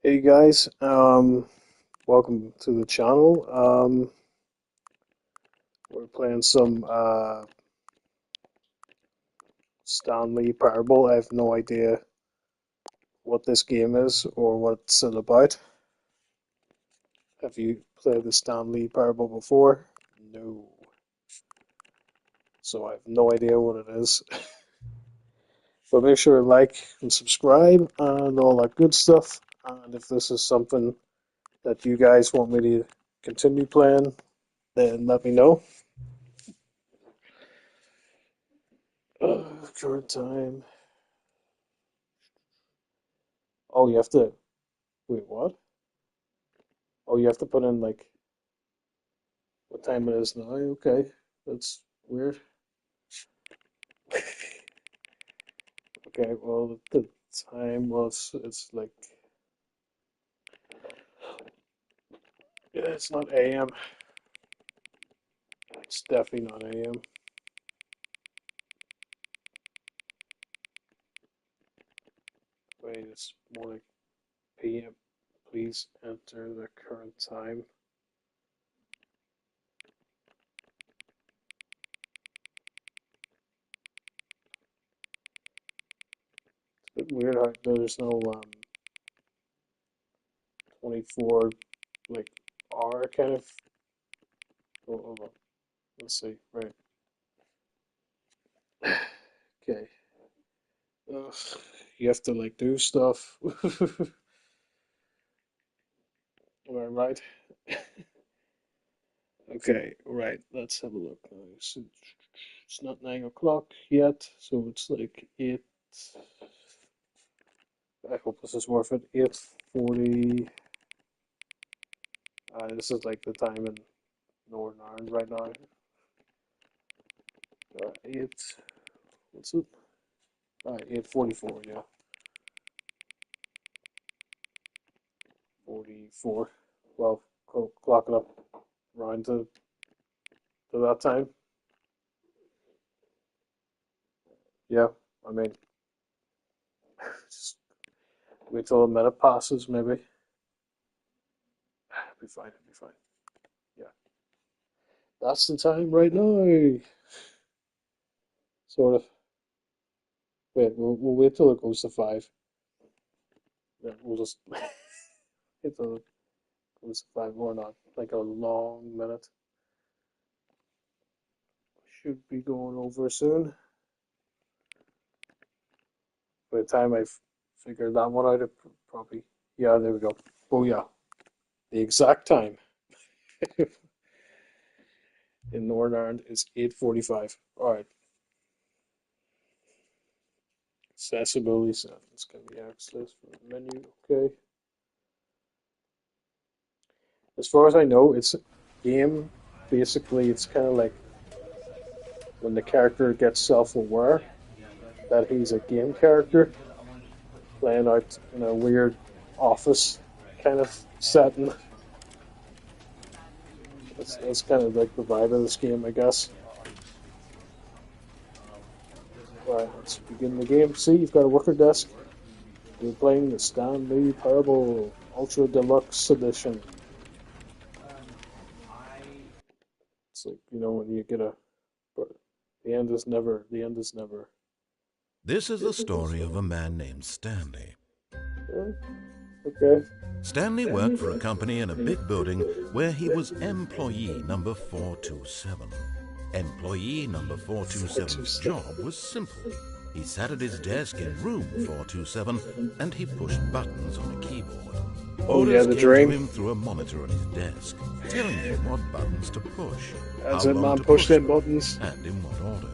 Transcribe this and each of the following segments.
Hey guys, welcome to the channel. We're playing some Stanley Parable. I have no idea what this game is or what it's about. Have you played the Stanley Parable before? No. So I have no idea what it is. But make sure to like and subscribe and all that good stuff. And if this is something that you guys want me to continue playing, then let me know. Current time. Oh, you have to. Wait, what? Oh, you have to put in like what time it is now. Okay, that's weird. Okay, well the time was it's like yeah, it's not AM. It's definitely not AM. Wait, it's more like PM. Please enter the current time. It's a bit weird how there's no 24 like hour kind of. Oh, hold on. Let's see. Right. Okay. Ugh, you have to like do stuff. Am I right? Okay, right. Let's have a look. So it's not 9 o'clock yet, so it's like 8. I hope this is worth it. 8:40. This is like the time in Northern Ireland right now. 8. What's it? 8:44. Yeah, 44. Well, clocking up around to that time. Yeah, I mean, just wait till a minute passes, maybe. It'll be fine. It'll be fine. Yeah, that's the time right now. Sort of. Wait, we'll wait till it goes to 5. Yeah, we'll just wait till it goes to 5 or not. Like a long minute. Should be going over soon. By the time I figure that one out, it probably. Yeah, there we go. Oh, yeah. The exact time in Northern Ireland is 8:45. All right. Accessibility settings can be accessed from the menu. Okay. As far as I know, it's a game. Basically, it's kind of like when the character gets self-aware that he's a game character playing out in a weird office kind of setting. That's kind of like the vibe of this game, I guess. Alright, let's begin the game. See, you've got a worker desk. You're playing the Stanley Parable Ultra Deluxe Edition. It's like, when you get a. But the end is never. The end is never. This is the story of a man named Stanley. Okay. Stanley worked for a company in a big building where he was employee number 427. Employee number 427's job was simple. He sat at his desk in room 427 and he pushed buttons on a keyboard. Oh yeah, the came dream. to him through a monitor on his desk, telling him what buttons to push, As how it long man to pushed push in them, buttons. and in what order.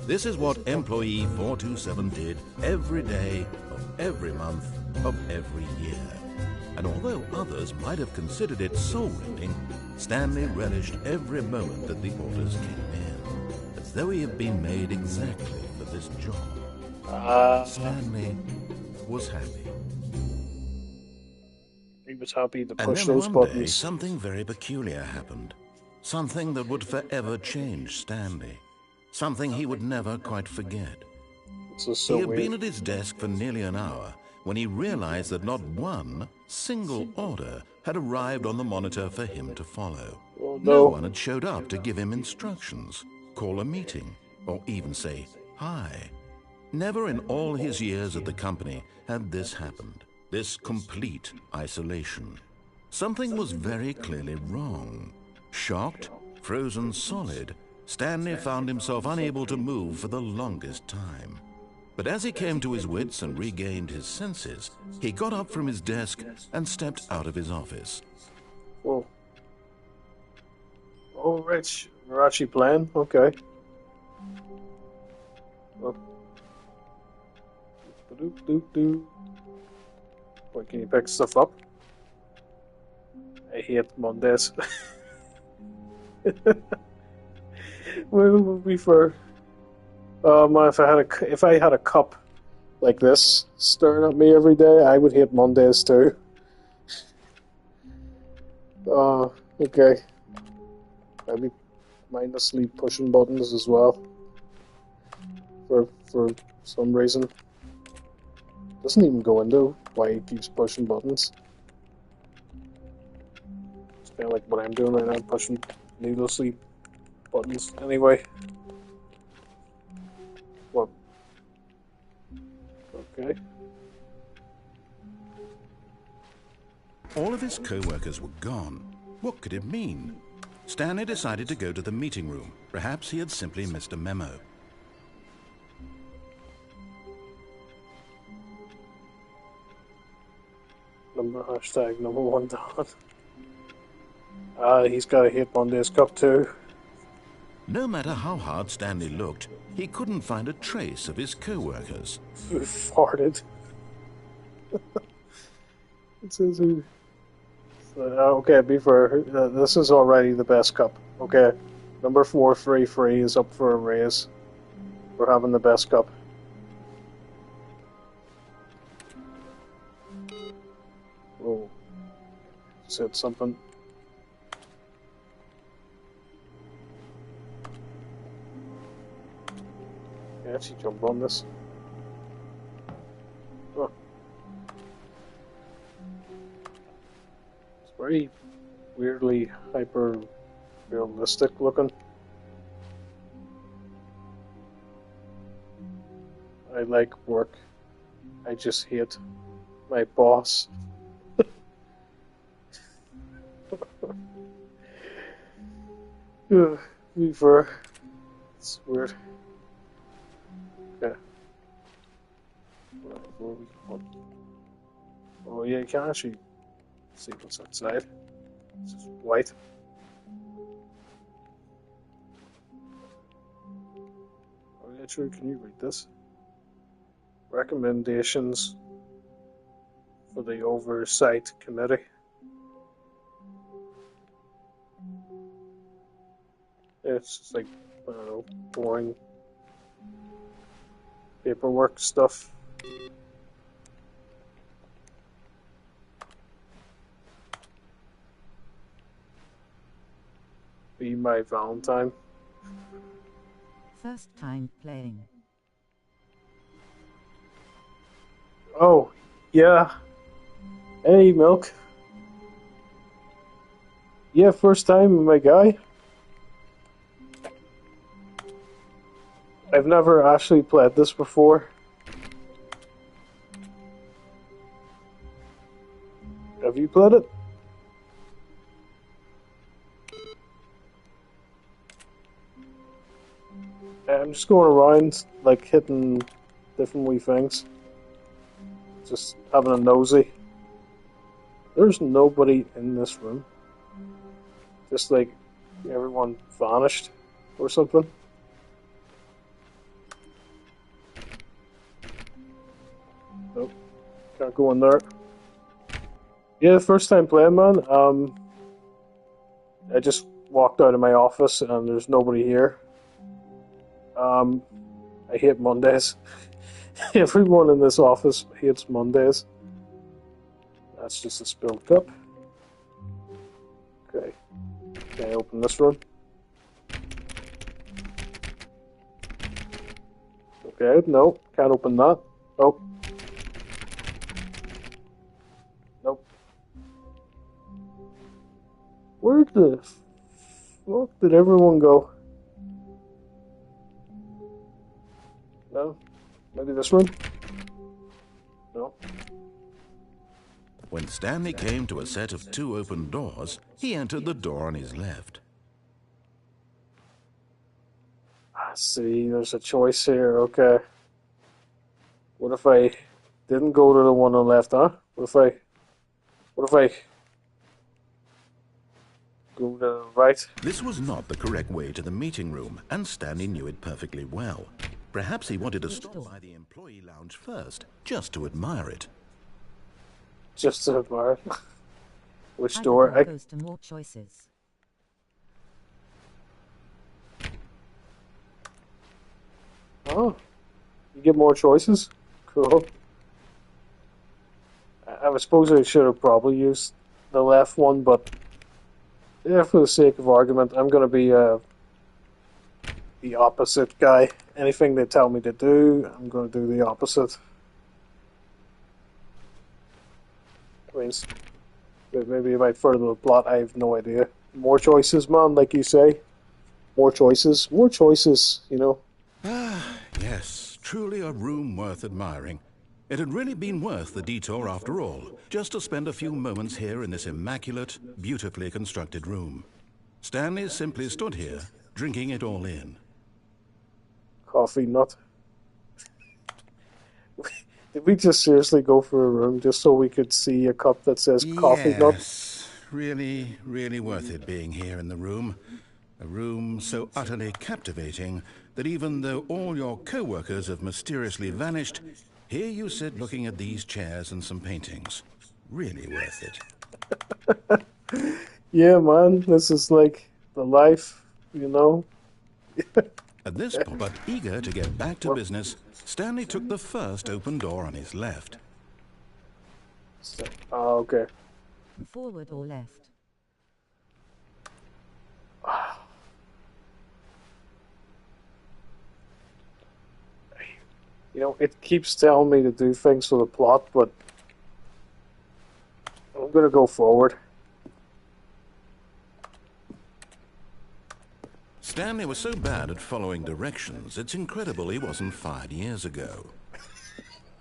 This is what employee 427 did every day of every month of every year. And although others might have considered it soul-rending, Stanley relished every moment that the orders came in, as though he had been made exactly for this job. Stanley was happy. He was happy to And push then those one day, buttons. something very peculiar happened. Something that would forever change Stanley. Something he would never quite forget. This is He so had been weird. at his desk for nearly an hour when he realized that not one single order had arrived on the monitor for him to follow. Oh, No no. one had showed up to give him instructions, call a meeting, or even say hi. Never in all his years at the company had this happened, this complete isolation. Something was very clearly wrong. Shocked, frozen solid, Stanley found himself unable to move for the longest time. But as he came to his wits and regained his senses, he got up from his desk and stepped out of his office. Whoa. Oh, Rich. We're actually playing? Okay. Oh. Doop. Wait, can you pick stuff up? I hate Mondays. Where would we for? If I had a cup like this staring at me every day, I would hate Mondays too. Okay. I'd be mindlessly pushing buttons as well. For some reason. Doesn't even go into why he keeps pushing buttons. It's kind of like what I'm doing right now, pushing needlessly buttons. Anyway. What? Okay. All of his co-workers were gone. What could it mean? Stanley decided to go to the meeting room. Perhaps he had simply missed a memo. Number one Don. He's got a hit Monday's cup too. No matter how hard Stanley looked, he couldn't find a trace of his co-workers. Who farted? It says who. Okay, be fair. This is already the best cup. Okay, number 433 is up for a raise. We're having the best cup. Oh, said something. Can I actually jump on this? Oh. It's very weirdly hyper realistic looking. I like work. I just hate my boss. Weaver. It's weird. Okay. Oh yeah, you can actually see what's outside. It's just white. Oh yeah, true. Can you read this? Recommendations for the Oversight Committee. It's just like, I don't know, boring paperwork stuff. Be my Valentine. First time playing. Oh, yeah. Hey, Milk. Yeah, first time, my guy. I've never actually played this before. Have you played it? I'm just going around, like, hitting different wee things. Just having a nosy. There's nobody in this room. Just like everyone vanished or something. Nope. Can't go in there. Yeah, first time playing, man. I just walked out of my office and there's nobody here. I hate Mondays. Everyone in this office hates Mondays. That's just a spilled cup. Okay. Can I open this room? Okay, no, can't open that. Oh. Nope. Where the fuck did everyone go? No? Maybe this room? No? When Stanley came to a set of 2 open doors, he entered the door on his left. I see, there's a choice here, okay. What if I didn't go to the one on the left, huh? What if I go to the right? This was not the correct way to the meeting room, and Stanley knew it perfectly well. Perhaps he wanted to stop by the employee lounge first, just to admire it. Just to admire. Which Either door? door goes to more choices. Oh, you get more choices? Cool. I suppose I should have probably used the left one, but yeah, for the sake of argument, I'm going to be the opposite guy. Anything they tell me to do, I'm going to do the opposite. Means maybe it might further the plot, I have no idea. More choices, man, like you say. More choices, you know. Ah, yes, truly a room worth admiring. It had really been worth the detour after all, just to spend a few moments here in this immaculate, beautifully constructed room. Stanley simply stood here, drinking it all in. Coffee nut. Did we just seriously go for a room just so we could see a cup that says coffee nut? Yes, really, really worth it being here in the room. A room so utterly captivating that even though all your co-workers have mysteriously vanished, here you sit looking at these chairs and some paintings. Really worth it. Yeah, man, this is like the life, you know? At this point, but eager to get back to business, Stanley took the first open door on his left. Oh, okay. Forward or left? You know, it keeps telling me to do things for the plot, but I'm gonna go forward. Stanley was so bad at following directions, it's incredible he wasn't fired years ago.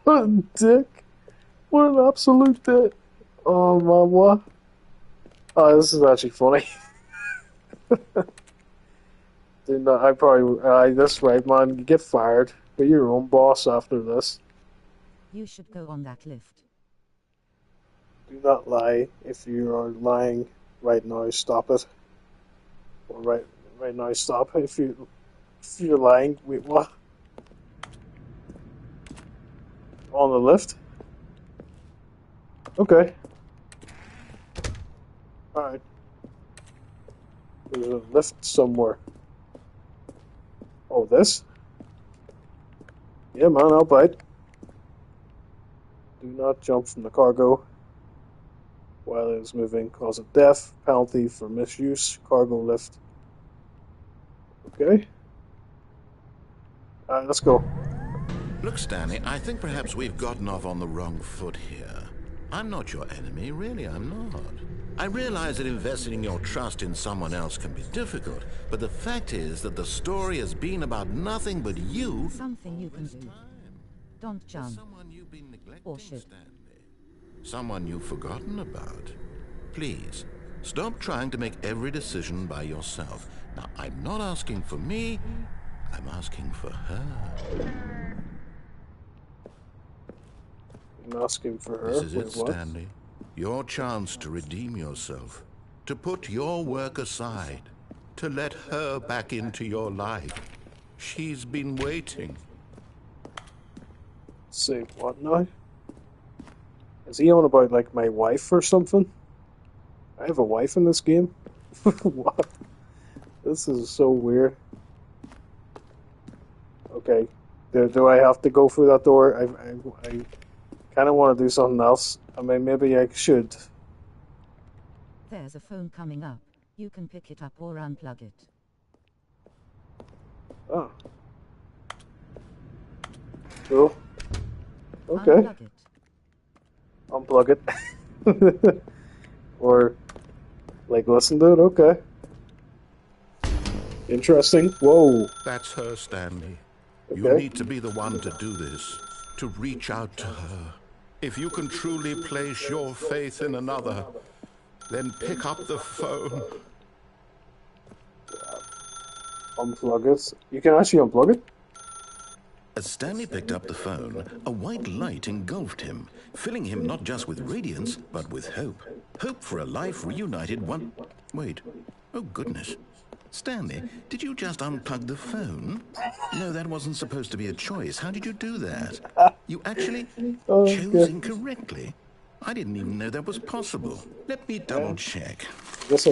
What a dick. What an absolute dick. Oh, man, what? Oh, this is actually funny. Dude, no, I probably, that's right, man. You get fired. Be your own boss after this. You should go on that lift. Do not lie. If you are lying right now, stop it. Or right now, stop. If you're lying, wait, what? On the lift? Okay. Alright. There's a lift somewhere. Oh, this? Yeah, man, I'll bite. Do not jump from the cargo while it is moving. Cause of death. Penalty for misuse. Cargo lift. Okay. Alright, let's go. Look, Stanley, I think perhaps we've gotten off on the wrong foot here. I'm not your enemy, really, I'm not. I realize that investing your trust in someone else can be difficult, but the fact is that the story has been about nothing but you. Something you can do. Don't jump. Someone you've been neglecting, Or should. Stanley. Someone you've forgotten about. Please, stop trying to make every decision by yourself. Now, I'm not asking for me, I'm asking for her. I'm asking for her. This is Wait, it, what? Stanley. Your chance to redeem yourself, to put your work aside, to let her back into your life. She's been waiting. Say what now? Is he on about like my wife or something? I have a wife in this game? What? This is so weird. Okay. Do I have to go through that door? I kind of want to do something else. I mean, maybe I should. There's a phone coming up. You can pick it up or unplug it. Oh. Cool. Okay. Unplug it. Unplug it. Or, like, listen to it? Okay. Interesting. Whoa. That's her, Stanley. You Okay. need to be the one to do this, to reach out to her. If you can truly place your faith in another, then pick up the phone. Unplug it. You can actually unplug it? As Stanley picked up the phone, a white light engulfed him, filling him not just with radiance, but with hope. Hope for a life reunited one... Wait. Oh, goodness. Stanley, did you just unplug the phone? No, that wasn't supposed to be a choice. How did you do that? You actually chose Okay. incorrectly? I didn't even know that was possible. Let me double check. Guess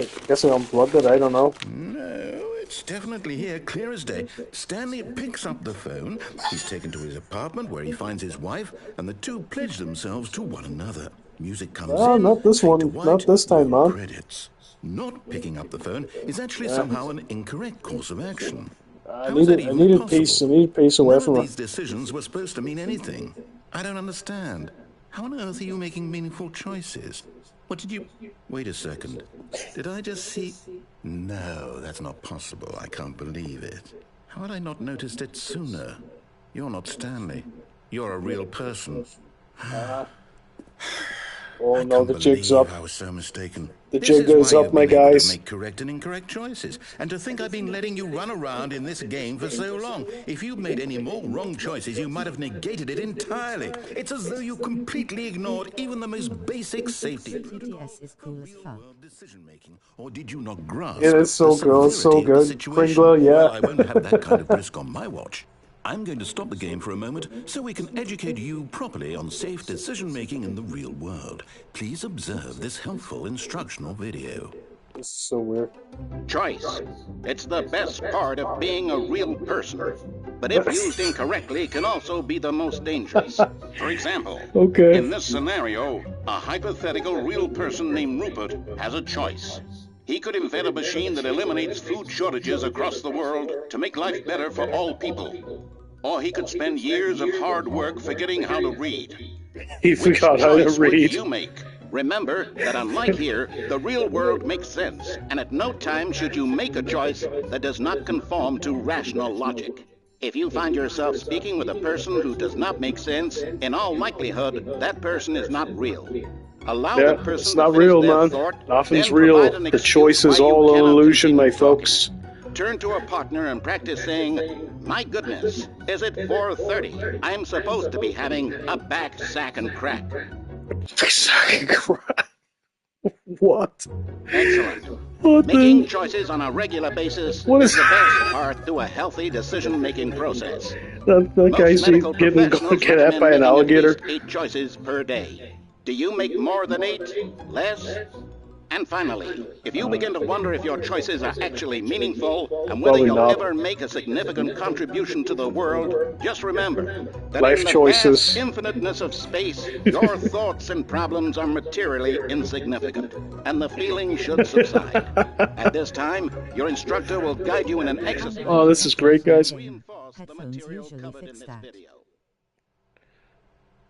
I unplugged it. I don't know. No, it's definitely here, clear as day. Stanley picks up the phone. He's taken to his apartment where he finds his wife, and the two pledge themselves to one another. Music comes Ah, in, not this fade to one. Not white, this time, roll man. credits. Not picking up the phone is actually Yeah. somehow an incorrect course of action. I How is that needed. I even needed peace. I possible? needed peace away None of from her. these decisions were supposed to mean anything. I don't understand. How on earth are you making meaningful choices? What did you... Wait a second. Did I just see... No, that's not possible. I can't believe it. How had I not noticed it sooner? You're not Stanley. You're a real person. Oh I no, can't the jig's up. believe I was so mistaken. The This jig is is why up, you've my been able to guys. make correct and incorrect choices. And to think I've been letting you run around in this game for so long. If you'd made any more wrong choices, you might have negated it entirely. It's as though you completely ignored even the most basic safety TTS is cool as fuck. real-world decision-making. Or did you not It grasp is the so good. It's so severity of the good. situation? Kringler, Well, I yeah. won't have that kind of risk on my watch. I'm going to stop the game for a moment so we can educate you properly on safe decision-making in the real world. Please observe this helpful instructional video. This is so weird. Choice. It's the best part of being a real person. But if used incorrectly, can also be the most dangerous. For example, Okay. in this scenario, a hypothetical real person named Rupert has a choice. He could invent a machine that eliminates food shortages across the world to make life better for all people. Or he could spend years of hard work forgetting how to read. He Which forgot how to choice would read. you make? Remember that unlike here, the real world makes sense, and at no time should you make a choice that does not conform to rational logic. If you find yourself speaking with a person who does not make sense, in all likelihood, that person is not real. Allow Yeah, the person it's to not finish real, their man. thought, Nothing's then real. provide an The excuse choice is why you all cannot illusion, my continue talking. folks. Turn to a partner and practice saying, "My goodness, is it 4:30? I'm supposed to be having a back sack and crack." What? Excellent. What Making the? choices on a regular basis What is is the best part to a healthy decision-making process. that Most guy's medical getting professionals get at recommend by an making at alligator? least 8 choices per day. Do you make more than 8? Less? And finally, if you begin to wonder if your choices are actually meaningful and whether Probably you'll not. ever make a significant contribution to the world, just remember that Life in the vast choices. infiniteness of space, your thoughts and problems are materially insignificant, and the feeling should subside. At this time, your instructor will guide you in an exercise. Oh, this is great, guys. Reinforce the Headphones material usually covered in fix this that. video.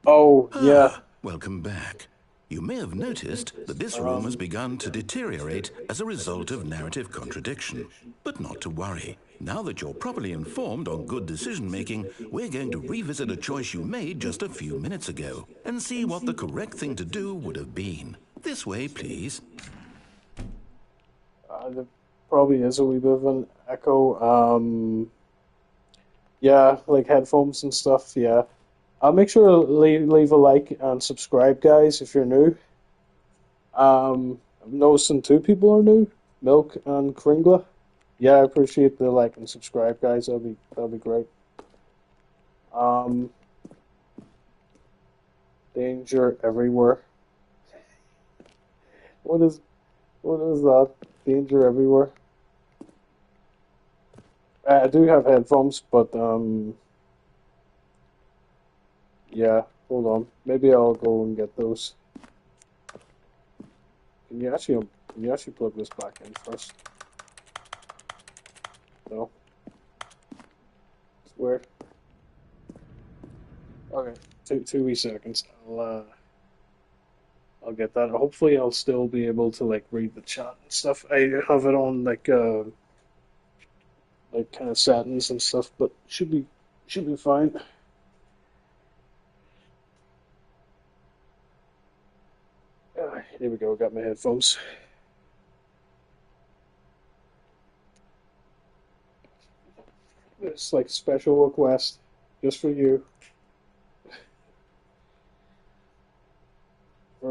Oh, yeah. Welcome back. You may have noticed that this room has begun to deteriorate as a result of narrative contradiction. But not to worry. Now that you're properly informed on good decision-making, we're going to revisit a choice you made just a few minutes ago and see what the correct thing to do would have been. This way, please. There probably is a wee bit of an echo. Yeah, like headphones and stuff, yeah. Make sure to leave a like and subscribe, guys, if you're new. I'm noticing 2 people are new, Milk and Kringler. Yeah, I appreciate the like and subscribe, guys. That'll be great. Um, Danger everywhere. What is that? Danger everywhere. I do have headphones, but yeah. Hold on. Maybe I'll go and get those. Can you actually plug this back in first? No. It's weird. Okay. Two wee seconds. I'll get that. Hopefully, I'll still be able to like read the chat and stuff. I have it on like kind of settings and stuff, but should be fine. Here we go. Got my headphones. It's like special request just for you,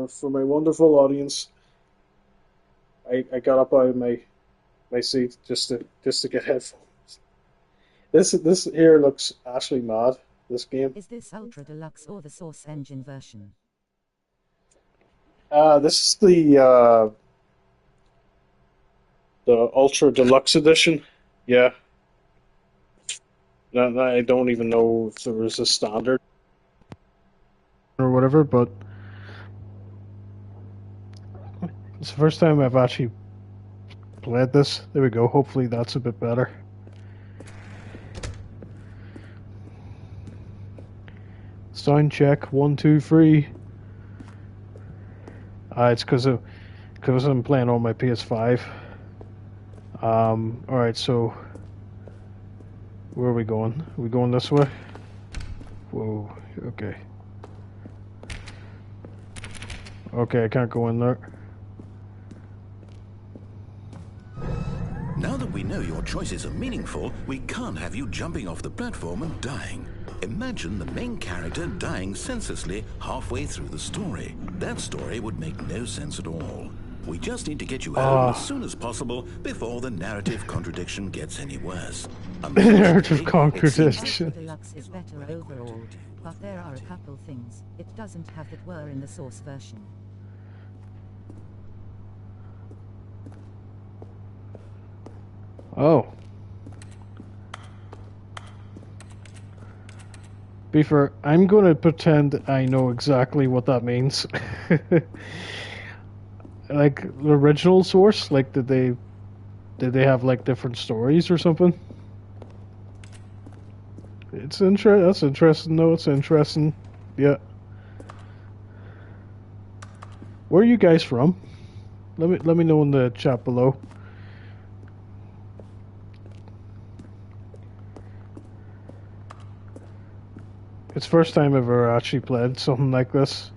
for my wonderful audience. I got up out of my seat just to get headphones. This here looks actually mad. This game. Is this Ultra Deluxe or the Source Engine version? This is the Ultra Deluxe edition. Yeah. I don't even know if there was a standard or whatever, but it's the first time I've actually played this. There we go. Hopefully that's a bit better. Sound check 1, 2, 3. It's because I'm playing on my PS5. All right, so where are we going? Are we going this way? Whoa. Okay. Okay, I can't go in there. Now that we know your choices are meaningful, we can't have you jumping off the platform and dying. Imagine the main character dying senselessly halfway through the story. That story would make no sense at all. We just need to get you home as soon as possible before the narrative contradiction gets any worse. Narrative contradiction. Ultra Deluxe is better overall, but there are a couple things it doesn't have that were in the Source version. Oh. Beaver, I'm going to pretend I know exactly what that means. Like the original Source, like did they have like different stories or something? That's interesting though. It's interesting. Yeah. Where are you guys from? Let me know in the chat below. It's first time I've ever actually played something like this.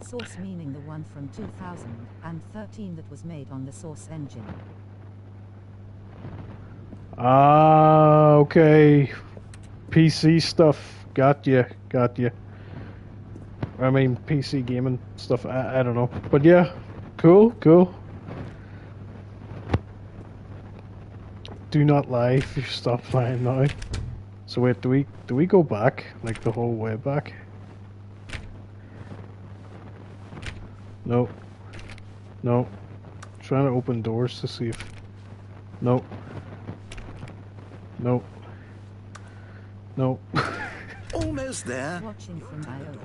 Source meaning the one from 2013 that was made on the Source engine. Okay. PC stuff. Got you. I mean, PC gaming stuff. I don't know. But yeah. Cool. Do not lie if you stop lying now. So wait, do we go back? Like the whole way back? No. Trying to open doors to see if... No. Almost there. Watching from my own.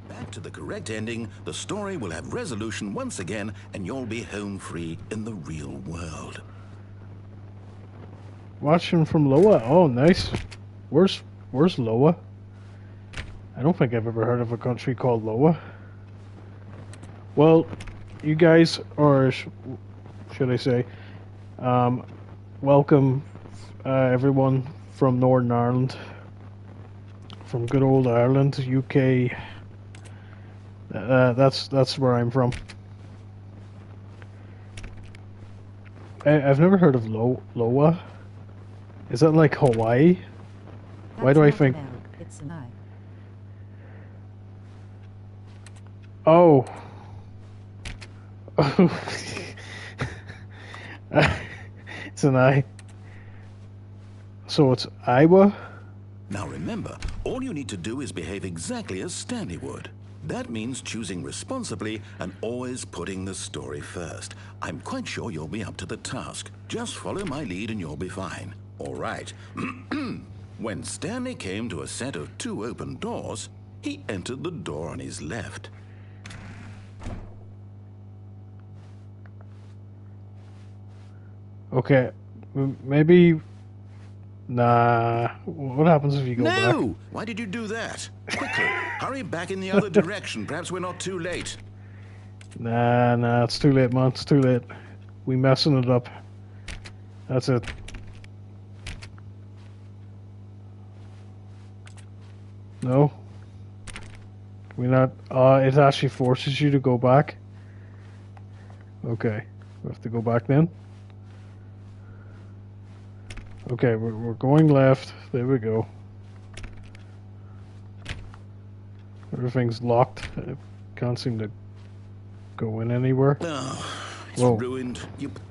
Back to the correct ending, the story will have resolution once again, and you'll be home free in the real world. Watching from Loa. Oh, nice. Where's Loa? I don't think I've ever heard of a country called Loa. Well, you guys, or should I say, welcome everyone from Northern Ireland, from good old Ireland, UK. That's where I'm from. I've never heard of Loa. Is that like Hawaii? Why do I think? It's an I. Oh. It's an I. So it's Iowa? Now remember, all you need to do is behave exactly as Stanley would. That means choosing responsibly and always putting the story first. I'm quite sure you'll be up to the task. Just follow my lead and you'll be fine. All right. When Stanley came to a set of 2 open doors, he entered the door on his left. Okay, maybe Nah. What happens if you go back? No! Why did you do that? Quickly, hurry back in the other direction. Perhaps we're not too late. Nah, it's too late, man. It's too late. We messing it up. That's it. No. We not. It actually forces you to go back. Okay, we have to go back then. Okay, we're going left. There we go. Everything's locked. I can't seem to go in anywhere. Oh, it's Whoa. ruined.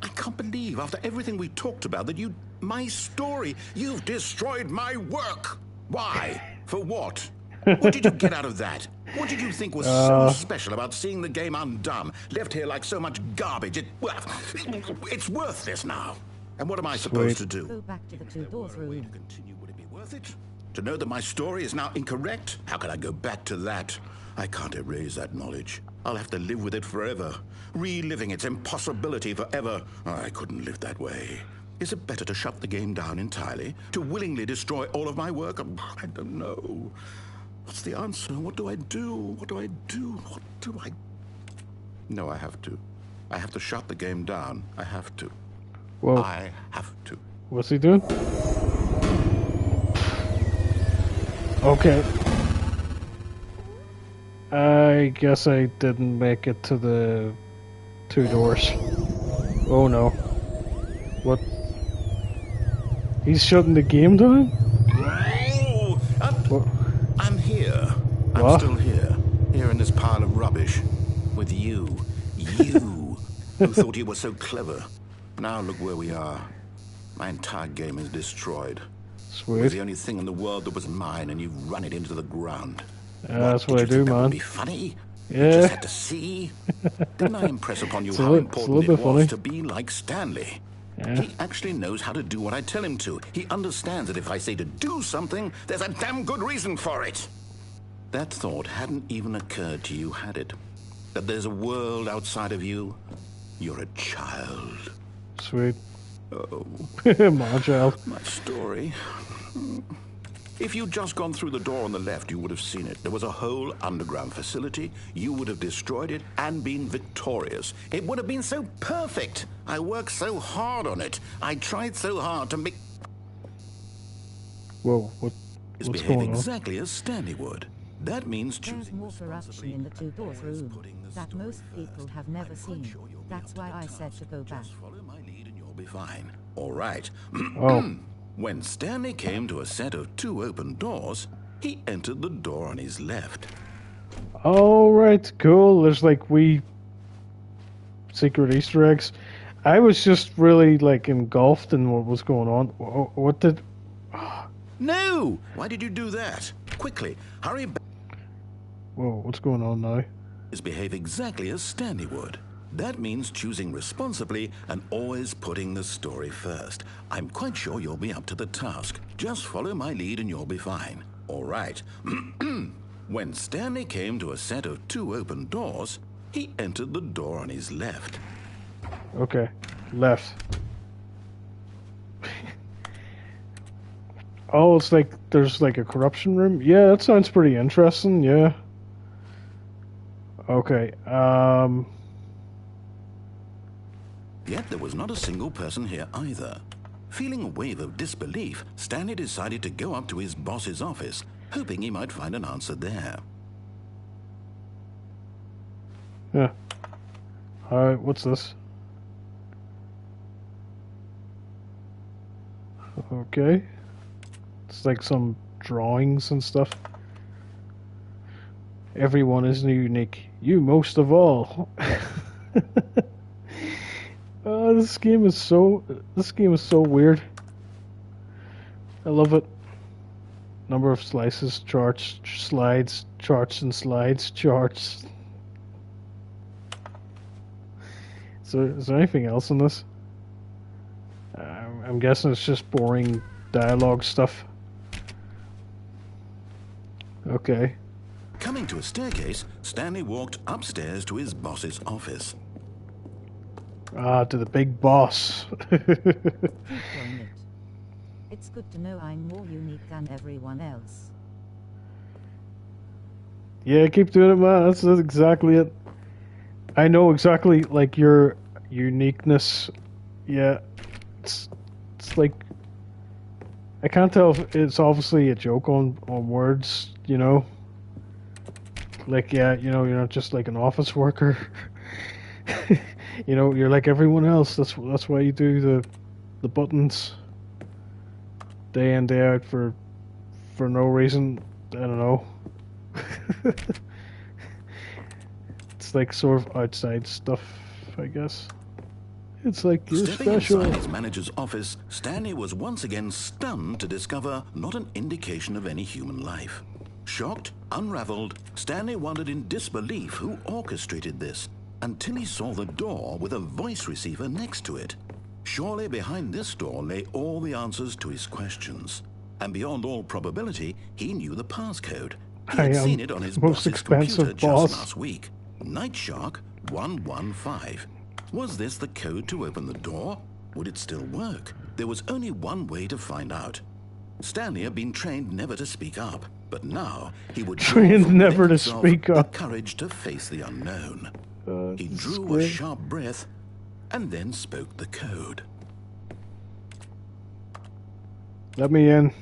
I can't believe, after everything we talked about, that my story, you've destroyed my work. Why? For what? What did you get out of that? What did you think was so special about seeing the game undone, left here like so much garbage? It's worthless now. And what am I supposed to do? Go back to the two doors room. To continue, would it be worth it? To know that my story is now incorrect? How can I go back to that? I can't erase that knowledge. I'll have to live with it forever, reliving its impossibility forever. I couldn't live that way. Is it better to shut the game down entirely? To willingly destroy all of my work? I don't know. What's the answer? What do I do? What do I do? What do I... No, I have to. I have to shut the game down. I have to. Whoa. I have to. What's he doing? Okay. I guess I didn't make it to the two doors. Oh no. What? He's shutting the game down? Oh, What? I'm here. What? I'm still here. Here in this pile of rubbish. With you. You. Who thought you were so clever. Now look where we are. My entire game is destroyed. It was Sweet. the only thing in the world that was mine, and you've run it into the ground. That's what I did do, you think that man. would be funny? Yeah. You just had to see. Didn't I impress upon you It's a how little- it's a important little it bit was funny. to be like Stanley? Yeah. He actually knows how to do what I tell him to. He understands that if I say to do something, there's a damn good reason for it. That thought hadn't even occurred to you, had it? That there's a world outside of you? You're a child. Sweet. Oh, My child. my story. If you'd just gone through the door on the left, you would have seen it. There was a whole underground facility. You would have destroyed it and been victorious. It would have been so perfect. I worked so hard on it. I tried so hard to make Whoa, it what's behave going on? exactly as Stanley would. That means There's choosing more corruption in the two doors room that most people have never seen. That's why I said to go back. Just follow my lead and you'll be fine. All right. Oh. When Stanley came to a set of two open doors, he entered the door on his left. Alright, cool. There's like wee secret Easter eggs. I was just really like engulfed in what was going on. What did... No! Why did you do that? Quickly, hurry back. Whoa, what's going on now? Behave exactly as Stanley would. That means choosing responsibly and always putting the story first. I'm quite sure you'll be up to the task. Just follow my lead and you'll be fine. All right. When Stanley came to a set of two open doors, he entered the door on his left. Okay, left. Oh, it's like there's like a corruption room? Yeah, that sounds pretty interesting, yeah. Okay, Yet there was not a single person here either. Feeling a wave of disbelief, Stanley decided to go up to his boss's office, hoping he might find an answer there. yeah. Alright, what's this? Okay. It's like some drawings and stuff. Everyone is unique. You most of all. This game is so weird. I love it. Number of slices, charts, slides, charts and slides, charts. So, is there anything else in this? I'm guessing it's just boring dialogue stuff. Okay. Coming to a staircase, Stanley walked upstairs to his boss's office. Ah, to the big boss. Keep going it. It's good to know I'm more unique than everyone else. Yeah, keep doing it, man. That's exactly it. I know exactly, like, your uniqueness. Yeah, it's like, I can't tell if it's obviously a joke on words, you know. Like, yeah, you know, you're not just like an office worker. You know, you're like everyone else. That's why you do the buttons day in day out for no reason. I don't know. It's like sort of outside stuff, I guess. It's like you're Stepping special. inside his manager's office, Stanley was once again stunned to discover not an indication of any human life. Shocked, unraveled, Stanley wondered in disbelief who orchestrated this, until he saw the door with a voice receiver next to it. Surely behind this door lay all the answers to his questions. And beyond all probability, he knew the passcode. He had seen it on his most boss's expensive computer boss. just last week. Nightshark 115. Was this the code to open the door? Would it still work? There was only one way to find out. Stanley had been trained never to speak up, but now he would Trained never to speak up. the courage to face the unknown. He drew a great. sharp breath and then spoke the code. Let me in.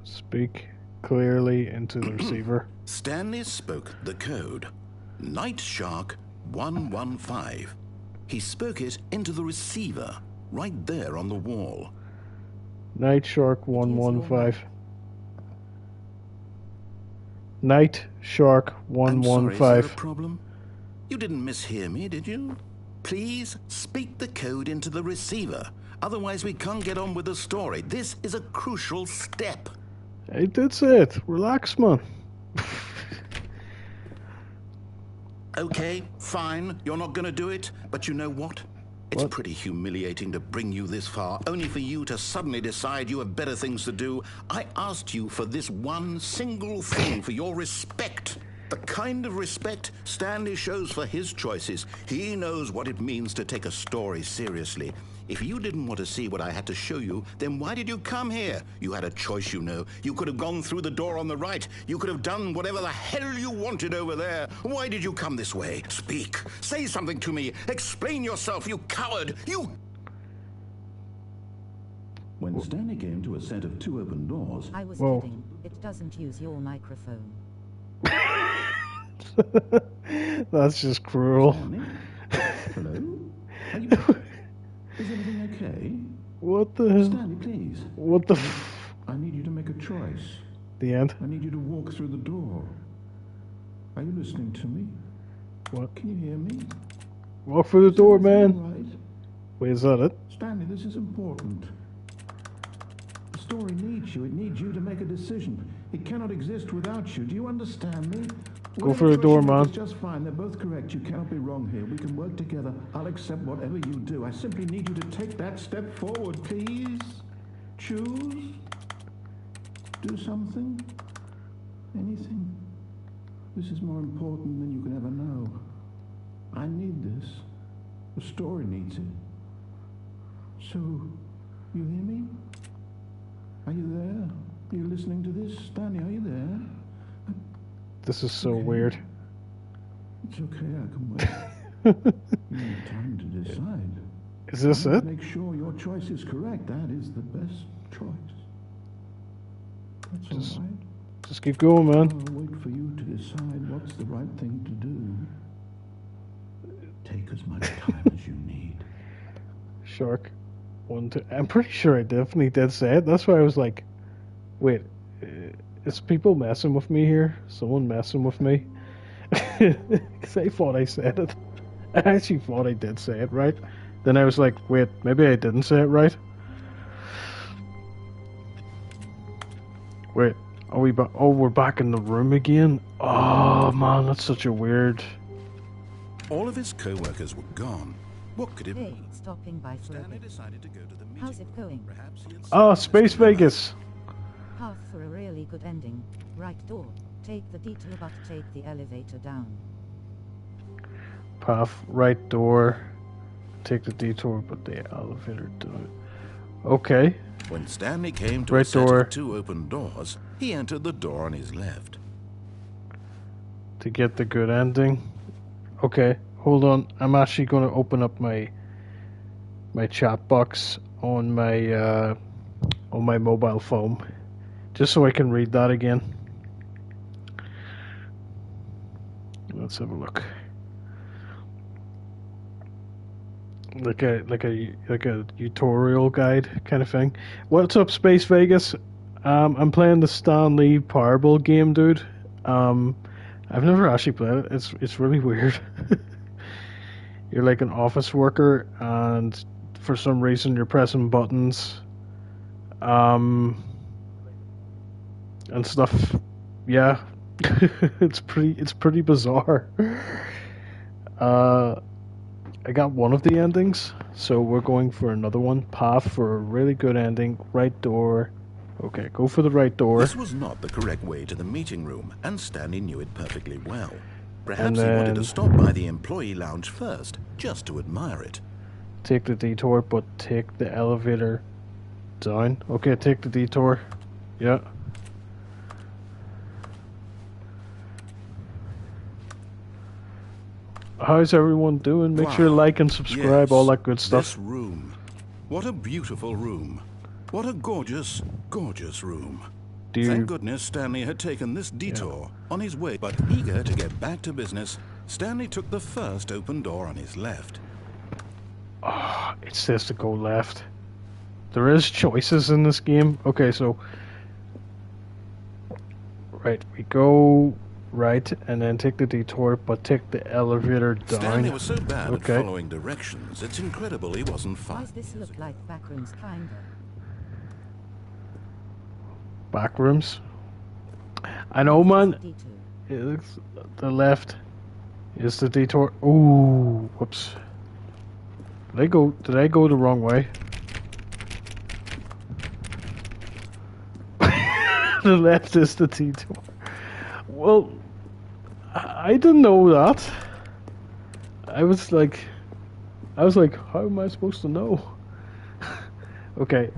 Speak clearly into the receiver. Stanley spoke the code. Nightshark 115. He spoke it into the receiver, right there on the wall. Night Shark 115. Night Shark I'm sorry, is 115. there a problem? You didn't mishear me, did you? Please speak the code into the receiver. Otherwise, we can't get on with the story. This is a crucial step. I did say it. Relax, man. Okay, fine. You're not going to do it. But you know what? It's What? pretty humiliating to bring you this far, only for you to suddenly decide you have better things to do. I asked you for this one single thing, for your respect. The kind of respect Stanley shows for his choices. He knows what it means to take a story seriously. If you didn't want to see what I had to show you, then why did you come here? You had a choice, you know. You could have gone through the door on the right. You could have done whatever the hell you wanted over there. Why did you come this way? Speak. Say something to me. Explain yourself, you coward. You... When Stanley came to a set of two open doors... I was Whoa. kidding. It doesn't use your microphone. That's just cruel. Stanley? Hello? Are you... Is everything okay? What the hell? Stanley, please. What the I need you to make a choice. The end? I need you to walk through the door. Are you listening to me? What? Can you hear me? Walk through the door, man. All right. Wait, is that it? Stanley, this is important. The story needs you. It needs you to make a decision. It cannot exist without you. Do you understand me? Go through the door, man. It's just fine. They're both correct. You cannot be wrong here. We can work together. I'll accept whatever you do. I simply need you to take that step forward, please. Choose. Do something. Anything. This is more important than you can ever know. I need this. The story needs it. So, you hear me? Are you there? Are you listening to this? Stanley, are you there? This is so weird. It's okay, I can wait. You need time to decide. Is this it? Make sure your choice is correct. That is the best choice. That's Just- all right. Just keep going, man. I'll wait for you to decide what's the right thing to do. Take as much time as you need. Shark 1, 2. I'm pretty sure I definitely did say it. That's why I was like, wait, is people messing with me here? Someone messing with me? Because I thought I said it. I actually thought I did say it right. Then I was like, wait, maybe I didn't say it right. Wait, are we back? Oh, we're back in the room again? Oh, man, that's such a weird... All of his co-workers were gone. What could it Hey, be? stopping by for a Stanley bit. decided to go to the meeting. How's it going? Perhaps he had Oh, seen Space something Vegas! Path for a really good ending. Right door. Take the detour but take the elevator down. Path, right door. Take the detour, but the elevator to it. Okay. When Stanley came to Right a set door. of 2 open doors, he entered the door on his left. To get the good ending. Okay, hold on. I'm actually going to open up my chat box on my mobile phone, just so I can read that again. Let's have a look. Like a tutorial guide kind of thing. What's up, Space Vegas? I'm playing the Stanley Parable game, dude. I've never actually played it. It's really weird. You're like an office worker, and for some reason you're pressing buttons, and stuff. Yeah, it's pretty bizarre. I got one of the endings, so we're going for another one. Path for a really good ending. Right door. Okay, go for the right door. This was not the correct way to the meeting room, and Stanley knew it perfectly well. Perhaps And he wanted then- to stop by the employee lounge first, just to admire it. Take the detour, but take the elevator down. Okay, take the detour. Yeah. How's everyone doing? Make sure to Wow. like and subscribe, all Yes, that good stuff. This room. What a beautiful room. What a gorgeous, gorgeous room. Do you, Thank goodness Stanley had taken this detour on his way, but eager to get back to business, Stanley took the first open door on his left. it says to go left. There is choices in this game. Okay, so right, we go right and then take the detour, but take the elevator down. Stanley was so bad Okay. at following directions, it's incredible he wasn't Why far. does this look like backrooms kinda? Back rooms. I know, man. D2. It looks, the left is the detour. Ooh, whoops. Did I go the wrong way? The left is the detour. Well, I didn't know that. I was like, how am I supposed to know? Okay,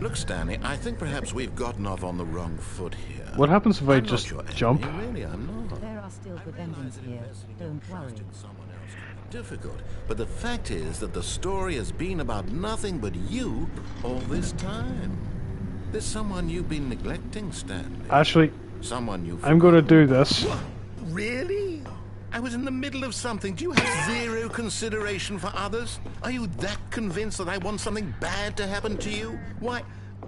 Look, Stanley, I think perhaps we've gotten off on the wrong foot here. what happens if I I'm not just your enemy, jump? Really, I'm not. There are still good endings here. Don't worry. Someone else could be difficult, but the fact is that the story has been about nothing but you all this time. There's someone you've been neglecting, Stanley. Actually, Someone you've... I'm gonna do this. Really? I was in the middle of something. Do you have zero consideration for others? Are you that convinced that I want something bad to happen to you? Why,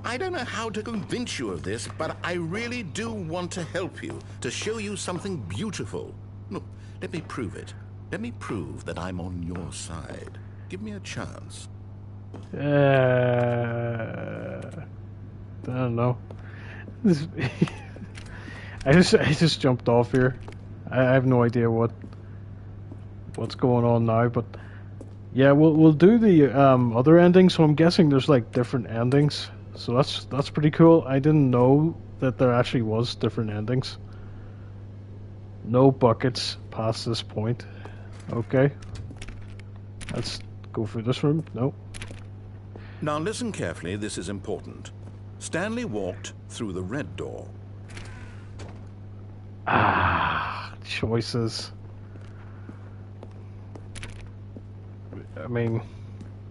I don't know how to convince you of this, but I really do want to help you, to show you something beautiful. Look, let me prove it. Let me prove that I'm on your side. Give me a chance. I don't know. This, I just jumped off here. I have no idea what's going on now, but yeah, we'll do the other ending. So I'm guessing there's like different endings. So that's pretty cool. I didn't know that there actually was different endings. No buckets past this point. Okay. Let's go through this room. No. Now listen carefully, this is important. Stanley walked through the red door. Choices. I mean,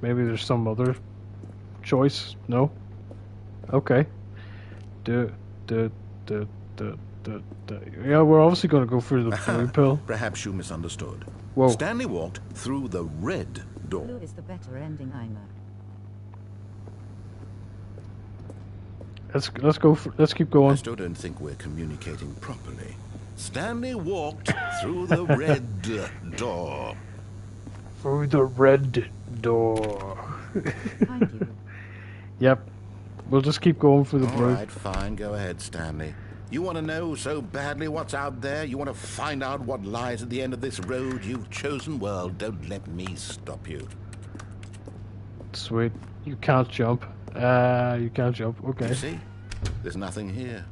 maybe there's some other choice. No? Okay. Yeah, we're obviously going to go through the blue pill. Perhaps you misunderstood. Whoa. Stanley walked through the red door. Blue is the better ending, Ima. Let's keep I going. still don't think we're communicating properly. Stanley walked through the red door. Through the red door. Thank you. Yep. We'll just keep going for the All blue. right, fine. Go ahead, Stanley. You want to know so badly what's out there? You want to find out what lies at the end of this road you've chosen? Well, don't let me stop you. Sweet. You can't jump. You can't jump. Okay. You see? There's nothing here.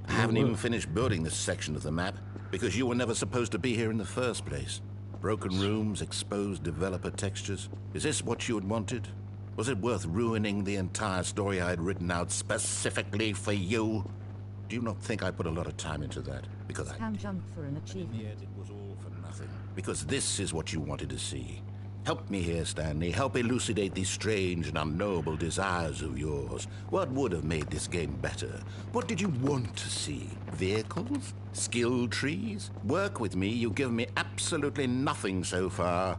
I haven't even finished building this section of the map because you were never supposed to be here in the first place. Broken rooms, exposed developer textures. Is this what you had wanted? Was it worth ruining the entire story I had written out specifically for you? Do you not think I put a lot of time into that? Because I Cam did. jumped for an achievement. Yet it was all for nothing. Because this is what you wanted to see. Help me here, Stanley. Help elucidate these strange and unknowable desires of yours. What would have made this game better? What did you want to see? Vehicles? Skill trees? Work with me. You've given me absolutely nothing so far.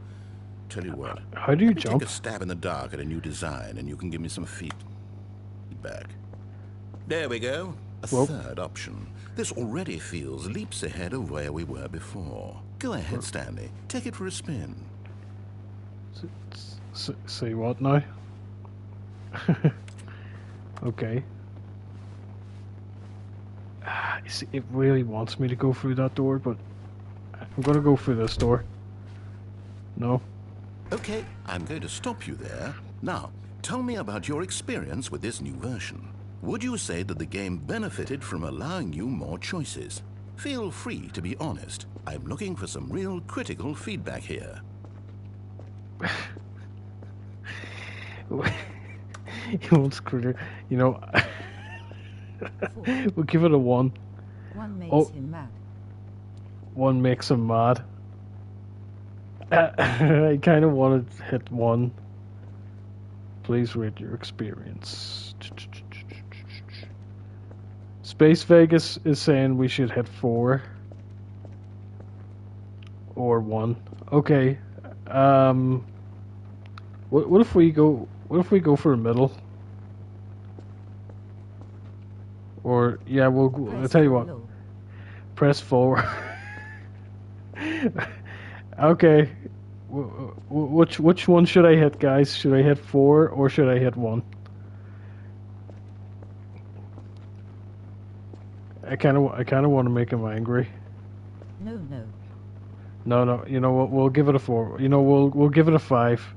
Tell you what. How do you let me jump? take a stab in the dark at a new design, and you can give me some feedback. There we go. A Whoa. third option. This already feels leaps ahead of where we were before. Go ahead, Stanley. Take it for a spin. Say what now? Okay. You see, it really wants me to go through that door, but I'm gonna go through this door. No. Okay, I'm going to stop you there. Now, tell me about your experience with this new version. Would you say that the game benefited from allowing you more choices? Feel free to be honest. I'm looking for some real critical feedback here. He wants critter. You know, we'll give it a 1. 1 makes Oh. him mad. 1 makes him mad. I kind of wanted to hit 1. Please rate your experience. Space Vegas is saying we should hit 4 or 1. Okay. What if we go? What if we go for a middle? Or yeah, I'll tell you what. Low. Press forward. Okay. Which one should I hit, guys? Should I hit 4 or should I hit 1? I kind of want to make him angry. No, no. No. You know what? We'll give it a 4. You know, we'll give it a 5.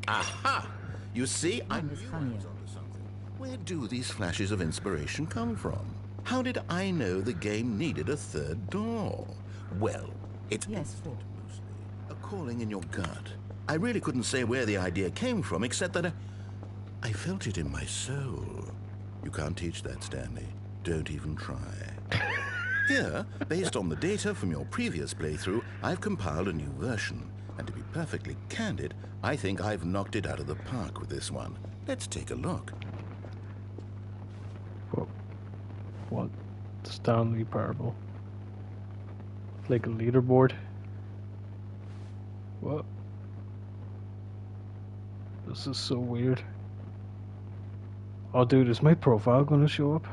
Aha! You see, I One knew is I was funnier. onto something. Where do these flashes of inspiration come from? How did I know the game needed a third door? Well, it's Yes, 4. mostly a calling in your gut. I really couldn't say where the idea came from, except that I felt it in my soul. You can't teach that, Stanley. Don't even try. Here, based on the data from your previous playthrough, I've compiled a new version. And to be perfectly candid, I think I've knocked it out of the park with this one. Let's take a look. What? Stanley Parable. Like a leaderboard. What? This is so weird. Oh, dude, is my profile gonna show up?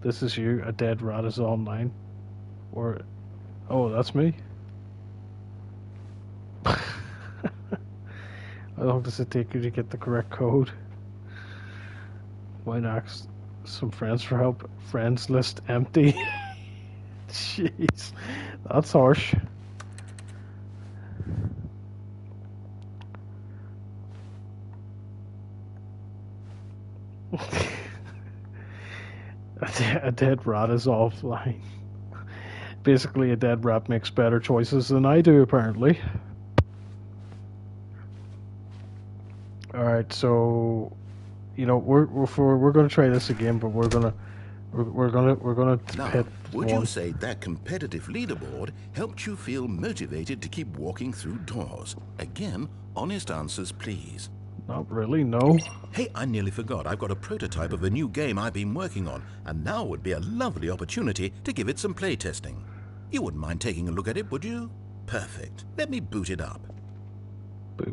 This is you. A dead rat is online. Or, oh, that's me. How long does it take you to get the correct code? Why not ask some friends for help? Friends list empty. Jeez, that's harsh. A dead rat is offline. Basically, a dead rat makes better choices than I do, apparently. All right, so you know we're going to try this again, but we're gonna Now, hit would 1. you say that competitive leaderboard helped you feel motivated to keep walking through doors? Again, honest answers, please. Not really, no. Hey, I nearly forgot. I've got a prototype of a new game I've been working on, and now would be a lovely opportunity to give it some play testing. You wouldn't mind taking a look at it, would you? Perfect. Let me boot it up. But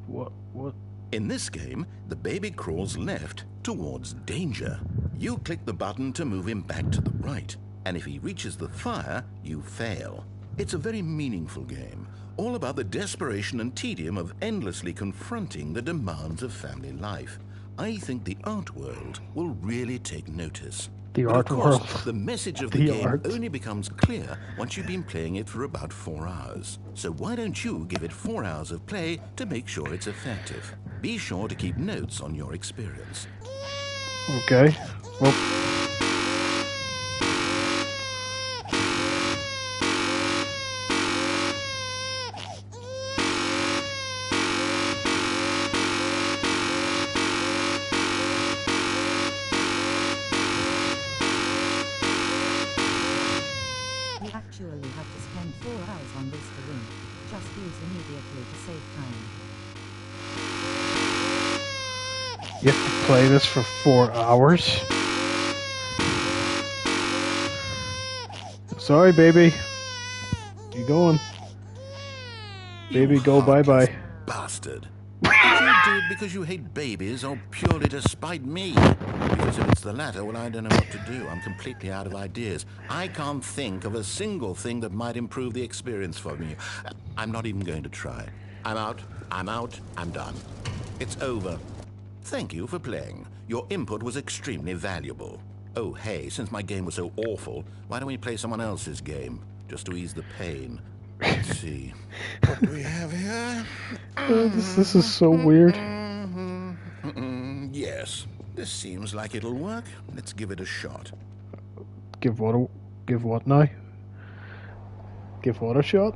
what? In this game, the baby crawls left towards danger. You click the button to move him back to the right, and if he reaches the fire, you fail. It's a very meaningful game, all about the desperation and tedium of endlessly confronting the demands of family life. I think the art world will really take notice. The But art of course, world. the message of the The game art. only becomes clear once you've been playing it for about 4 hours. So why don't you give it 4 hours of play to make sure it's effective? Be sure to keep notes on your experience. Okay. Well, You actually have to spend 4 hours on this to win. Just use immediately to save time. you have to play this for 4 hours. Sorry, baby. You going? Baby, go heartless bye-bye. Bastard. Did you do it because you hate babies or purely to spite me? Because if it's the latter, well, I don't know what to do. I'm completely out of ideas. I can't think of a single thing that might improve the experience for me. I'm not even going to try. I'm out, I'm done. It's over. Thank you for playing. Your input was extremely valuable. Oh, hey, since my game was so awful, why don't we play someone else's game? Just to ease the pain. Let's see. What do we have here? This is so weird. Yes, this seems like it'll work. Let's give it a shot. Give what now? Give what a shot?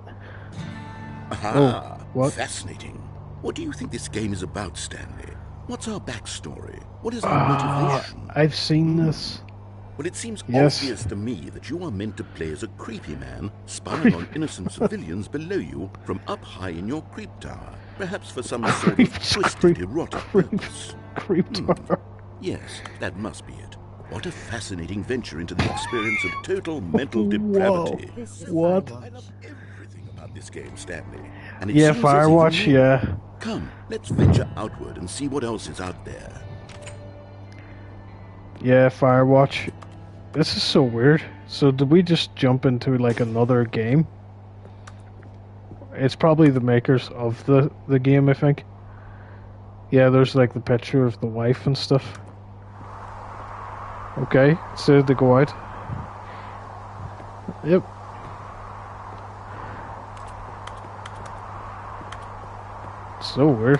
Aha, Oh, what? fascinating. What do you think this game is about, Stanley? What's our backstory? What is our motivation? I've seen this. Well, it seems Yes. obvious to me that you are meant to play as a creepy man spying on innocent civilians below you from up high in your creep tower. Perhaps for some sort of twisted erotic purpose. Creep tower. Yes, that must be it. What a fascinating venture into the experience of total mental depravity. This is What? Firewatch. I love everything about this game, Stanley. And it Yeah, seems there's Firewatch, even more. yeah. Come, let's venture outward and see what else is out there. Yeah, Firewatch. This is so weird. So did we just jump into like another game? It's probably the makers of the game, I think. Yeah, there's like the picture of the wife and stuff. Okay, so they go out. Yep. So weird.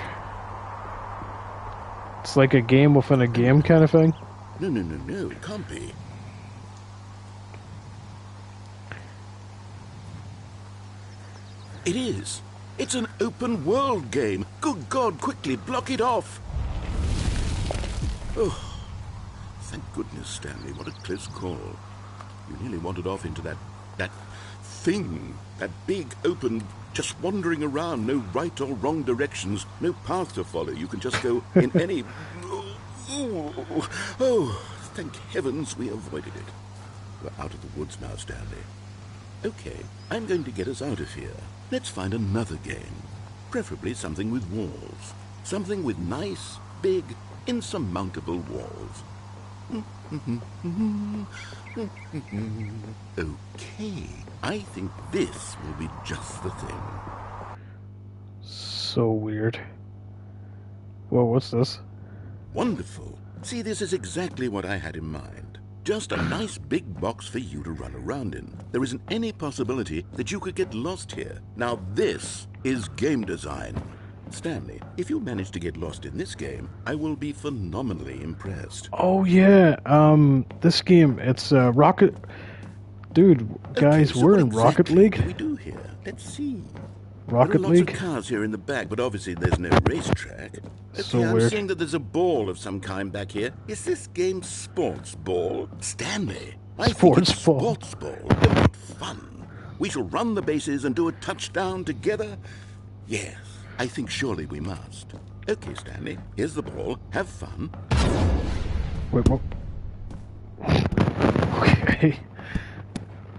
It's like a game within a game kind of thing. No, it can't be. It is. It's an open world game. Good God, quickly block it off. Oh, thank goodness, Stanley. What a close call. You nearly wandered off into that thing. That big, open, just wandering around. No right or wrong directions. No path to follow. You can just go in any... Oh, thank heavens we avoided it. We're out of the woods now, Stanley. Okay, I'm going to get us out of here. Let's find another game. Preferably something with walls. Something with nice, big, insurmountable walls. Okay, I think this will be just the thing. So weird. Whoa, what's this? Wonderful. See, this is exactly what I had in mind. Just a nice big box for you to run around in. There isn't any possibility that you could get lost here. Now this is game design. Stanley, if you manage to get lost in this game, I will be phenomenally impressed. Oh yeah, this game, it's Rocket... Dude, guys, Okay, so we're what in Rocket exactly League. do we do here? Let's see. Rocket There are lots League. of cars here in the back, but obviously there's no racetrack. Okay, So I'm weird. seeing that there's a ball of some kind back here. Is this game sports ball? Stanley, I think it's Sports ball. sports ball. But what fun. We shall run the bases and do a touchdown together? Yes, I think surely we must. Okay, Stanley, here's the ball. Have fun. Wait, what? Okay.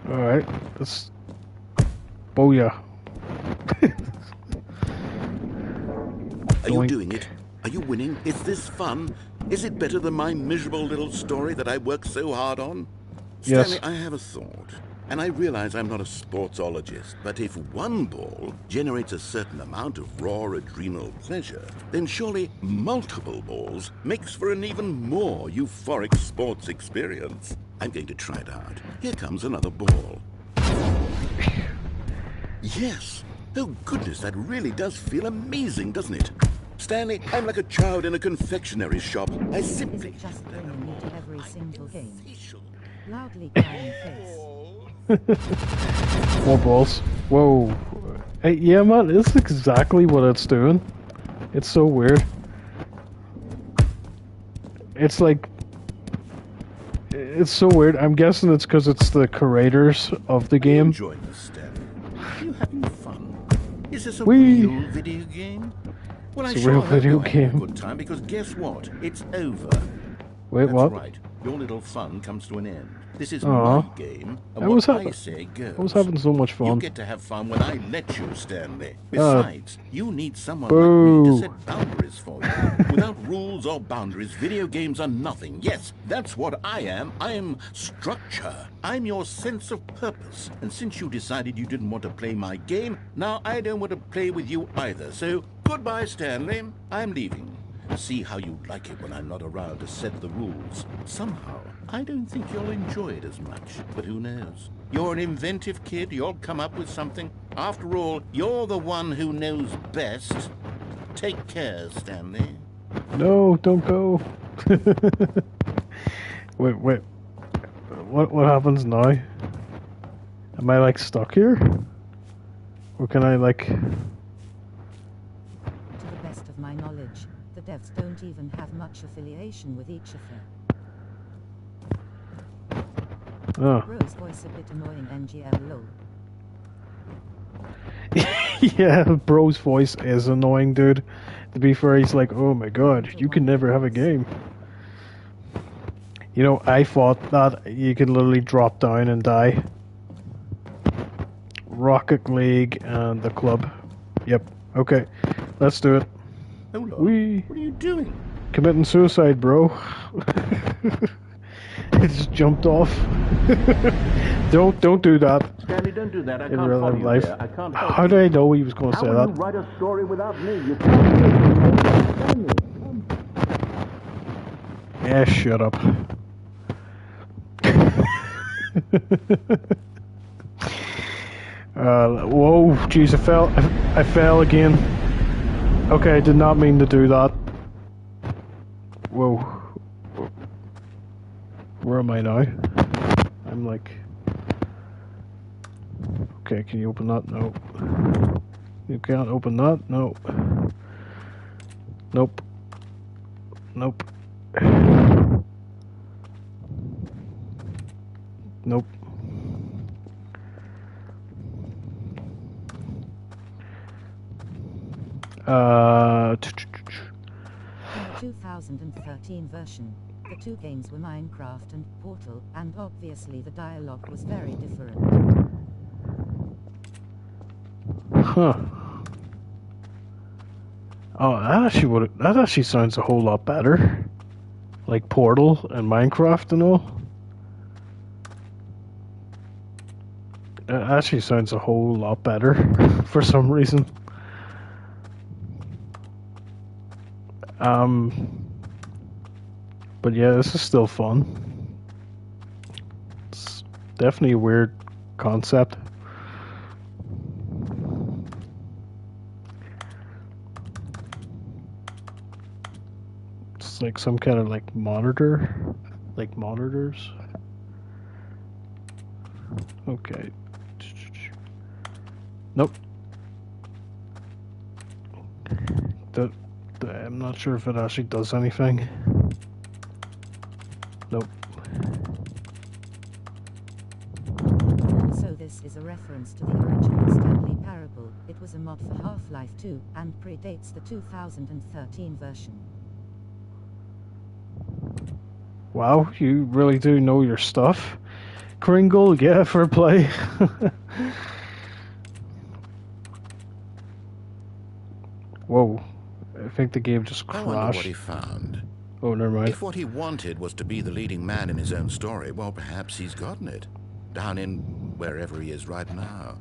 Alright, let's... Booyah. Are you Doink. doing it? Are you winning? Is this fun? Is it better than my miserable little story that I worked so hard on? Yes. Stanley, I have a thought. And I realize I'm not a sportsologist, but if one ball generates a certain amount of raw adrenal pleasure, then surely multiple balls makes for an even more euphoric sports experience. I'm going to try it out. Here comes another ball. Yes. Oh, goodness, that really does feel amazing, doesn't it? Stanley, I'm like a child in a confectionery shop. I simply... Just bringing me to every every single game. Loudly crying face. More balls. Whoa. Hey, yeah, man, it's exactly what it's doing. It's so weird. It's like... It's so weird. I'm guessing it's because it's the creators of the game. Enjoying this, Stanley. Are you having fun? Is this a Whee! real video game? Well, It's I a sure real hope video you're having a game. good time, because guess what? It's over. Wait, That's what? right. Your little fun comes to an end. This is Aw. my game, and I was what I having- say goes. I was having so much You fun. get to have fun when I let you, Stanley. Besides, you need someone boo. like me to set boundaries for you. Without rules or boundaries, video games are nothing. Yes, that's what I am. I am structure. I'm your sense of purpose. And since you decided you didn't want to play my game, now I don't want to play with you either. So, goodbye, Stanley. I'm leaving. See how you like it when I'm not around to set the rules. Somehow, I don't think you'll enjoy it as much, but who knows? You're an inventive kid, you'll come up with something. After all, you're the one who knows best. Take care, Stanley. No, don't go. Wait. What happens now? Am I like stuck here? Or can I like... To the best of my knowledge, the devs don't even have much affiliation with each other. Oh. Rose voice a bit annoying NGL lol. Yeah, bro's voice is annoying, dude. To be fair, he's like, oh my god, you can never have a game. You know, I thought that you could literally drop down and die. Rocket League and the club. Yep, okay, let's do it. Hold on. Whee! What are you doing? Committing suicide, bro. It just jumped off. Don't do that Stanley, don't do that. I in can't real follow you life. there. I can't help How you. did I know he was going to How say will that? you write a story without me? You can't. Yeah, shut up. Whoa, jeez, I fell again. Okay, I did not mean to do that. Whoa. Where am I now? I'm like... Okay, can you open that? No. You can't open that? No. Nope. Nope. Nope. In the 2013 version, the two games were Minecraft and Portal, and obviously the dialogue was very different. Huh. Oh, that actually sounds a whole lot better. Like Portal and Minecraft and all. It actually sounds a whole lot better for some reason. But yeah, this is still fun. It's definitely a weird concept. It's like some kind of like monitor, like monitors. Okay. Nope. I'm not sure if it actually does anything. Nope. So this is a reference to the original Stanley Parable. It was a mod for Half-Life 2, and predates the 2013 version. Wow, you really do know your stuff. Kringle, yeah, fair play. Whoa, I think the game just I wonder what he crashed. found. Oh, never mind. If what he wanted was to be the leading man in his own story, well, perhaps he's gotten it. Down in wherever he is right now.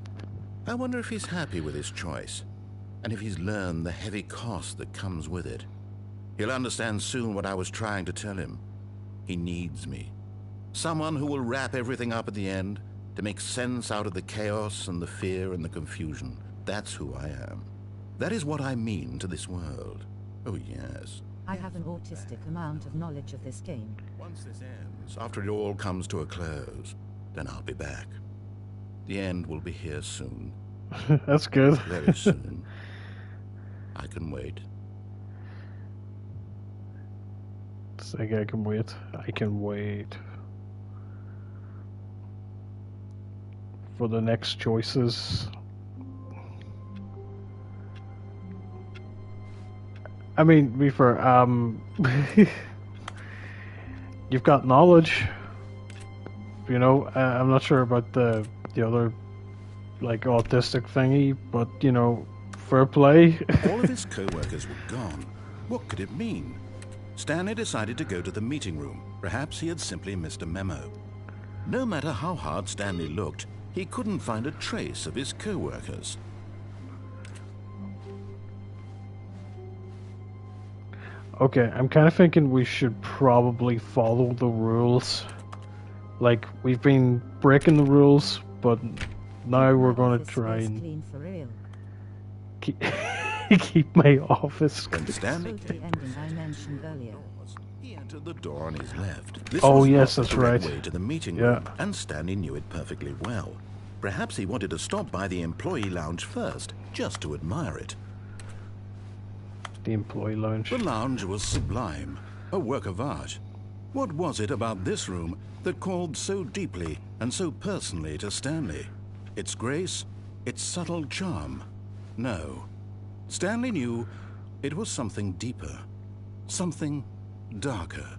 I wonder if he's happy with his choice, and if he's learned the heavy cost that comes with it. He'll understand soon what I was trying to tell him. He needs me. Someone who will wrap everything up at the end, to make sense out of the chaos and the fear and the confusion. That's who I am. That is what I mean to this world. Oh, yes. I have an autistic amount of knowledge of this game. Once this ends, after it all comes to a close, then I'll be back. The end will be here soon. That's good. Very soon. I can wait. It's like I can wait. I can wait for the next choices. I mean, to be fair, you've got knowledge. You know, I'm not sure about the other, like, autistic thingy, but, you know, fair play. All of his co-workers were gone. What could it mean? Stanley decided to go to the meeting room. Perhaps he had simply missed a memo. No matter how hard Stanley looked, he couldn't find a trace of his co-workers. Okay, I'm kind of thinking we should probably follow the rules. Like, we've been breaking the rules, but now we're going to try and Clean for real. keep my office When clean. Stanley So the came ending I mentioned earlier. he entered the door on his left. This Oh, was yes, not that's the direct right. way to the meeting Yeah. room, and Stanley knew it perfectly well. Perhaps he wanted to stop by the employee lounge first, just to admire it. The employee lounge. The lounge was sublime, a work of art. What was it about this room that called so deeply and so personally to Stanley? Its grace? Its subtle charm? No. Stanley knew it was something deeper, something darker.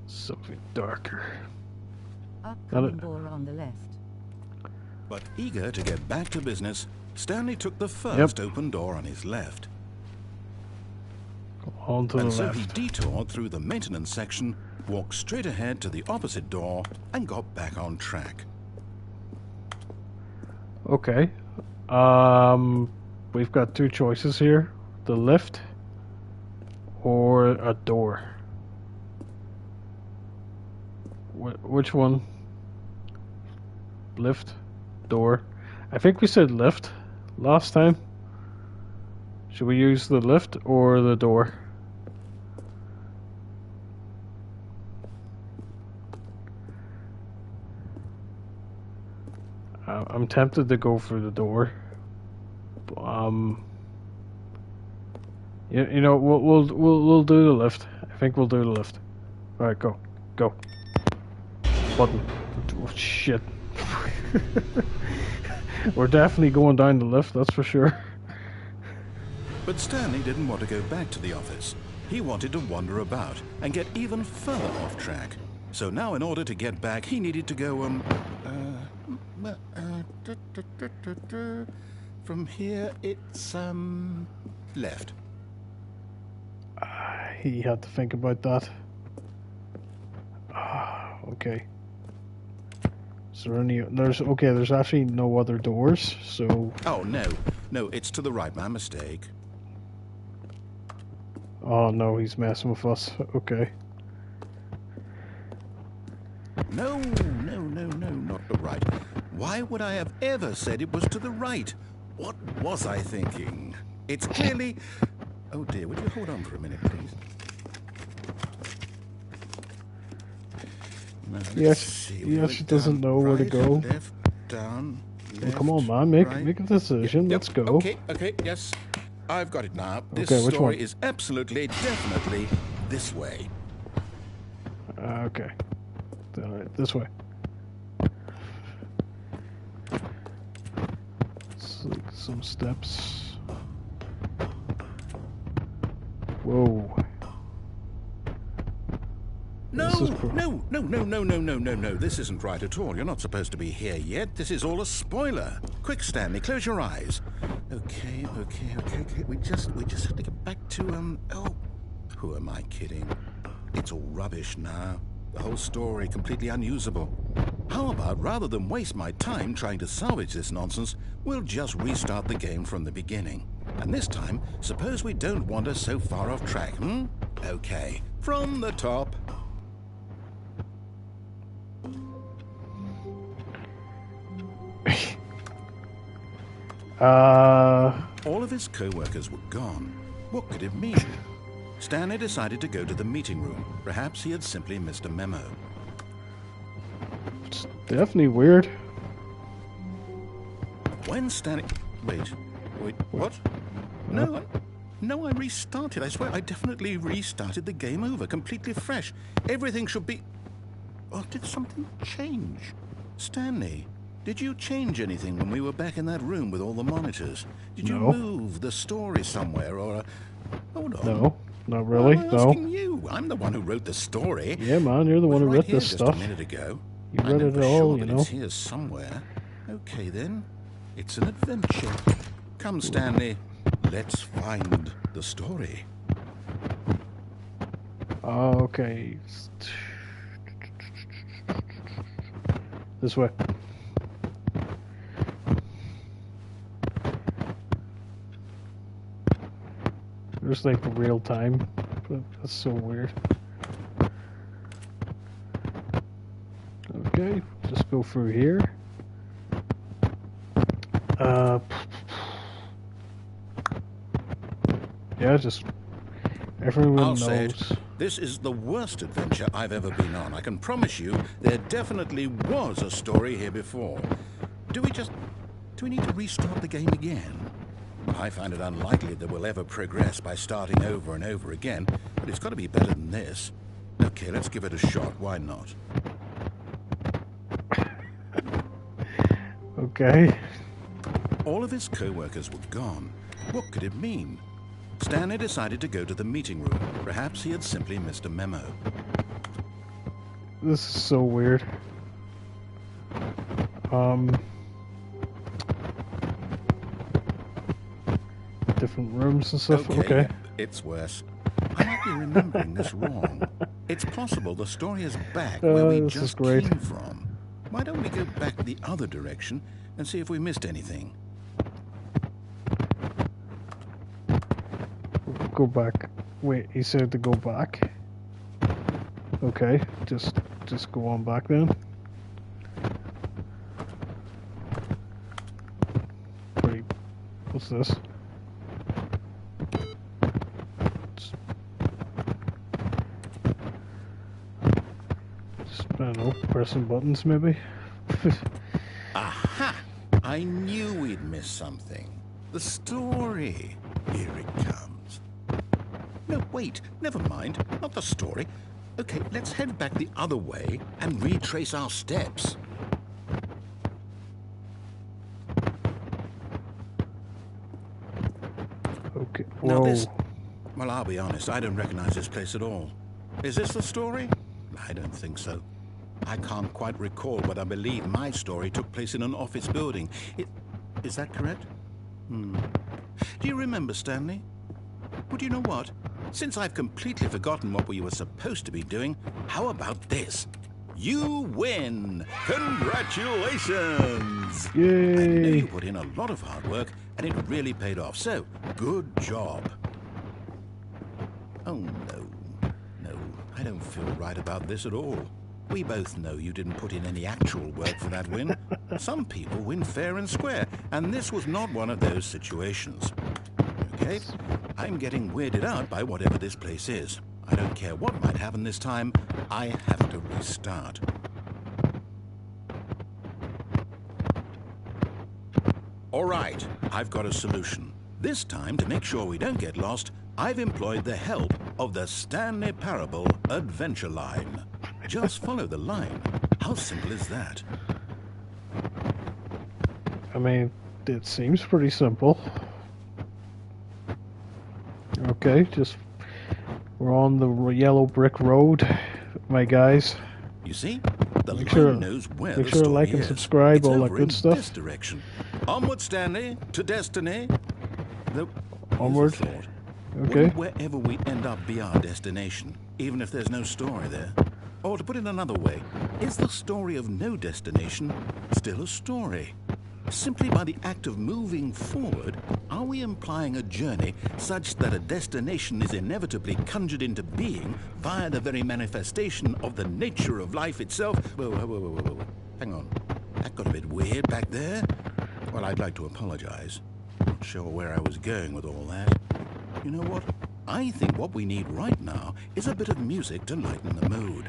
Something darker. Upcoming door on the left. But eager to get back to business, Stanley took the first open door on his left. On to the And so left. he detoured through the maintenance section, walked straight ahead to the opposite door, and got back on track. Okay. We've got two choices here. The lift or a door. Which one? Lift? Door? I think we said lift last time. Should we use the lift or the door? I'm tempted to go for the door. You know, we'll do the lift. I think we'll do the lift. All right, go. Button. Oh, shit. We're definitely going down the lift, that's for sure. But Stanley didn't want to go back to the office. He wanted to wander about and get even further off track. So now in order to get back, he needed to go, from here, it's, left. He had to think about that. Okay. Is there any... There's actually no other doors, so... Oh, no, it's to the right, my mistake. Oh no, he's messing with us. Okay. No, not the right. Why would I have ever said it was to the right? What was I thinking? It's clearly... Oh dear, would you hold on for a minute, please? Now, He let's see. actually doesn't know where to Right, go. Left, down, Well, left, come on, man, make a decision. Yep, Let's go. Okay, yes. I've got it now. This Okay, which story one? is absolutely, definitely this way. Okay. Alright, this way. Some steps. Whoa. No, This is no, this isn't right at all. You're not supposed to be here yet. This is all a spoiler. Quick, Stanley, close your eyes. Okay. We just have to get back to, oh, who am I kidding? It's all rubbish now. The whole story completely unusable. How about, rather than waste my time trying to salvage this nonsense, we'll just restart the game from the beginning. And this time, suppose we don't wander so far off track, hmm? Okay, from the top. All of his co-workers were gone. What could it mean? Stanley decided to go to the meeting room. Perhaps he had simply missed a memo. It's definitely weird. When Stanley... Wait, what? No, I restarted. I swear, I definitely restarted the game over, completely fresh. Everything should be... Oh, did something change? Stanley, did you change anything when we were back in that room with all the monitors? Did you move the story somewhere, or... Hold on. No, not really, Why am I asking you? I'm the one who wrote the story. Yeah, man, you're the one who wrote this just stuff. A minute ago. You read it all, you know. It's here somewhere. Okay, then. It's an adventure. Come, Stanley. Let's find the story. Okay. This way. There's like real time. That's so weird. Okay, just go through here. Yeah, just everyone I'll knows. say it. This is the worst adventure I've ever been on. I can promise you there definitely was a story here before. Do we need to restart the game again? I find it unlikely that we'll ever progress by starting over and over again, but it's got to be better than this. Okay, let's give it a shot. Why not? Okay. All of his co-workers were gone. What could it mean? Stanley decided to go to the meeting room. Perhaps he had simply missed a memo. This is so weird. Different rooms and stuff. Okay. It's worse. I might be remembering this wrong. It's possible the story is back where we just came from. Why don't we go back the other direction and see if we missed anything? Go back. Wait, he said to go back. Okay, just go on back then. Wait, what's this? Just, I don't know, pressing buttons maybe. Aha! I knew we'd miss something. The story. Here it comes. No, wait, never mind. Not the story. Okay, let's head back the other way and retrace our steps. Okay, Now whoa. this... Well, I'll be honest, I don't recognize this place at all. Is this the story? I don't think so. I can't quite recall, but I believe my story took place in an office building. Is that correct? Do you remember, Stanley? But you know what? Since I've completely forgotten what we were supposed to be doing, how about this? You win! Congratulations! Yay! I know you put in a lot of hard work, and it really paid off, so good job. Oh, no. No, I don't feel right about this at all. We both know you didn't put in any actual work for that win. Some people win fair and square, and this was not one of those situations. Okay? I'm getting weirded out by whatever this place is. I don't care what might happen this time. I have to restart. All right, I've got a solution. This time, to make sure we don't get lost, I've employed the help of the Stanley Parable Adventure Line. Just follow the line. How simple is that? I mean, it seems pretty simple. Okay, just we're on the yellow brick road, my guys. You see, the Make line sure- knows where make the sure to story like and is. subscribe, It's all that over good in stuff. This direction. Onward, Stanley, to destiny. Here's a Onward. thought. Okay. Wouldn't wherever we end up be our destination, even if there's no story there? Or to put it another way, is the story of no destination still a story? Simply by the act of moving forward, are we implying a journey such that a destination is inevitably conjured into being via the very manifestation of the nature of life itself? Whoa. Hang on. That got a bit weird back there. Well, I'd like to apologize. Not sure where I was going with all that. You know what? I think what we need right now is a bit of music to lighten the mood.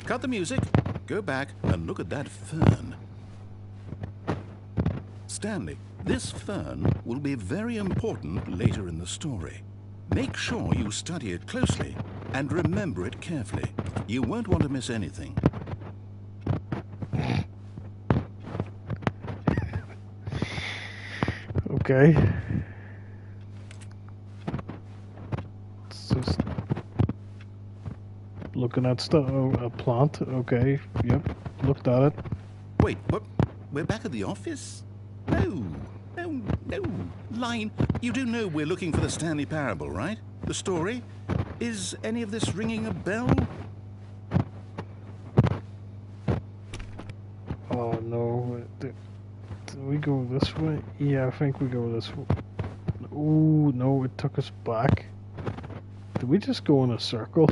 Cut the music, go back and look at that fern. Stanley, this fern will be very important later in the story. Make sure you study it closely and remember it carefully. You won't want to miss anything. Okay. Just looking at stuff. Oh, a plant. Okay. Yep. Looked at it. Wait, what? We're back at the office? No. Line, you do know we're looking for the Stanley Parable, right? The story? Is any of this ringing a bell? Oh no. Did we go this way? Yeah, I think we go this way. Oh no, it took us back. Did we just go in a circle?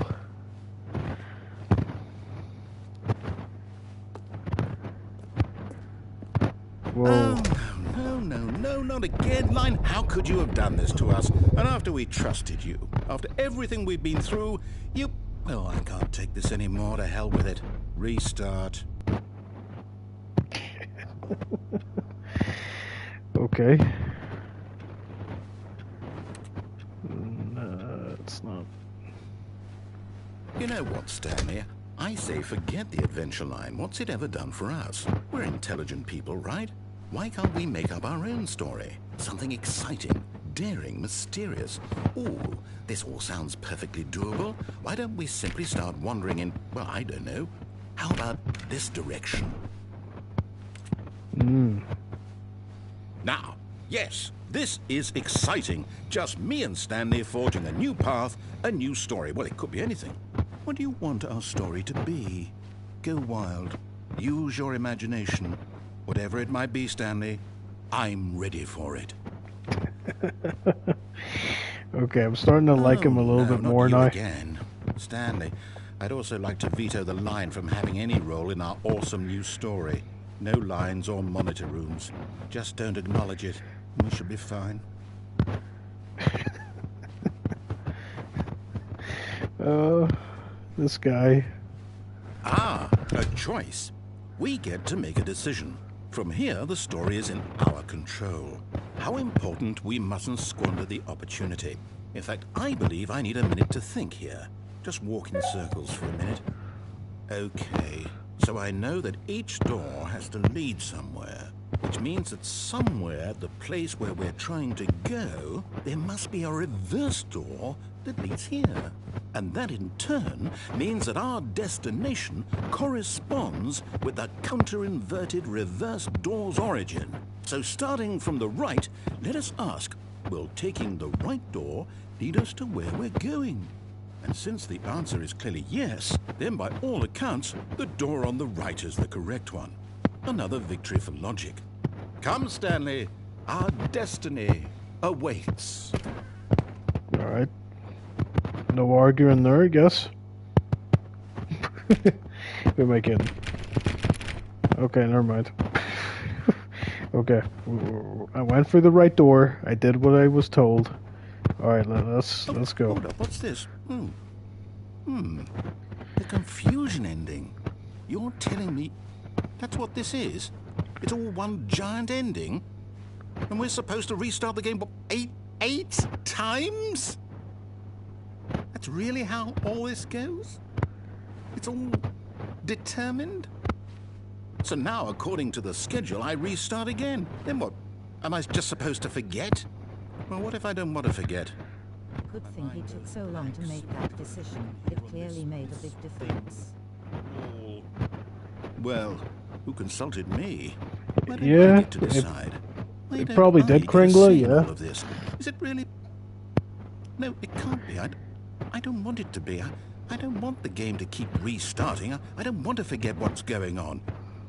Whoa. Oh, no, not again, Line. How could you have done this to us? And after we trusted you, after everything we've been through, you... Well, I can't take this anymore. To hell with it. Restart. Okay. No, it's not. You know what, Stanley? I say forget the adventure line. What's it ever done for us? We're intelligent people, right? Why can't we make up our own story? Something exciting, daring, mysterious. Ooh, this all sounds perfectly doable. Why don't we simply start wandering in, well, I don't know. How about this direction? Now, yes, this is exciting. Just me and Stanley forging a new path, a new story. Well, it could be anything. What do you want our story to be? Go wild. Use your imagination. Whatever it might be, Stanley, I'm ready for it. Okay, I'm starting to like him a little bit more not you now. Again. Stanley, I'd also like to veto the line from having any role in our awesome new story. No lines or monitor rooms. Just don't acknowledge it. We should be fine. This guy. Ah, a choice. We get to make a decision. From here, the story is in our control. How important, we mustn't squander the opportunity. In fact, I believe I need a minute to think here. Just walk in circles for a minute. Okay, so I know that each door has to lead somewhere, which means that somewhere at the place where we're trying to go, there must be a reverse door that leads here. And that in turn means that our destination corresponds with the counter-inverted reverse door's origin. So starting from the right, let us ask, will taking the right door lead us to where we're going? And since the answer is clearly yes, then by all accounts, the door on the right is the correct one. Another victory for logic. Come, Stanley, our destiny awaits. All right. No arguing there, I guess. Who am I kidding? Okay, never mind. Okay, I went for the right door. I did what I was told. All right, let's go. Hold up, what's this? The confusion ending. You're telling me that's what this is? It's all one giant ending? And we're supposed to restart the game, what, eight times? That's really how all this goes? It's all determined? So now, according to the schedule, I restart again. Then what? Am I just supposed to forget? Well, what if I don't want to forget? good thing he took so long to make that decision. It clearly made a big difference. Well, who consulted me? Why don't I Yeah, get to decide? Why it don't probably I did, get a Kringler, say in yeah. all of this? Is it really? No, it can't be. I don't want it to be. I don't want the game to keep restarting. I don't want to forget what's going on.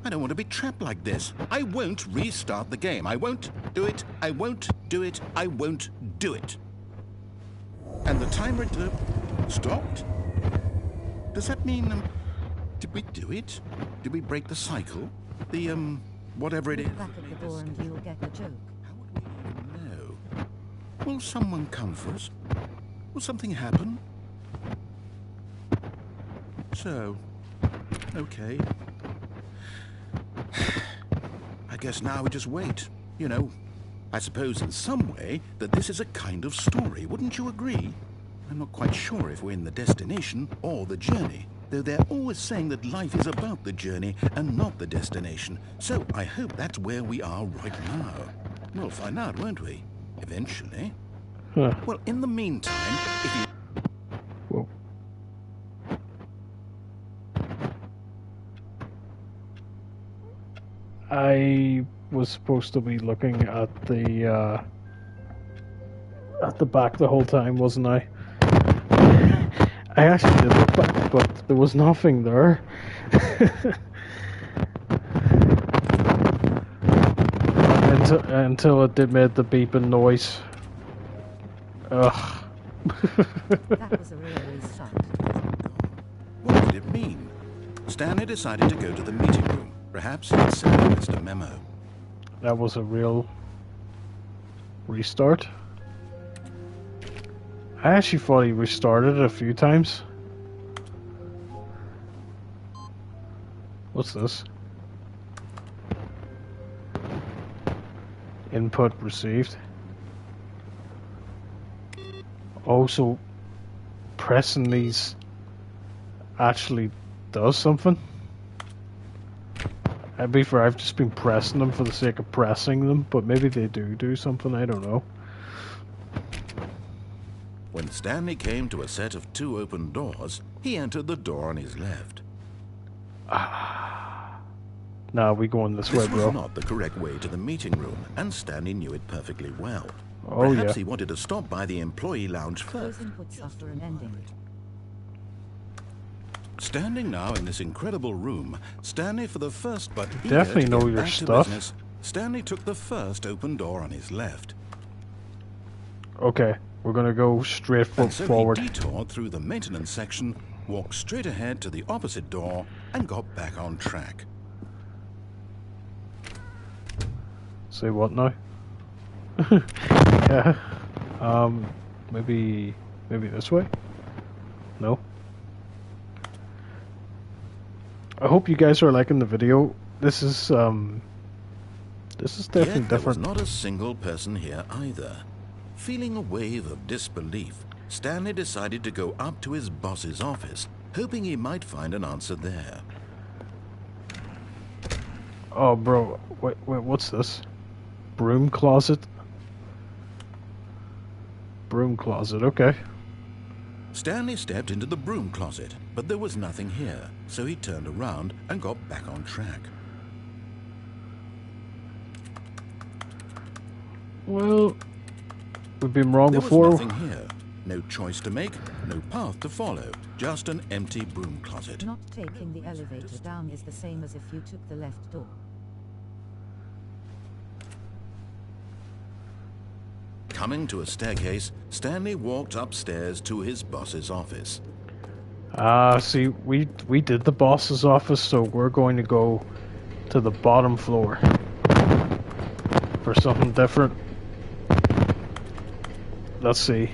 I don't want to be trapped like this. I won't restart the game. I won't do it. I won't do it. I won't do it. And the timer stopped? Does that mean, did we do it? Did we break the cycle? The, whatever it is? Look back at the door and you'll get the joke. How would we even know? Will someone come for us? Will something happen? So, okay. I guess now we just wait. You know, I suppose in some way that this is a kind of story, wouldn't you agree? I'm not quite sure if we're in the destination or the journey, though they're always saying that life is about the journey and not the destination. So I hope that's where we are right now. We'll find out, won't we? Eventually. Huh. Well, in the meantime, if you... Whoa. I was supposed to be looking at the back the whole time, wasn't I? I actually did look back, but there was nothing there. until it did made the beeping noise. Ugh. That was a real restart. What did it mean? Stanley decided to go to the meeting room. Perhaps he had missed a memo. That was a real restart. I actually thought he restarted it a few times. What's this? Input received. Oh, so pressing these actually does something? I've just been pressing them for the sake of pressing them, but maybe they do something, I don't know. When Stanley came to a set of 2 open doors, he entered the door on his left. Nah, we going this way, This was bro. not the correct way to the meeting room, and Stanley knew it perfectly well. Oh, Perhaps yeah. he wanted to stop by the employee lounge Those first. inputs suffer an ending. Standing now in this incredible room, Stanley for the first but eager Definitely to know get your back to stuff. business, Stanley took the first open door on his left. Okay, we're gonna go straight And so forward. he detoured through the maintenance section, walked straight ahead to the opposite door, and got back on track. Say what now? Yeah. Maybe this way? No? I hope you guys are liking the video. This is definitely Yet there was different. not a single person here either. Feeling a wave of disbelief, Stanley decided to go up to his boss's office, hoping he might find an answer there. Oh, bro, wait, what's this? Broom closet? Broom closet, okay. Stanley stepped into the broom closet, but there was nothing here, so he turned around and got back on track. Well, we've been wrong There before. was nothing here. No choice to make, no path to follow, just an empty broom closet. Not taking the elevator down is the same as if you took the left door. Coming to a staircase, Stanley walked upstairs to his boss's office. See, we did the boss's office, so we're going to go to the bottom floor for something different. Let's see.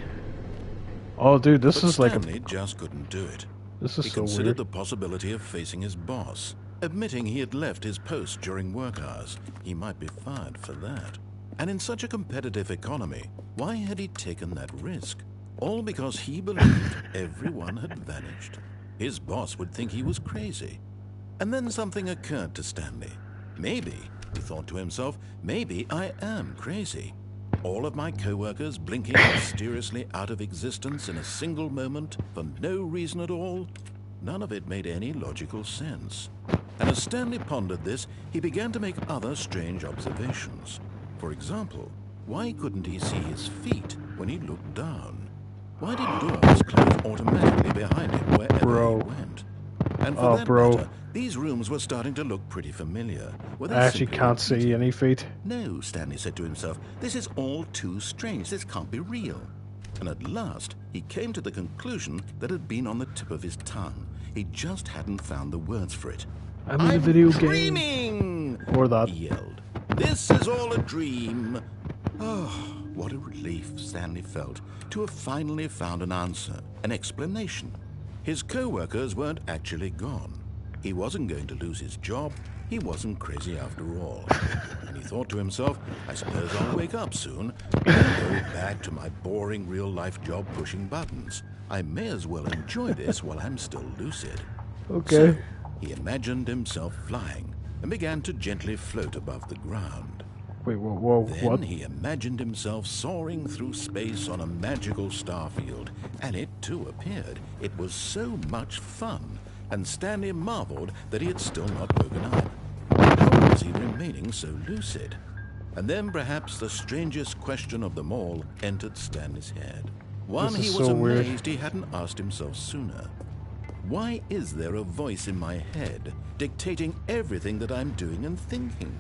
Oh, dude, this But is like Stanley just couldn't do it. this He is so considered weird. the possibility of facing his boss, admitting he had left his post during work hours. He might be fired for that. And in such a competitive economy, why had he taken that risk? All because he believed everyone had vanished. His boss would think he was crazy. And then something occurred to Stanley. Maybe, he thought to himself, maybe I am crazy. All of my co-workers blinking mysteriously out of existence in a single moment for no reason at all? None of it made any logical sense. And as Stanley pondered this, he began to make other strange observations. For example, why couldn't he see his feet when he looked down? Why did doors close automatically behind him wherever he went? And for that matter, these rooms were starting to look pretty familiar. I actually can't see any feet. No, Stanley said to himself, this is all too strange. This can't be real. And at last, he came to the conclusion that had been on the tip of his tongue. He just hadn't found the words for it. I'm in a video dreaming! Game. Or that. He yelled. This is all a dream. Oh, what a relief Stanley felt to have finally found an answer, an explanation. His co-workers weren't actually gone. He wasn't going to lose his job. He wasn't crazy after all. And he thought to himself, I suppose I'll wake up soon and go back to my boring real-life job pushing buttons. I may as well enjoy this while I'm still lucid. Okay. So he imagined himself flying and began to gently float above the ground. Wait, whoa, then what? He imagined himself soaring through space on a magical starfield, and it too appeared. It was so much fun, and Stanley marveled that he had still not woken up. How was he remaining so lucid? And then perhaps the strangest question of them all entered Stanley's head. One he was amazed he hadn't asked himself sooner. Why is there a voice in my head dictating everything that I'm doing and thinking?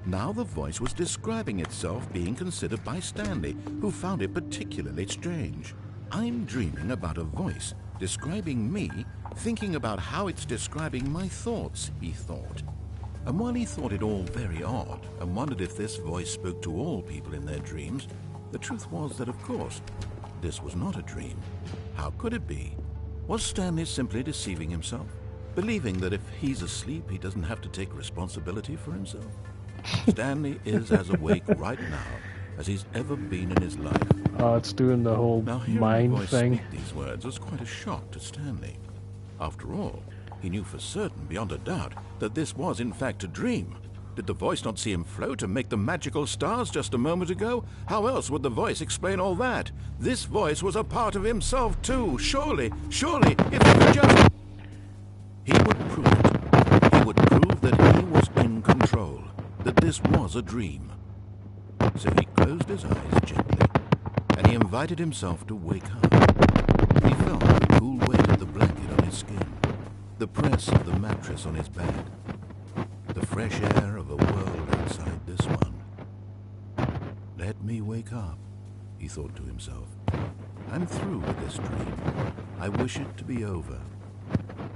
Now the voice was describing itself being considered by Stanley, who found it particularly strange. I'm dreaming about a voice describing me, thinking about how it's describing my thoughts, he thought. And while he thought it all very odd and wondered if this voice spoke to all people in their dreams, the truth was that, of course, this was not a dream. How could it be? Was Stanley simply deceiving himself, believing that if he's asleep, he doesn't have to take responsibility for himself? Stanley is as awake right now as he's ever been in his life. It's doing the whole mind thing. Speak these words was quite a shock to Stanley. After all, he knew for certain, beyond a doubt, that this was in fact a dream. Did the voice not see him float and make the magical stars just a moment ago? How else would the voice explain all that? This voice was a part of himself too. Surely, if he could just... He would prove it. He would prove that he was in control, that this was a dream. So he closed his eyes gently, and he invited himself to wake up. He felt the cool weight of the blanket on his skin, the press of the mattress on his back, the fresh air of a world outside this one. Let me wake up, he thought to himself. I'm through with this dream. I wish it to be over.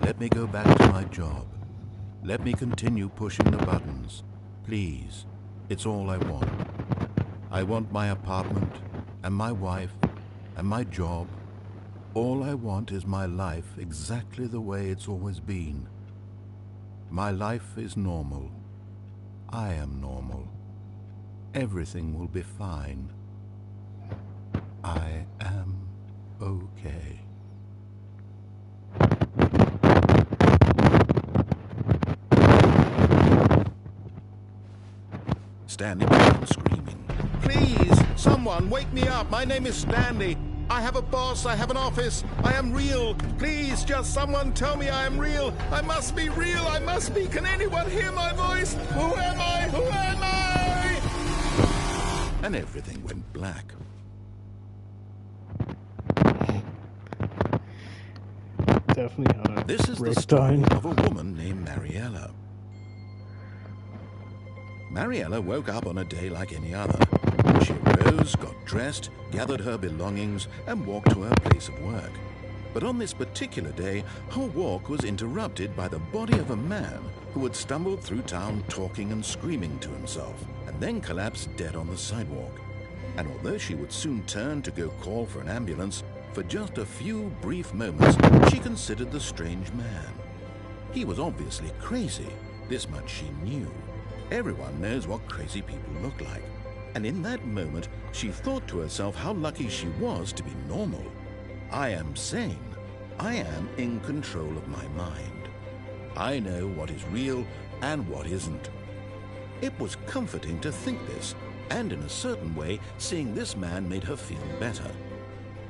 Let me go back to my job. Let me continue pushing the buttons. Please, it's all I want. I want my apartment, and my wife, and my job. All I want is my life exactly the way it's always been. My life is normal. I am normal. Everything will be fine. I am okay. Stanley began screaming. Please, someone, wake me up. My name is Stanley. I have a boss. I have an office. I am real. Please, just someone tell me I am real. I must be real. I must be. Can anyone hear my voice? Who am I? Who am I? And everything went black. Definitely had a This is the story of a woman named Mariella. Mariella woke up on a day like any other. She arose, got dressed, gathered her belongings, and walked to her place of work. But on this particular day, her walk was interrupted by the body of a man who had stumbled through town talking and screaming to himself, and then collapsed dead on the sidewalk. And although she would soon turn to go call for an ambulance, for just a few brief moments, she considered the strange man. He was obviously crazy. This much she knew. Everyone knows what crazy people look like. And in that moment, she thought to herself how lucky she was to be normal. I am sane. I am in control of my mind. I know what is real and what isn't. It was comforting to think this, And in a certain way, seeing this man made her feel better.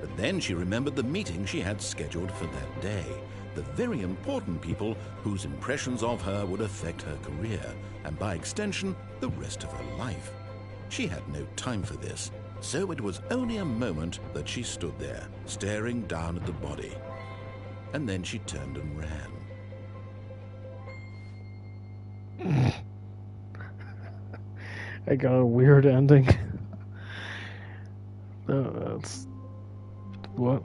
But then she remembered the meeting she had scheduled for that day. The very important people whose impressions of her would affect her career, and by extension, the rest of her life. She had no time for this, so it was only a moment that she stood there, staring down at the body. And then she turned and ran. I got a weird ending. That's... What?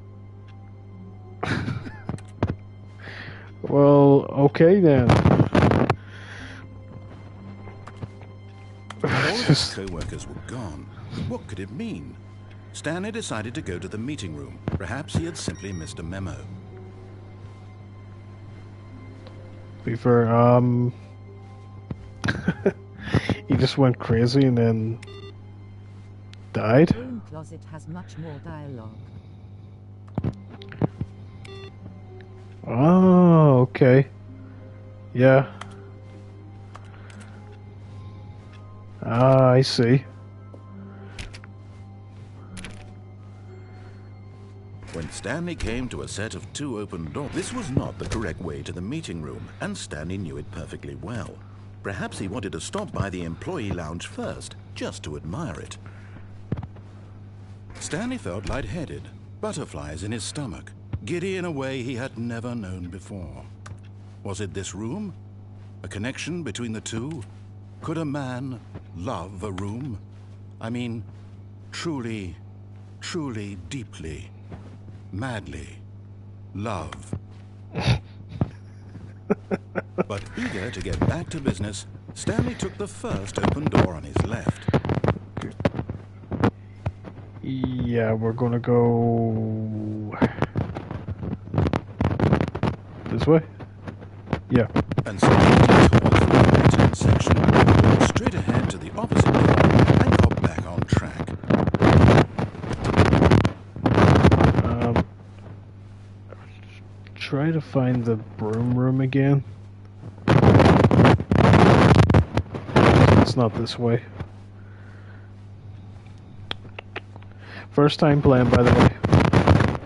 Well, okay then. All of his co-workers were gone. What could it mean? Stanley decided to go to the meeting room. Perhaps he had simply missed a memo. Be fair, he just went crazy and then died? The room closet has much more dialogue. Oh, okay. Yeah. Ah, I see. When Stanley came to a set of 2 open doors, this was not the correct way to the meeting room, and Stanley knew it perfectly well. Perhaps he wanted to stop by the employee lounge first, just to admire it. Stanley felt lightheaded, butterflies in his stomach, giddy in a way he had never known before. Was it this room? A connection between the two? Could a man love a room? I mean, truly, truly, deeply, madly love. But eager to get back to business, Stanley took the first open door on his left. Yeah, we're gonna go... this way? Yeah. And so he detoured through the pattern section, walked straight ahead to the opposite door, and got back on track. Try to find the broom room again. It's not this way. First time playing, by the way.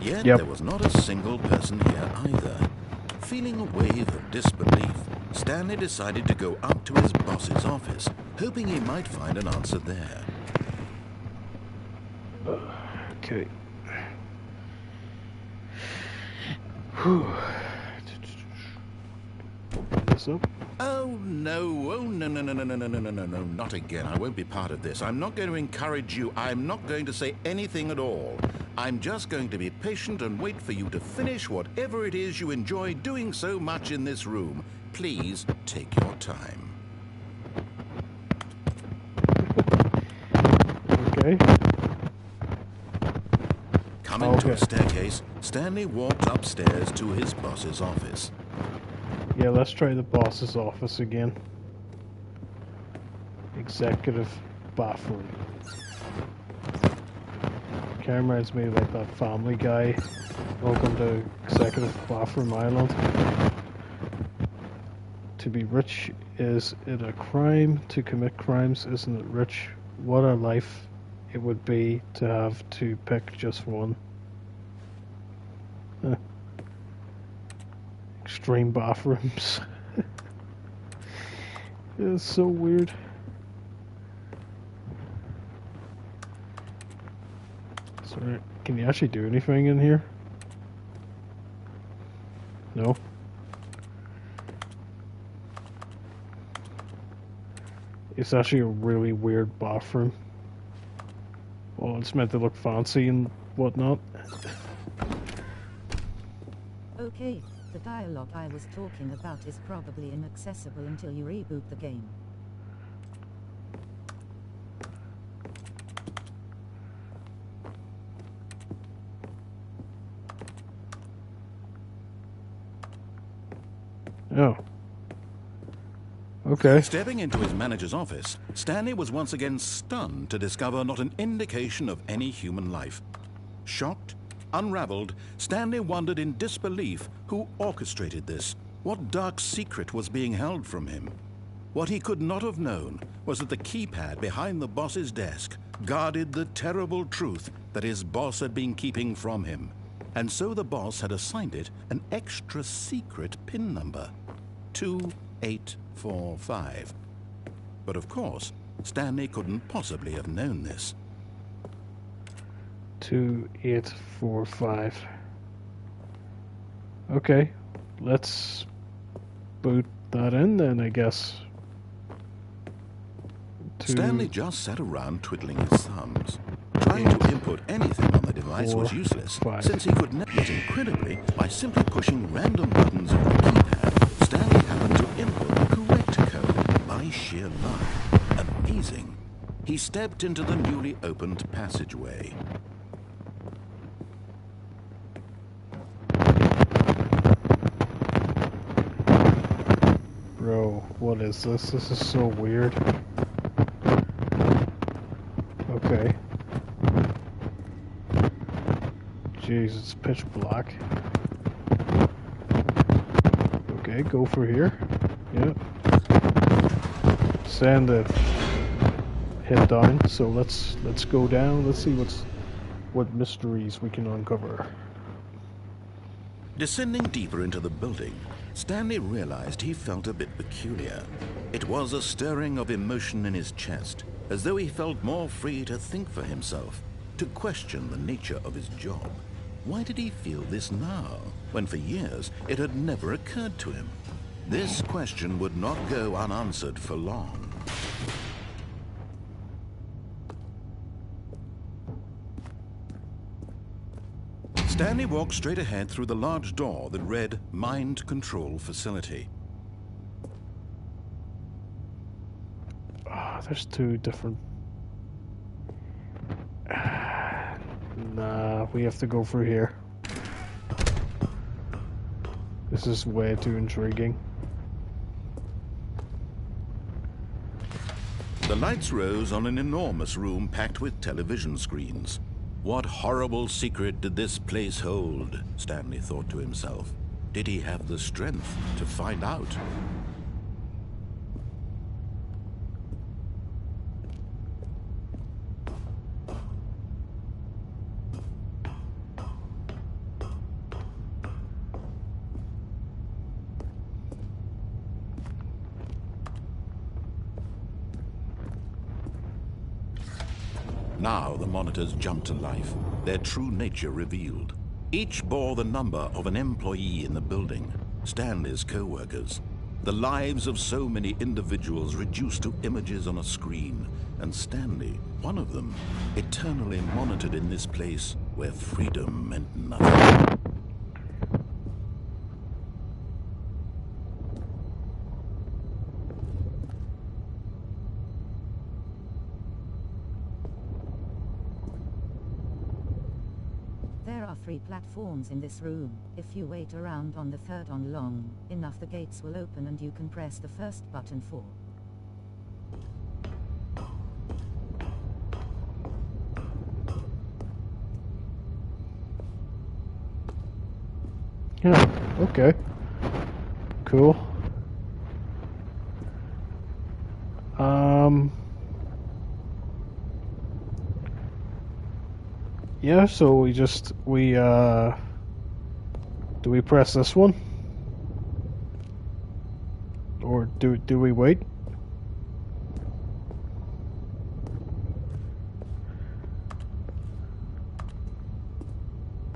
Yet Yep. there was not a single person here either. Feeling a wave of disbelief, Stanley decided to go up to his boss's office, hoping he might find an answer there. Okay. Whew. Open this up. Oh no, no, not again. I won't be part of this. I'm not going to encourage you. I'm not going to say anything at all. I'm just going to be patient and wait for you to finish whatever it is you enjoy doing so much in this room. Please take your time. Okay. Coming to a Okay. staircase, Stanley walked upstairs to his boss's office. Yeah, let's try the boss's office again. Executive bathroom. Kind of reminds me of like that Family Guy. Welcome to Executive Bathroom Island. To be rich, is it a crime? To commit crimes, isn't it rich? What a life it would be to have to pick just one. Huh. Extreme bathrooms. It's so weird. Sorry, can you actually do anything in here? No? It's actually a really weird bathroom. Well, it's meant to look fancy and whatnot. Okay, the dialogue I was talking about is probably inaccessible until you reboot the game. Oh. Okay. Stepping into his manager's office, Stanley was once again stunned to discover not an indication of any human life. Shocked, unraveled, Stanley wondered in disbelief who orchestrated this. What dark secret was being held from him? What he could not have known was that the keypad behind the boss's desk guarded the terrible truth that his boss had been keeping from him. And so the boss had assigned it an extra secret PIN number, 2845. But of course, Stanley couldn't possibly have known this. 2845. Okay, let's boot that in then, I guess. Stanley just sat around twiddling his thumbs. Trying to input anything on the device was useless, since he could never. Yet incredibly, by simply pushing random buttons on the keypad, Stanley happened to input the correct code by sheer luck. Amazing. He stepped into the newly opened passageway. Bro, what is this? This is so weird. Okay. Jeez, it's pitch black. Okay, go for here. Yep. Send the head down. So let's go down. Let's see what mysteries we can uncover. Descending deeper into the building, Stanley realized he felt a bit peculiar. It was a stirring of emotion in his chest, as though he felt more free to think for himself, to question the nature of his job. Why did he feel this now, when for years it had never occurred to him? This question would not go unanswered for long. Stanley walked straight ahead through the large door that read Mind Control Facility. There's two different... Nah, we have to go through here. This is way too intriguing. The lights rose on an enormous room packed with television screens. What horrible secret did this place hold? Stanley thought to himself. Did he have the strength to find out? Now the monitors jumped to life, their true nature revealed. Each bore the number of an employee in the building, Stanley's co-workers. The lives of so many individuals reduced to images on a screen, and Stanley, one of them, eternally monitored in this place where freedom meant nothing. There are 3 platforms in this room. If you wait around on the third one long enough, the gates will open and you can press the first button for. Yeah, okay. Cool. Yeah, so do we press this one? Or do we wait?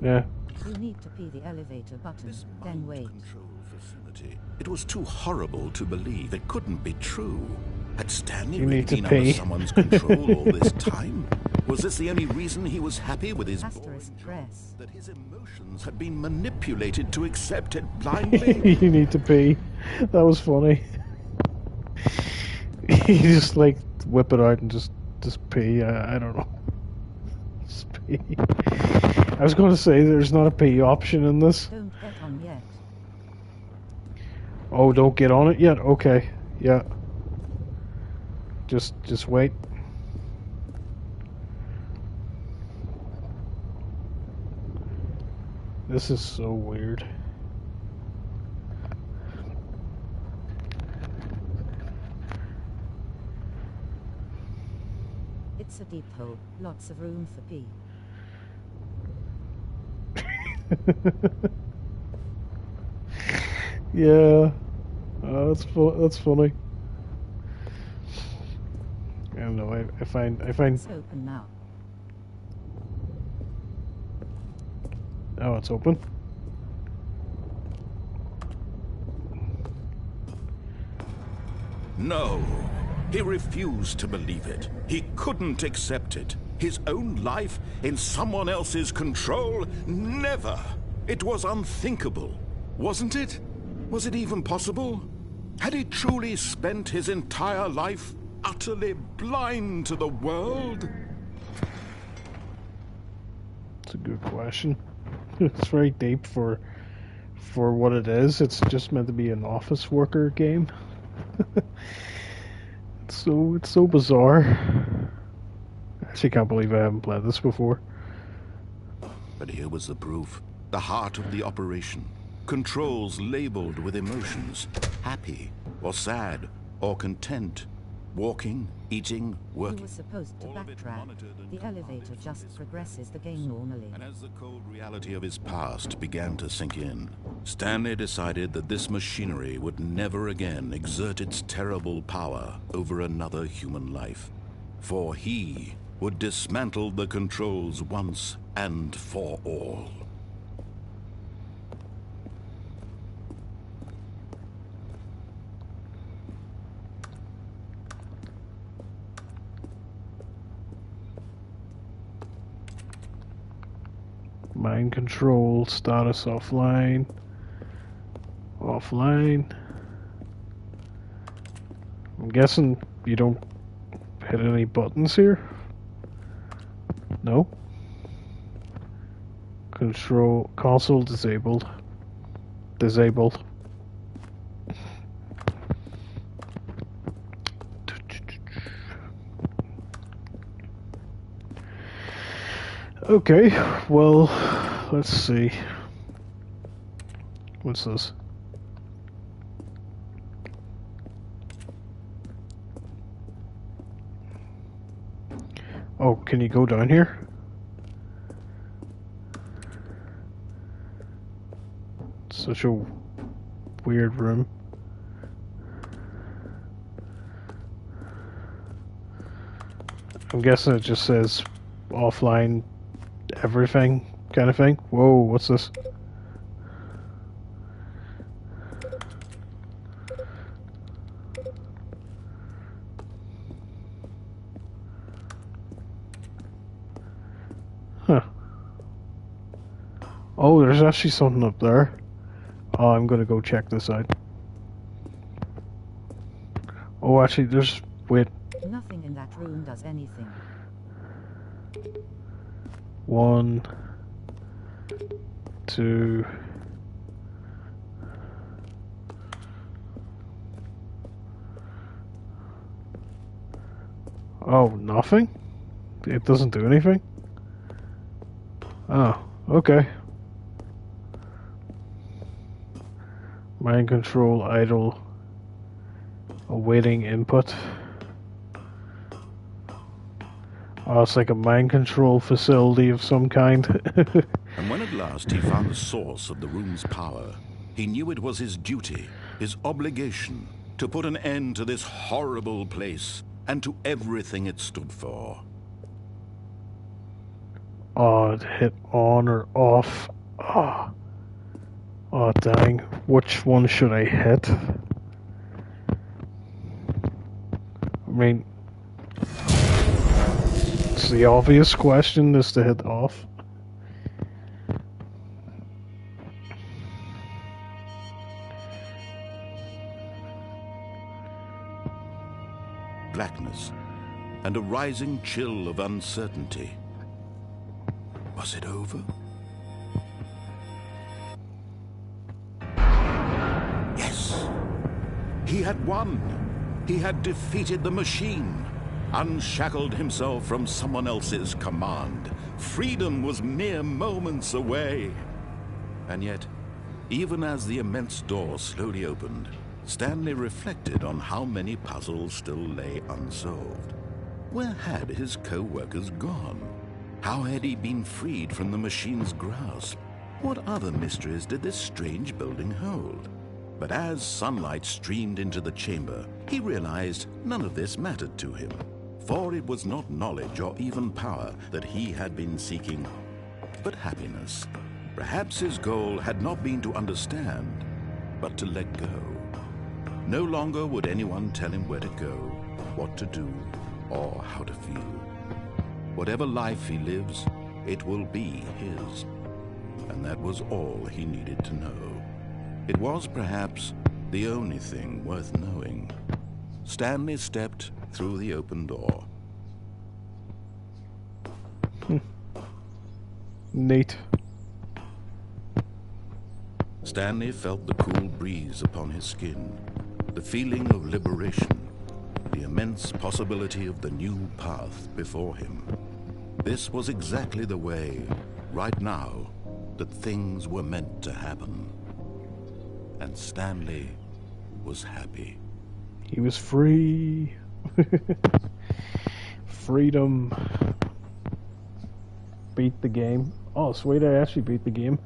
Yeah. You need to P the elevator button, then wait. Control facility. It was too horrible to believe. It couldn't be true. Had Stanley really been under someone's control all this time? Was this the only reason he was happy with his Asterisk press. that his emotions had been manipulated to accept it blindly? You need to pee. That was funny. You just like whip it out and just pee. I don't know. Just pee. I was going to say there's not a pee option in this. Don't get on yet. Oh, don't get on it yet? Okay. Yeah. Just wait. This is so weird. It's a deep hole, lots of room for pee. Yeah. That's funny. I don't know. I find. It's open now. Oh, it's open. No, he refused to believe it. He couldn't accept it. His own life in someone else's control? Never! It was unthinkable, wasn't it? Was it even possible? Had he truly spent his entire life utterly blind to the world? It's a good question. It's very deep for what it is. It's just meant to be an office worker game. It's so bizarre. I actually can't believe I haven't played this before. But here was the proof. The heart of the operation. Controls labeled with emotions. Happy, or sad, or content. Walking, eating, You working. were supposed to All of it backtrack. monitored and The elevator just progresses the game normally. And as the cold reality of his past began to sink in, Stanley decided that this machinery would never again exert its terrible power over another human life. For he would dismantle the controls once and for all. Mind control, status offline. Offline. I'm guessing you don't hit any buttons here? No? Control, console disabled. Disabled. Okay, well, let's see. What's this? Oh, can you go down here? Such a weird room. I'm guessing it just says offline everything kind of thing. Whoa, what's this? Huh. Oh, there's actually something up there. Oh, I'm gonna go check this out. Oh, actually, there's... Wait. Nothing in that room does anything. 1, 2. Oh, nothing? It doesn't do anything? Oh, okay. Mind control, idle, awaiting input. Oh, it's like a mind control facility of some kind. And when at last he found the source of the room's power, he knew it was his duty, his obligation, to put an end to this horrible place and to everything it stood for. Oh, it hit on or off. Oh. Oh, dang. Which one should I hit? I mean, it's the obvious question is to hit off. Blackness and a rising chill of uncertainty. Was it over? Yes! He had won! He had defeated the machine, unshackled himself from someone else's command. Freedom was mere moments away. And yet, even as the immense door slowly opened, Stanley reflected on how many puzzles still lay unsolved. Where had his co-workers gone? How had he been freed from the machine's grasp? What other mysteries did this strange building hold? But as sunlight streamed into the chamber, he realized none of this mattered to him. For it was not knowledge or even power that he had been seeking, but happiness. Perhaps his goal had not been to understand, but to let go. No longer would anyone tell him where to go, what to do, or how to feel. Whatever life he lives, it will be his. And that was all he needed to know. It was perhaps the only thing worth knowing. Stanley stepped through the open door. Neat. Stanley felt the cool breeze upon his skin, the feeling of liberation, the immense possibility of the new path before him. This was exactly the way, right now, that things were meant to happen. And Stanley was happy. He was free. Freedom. Beat the game. Oh, sweet, I actually beat the game.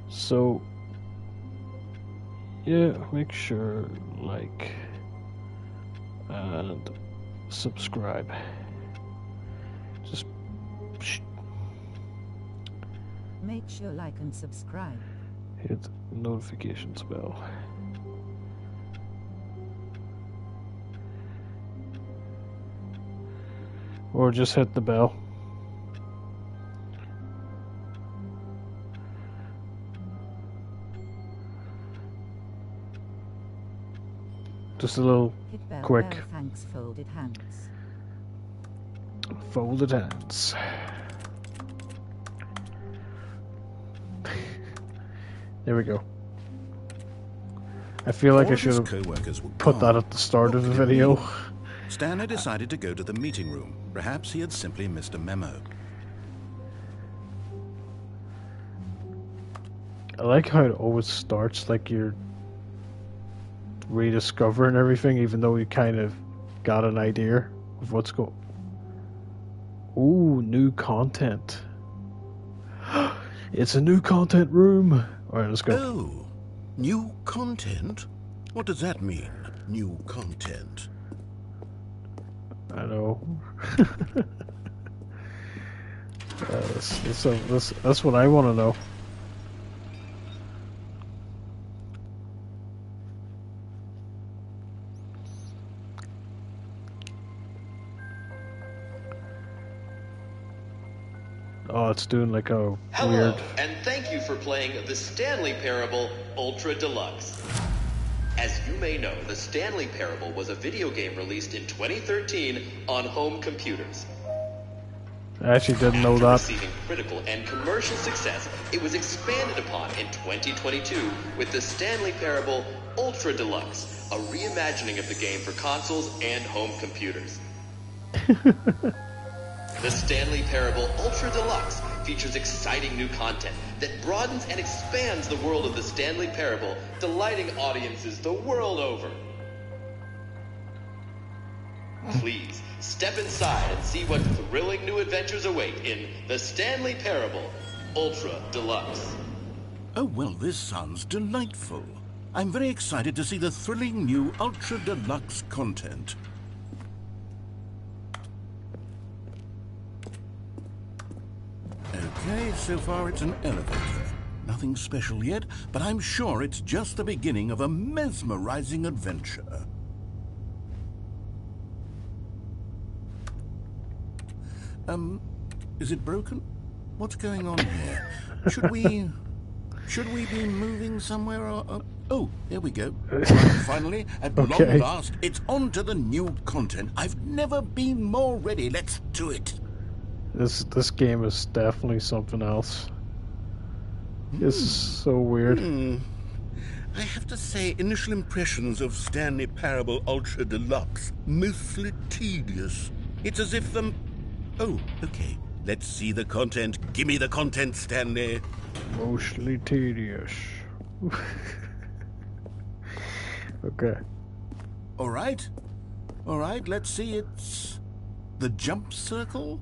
So yeah, make sure like and subscribe. Just Make sure like and subscribe. hit notifications bell. Or just hit the bell. Just a little Hit bell, quick bell, thanks, folded hands. folded hands. There we go. I feel like I should have put that at the start of the video. Stanley decided to go to the meeting room. Perhaps he had simply missed a memo. I like how it always starts like you're rediscovering everything, even though you kind of got an idea of what's going. Ooh, new content. It's a new content room. Alright, let's go. Oh, new content? What does that mean, new content? I know. That's what I want to know. Oh, it's doing like a Hello, weird. and thank you for playing the Stanley Parable Ultra Deluxe. As you may know, the Stanley Parable was a video game released in 2013 on home computers. I actually didn't know After that. receiving critical and commercial success, it was expanded upon in 2022 with the Stanley Parable Ultra Deluxe, a reimagining of the game for consoles and home computers. The Stanley Parable Ultra Deluxe features exciting new content that broadens and expands the world of the Stanley Parable, delighting audiences the world over. Please, step inside and see what thrilling new adventures await in the Stanley Parable Ultra Deluxe. Oh, well, this sounds delightful. I'm very excited to see the thrilling new Ultra Deluxe content. Okay, so far it's an elevator. Nothing special yet, but I'm sure it's just the beginning of a mesmerizing adventure. Is it broken? What's going on here? Should we be moving somewhere or... Oh, there we go. Finally, at long last, it's on to the new content. I've never been more ready. Let's do it. This game is definitely something else. It's so weird. I have to say, initial impressions of Stanley Parable Ultra Deluxe, mostly tedious. It's as if Oh, okay. Let's see the content. Gimme the content, Stanley. Mostly tedious. Okay. All right, let's see. It's the jump circle?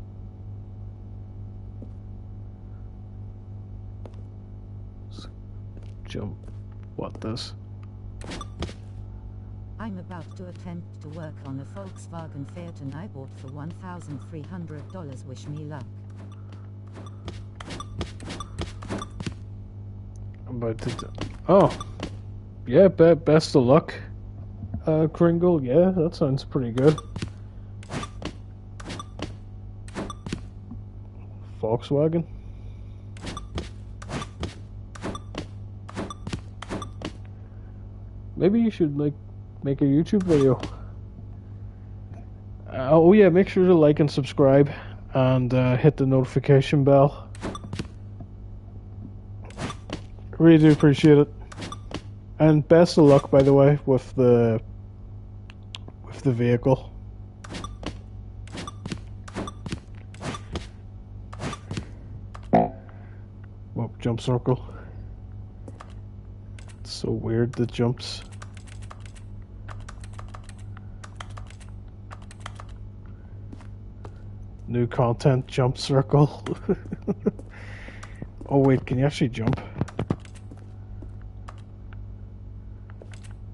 Jump. What this? I'm about to attempt to work on a Volkswagen Phaeton I bought for $1,300. Wish me luck. But oh, yeah. Best of luck, Kringle. Yeah, that sounds pretty good. Volkswagen. Maybe you should like make a YouTube video. Oh yeah, make sure to like and subscribe, and hit the notification bell. Really do appreciate it. And best of luck, by the way, with the vehicle. Whoa, jump circle. It's so weird, the jumps. New content, jump circle. Oh wait, can you actually jump?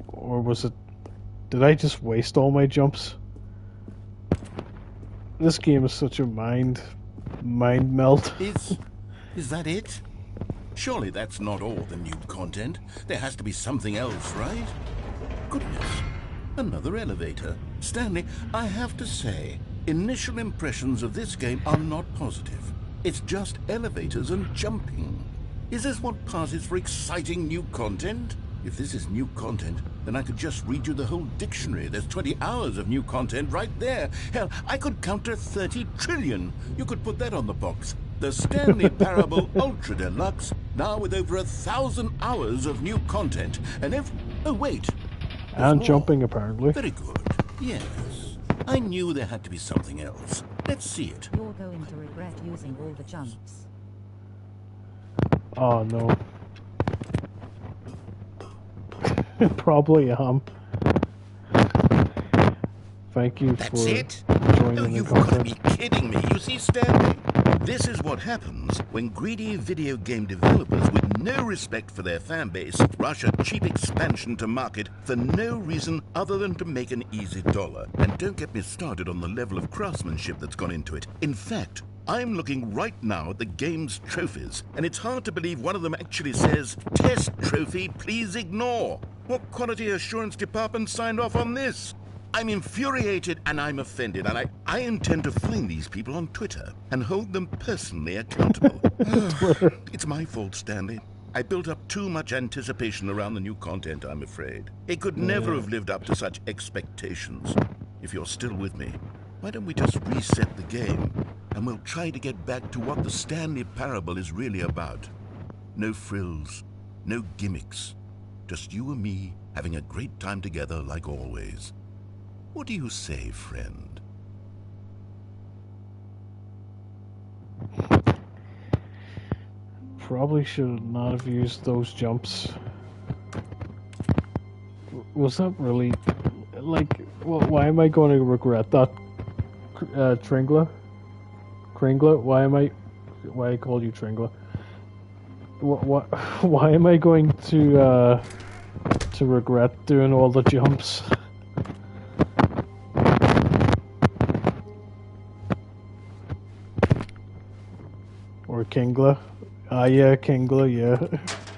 Or was it... Did I just waste all my jumps? This game is such a mind melt. Is that it? Surely that's not all the new content. There has to be something else, right? Goodness. Another elevator. Stanley, I have to say, initial impressions of this game are not positive. It's just elevators and jumping. Is this what passes for exciting new content? If this is new content, then I could just read you the whole dictionary. There's 20 hours of new content right there. Hell, I could counter 30 trillion. You could put that on the box. The Stanley Parable Ultra Deluxe, now with over 1,000 hours of new content. And if... Oh, wait. And more. jumping, apparently. Very good. Yes. I knew there had to be something else. Let's see it. You're going to regret using all the jumps. Oh no. Probably Thank you That's for it? joining Oh, the you've got to content. be kidding me. You see, Stanley, this is what happens when greedy video game developers with no respect for their fan base rush a cheap expansion to market for no reason other than to make an easy dollar. And don't get me started on the level of craftsmanship that's gone into it. In fact, I'm looking right now at the game's trophies, and it's hard to believe one of them actually says, "Test trophy, please ignore." What quality assurance department signed off on this? I'm infuriated and I'm offended, and I intend to find these people on Twitter and hold them personally accountable. It's my fault, Stanley. I built up too much anticipation around the new content, I'm afraid. It could never have lived up to such expectations. If you're still with me, why don't we just reset the game, and we'll try to get back to what the Stanley Parable is really about. No frills, no gimmicks. Just you and me having a great time together like always. What do you say, friend? Probably should not have used those jumps. Was that really... Like, why am I going to regret that? Tringla? Kringla? Why I called you Tringla? Why am I going to regret doing all the jumps? Or Kingla? Ah, yeah, Kingla, yeah.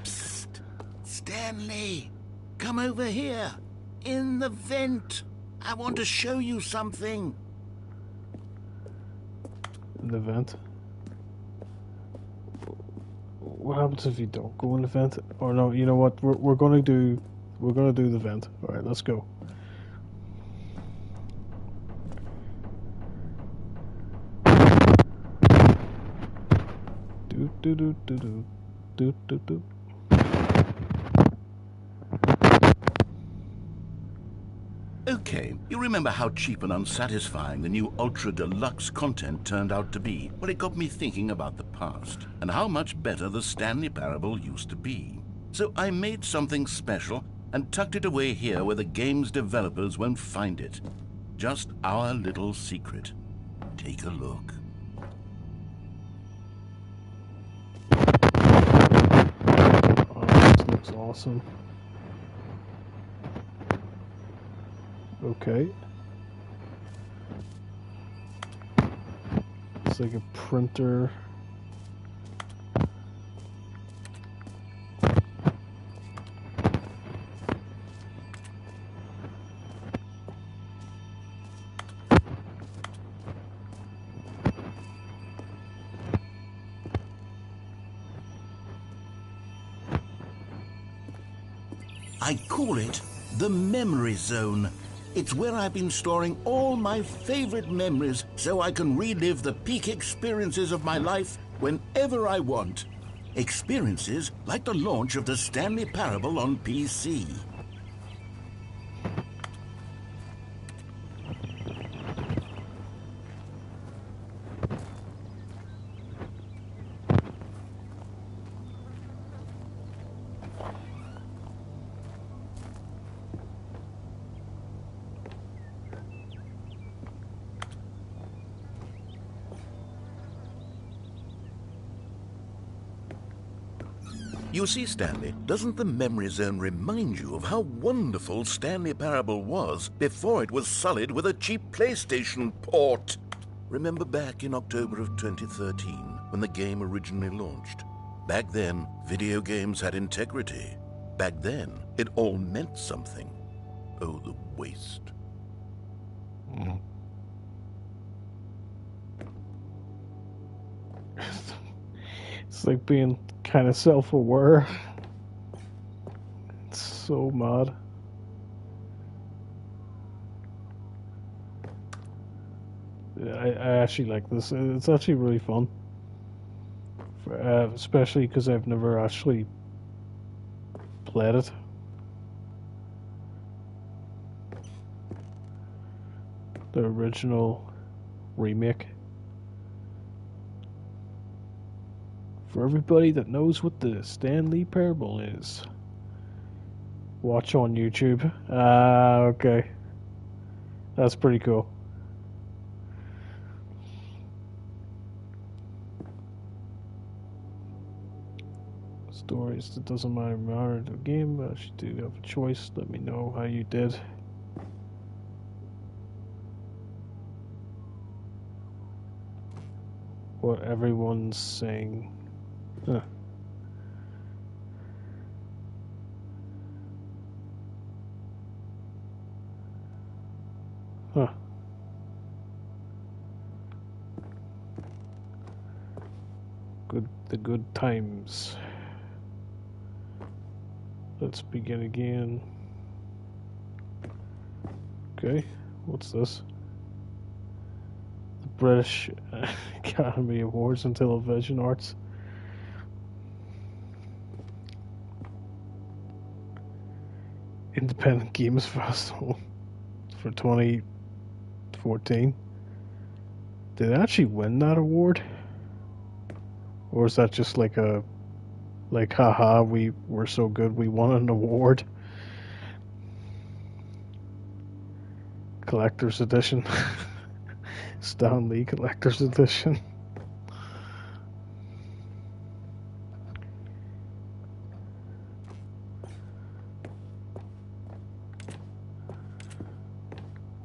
Psst! Stanley! Come over here! In the vent! I want to show you something! In the vent? What happens if you don't go in the vent? Or no, you know what? We're gonna do the vent. All right, let's go. Do do do do do do do do. Okay, you remember how cheap and unsatisfying the new Ultra Deluxe content turned out to be? Well, it got me thinking about the past and how much better the Stanley Parable used to be. So I made something special and tucked it away here where the game's developers won't find it. Just our little secret. Take a look. Oh, this looks awesome. Okay. It's like a printer. I call it the memory zone. It's where I've been storing all my favorite memories so I can relive the peak experiences of my life whenever I want. Experiences like the launch of the Stanley Parable on PC. You see, Stanley, doesn't the memory zone remind you of how wonderful Stanley Parable was before it was sullied with a cheap PlayStation port? Remember back in October of 2013, when the game originally launched? Back then, video games had integrity. Back then, it all meant something. Oh, the waste. It's like being kind of self-aware. It's so mad. I actually like this. It's actually really fun. Especially because I've never actually played it. The original remake. For everybody that knows what the Stanley Parable is, watch on YouTube. Okay. That's pretty cool. Stories that doesn't matter the game, but you do have a choice. Let me know how you did. What everyone's saying. Huh. Huh. The good times. Let's begin again. Okay, what's this? The British Academy Awards and Television Arts. Independent Games Festival for 2014. Did it actually win that award? Or is that just like haha, we were so good we won an award? Collector's Edition. Stanley Collector's Edition.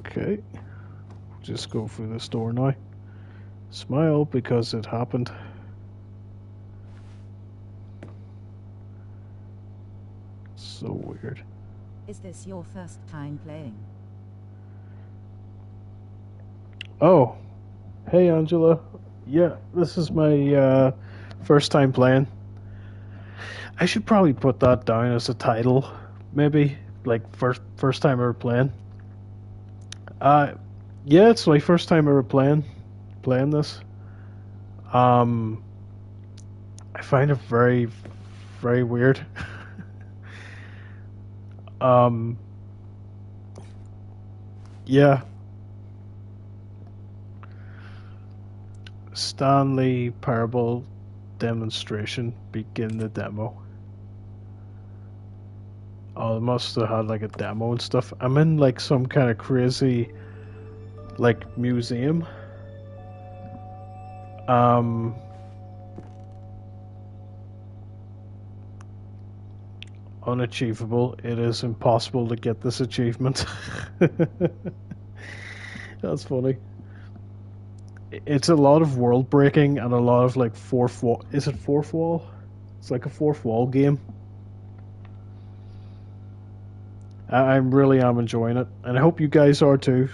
Okay. Just go through this door now. Smile because it happened. So weird. Is this your first time playing? Oh, hey Angela. Yeah, this is my first time playing. I should probably put that down as a title, maybe like first time ever playing. Yeah, it's my first time ever playing this. I find it very, very weird. Yeah. Stanley Parable demonstration. Begin the demo. Oh, they must have had like a demo and stuff. I'm in like some kind of crazy like museum. Unachievable. It is impossible to get this achievement. That's funny. It's a lot of world breaking and a lot of like fourth wall. Is it fourth wall? It's like a fourth wall game. I really am enjoying it, and I hope you guys are too.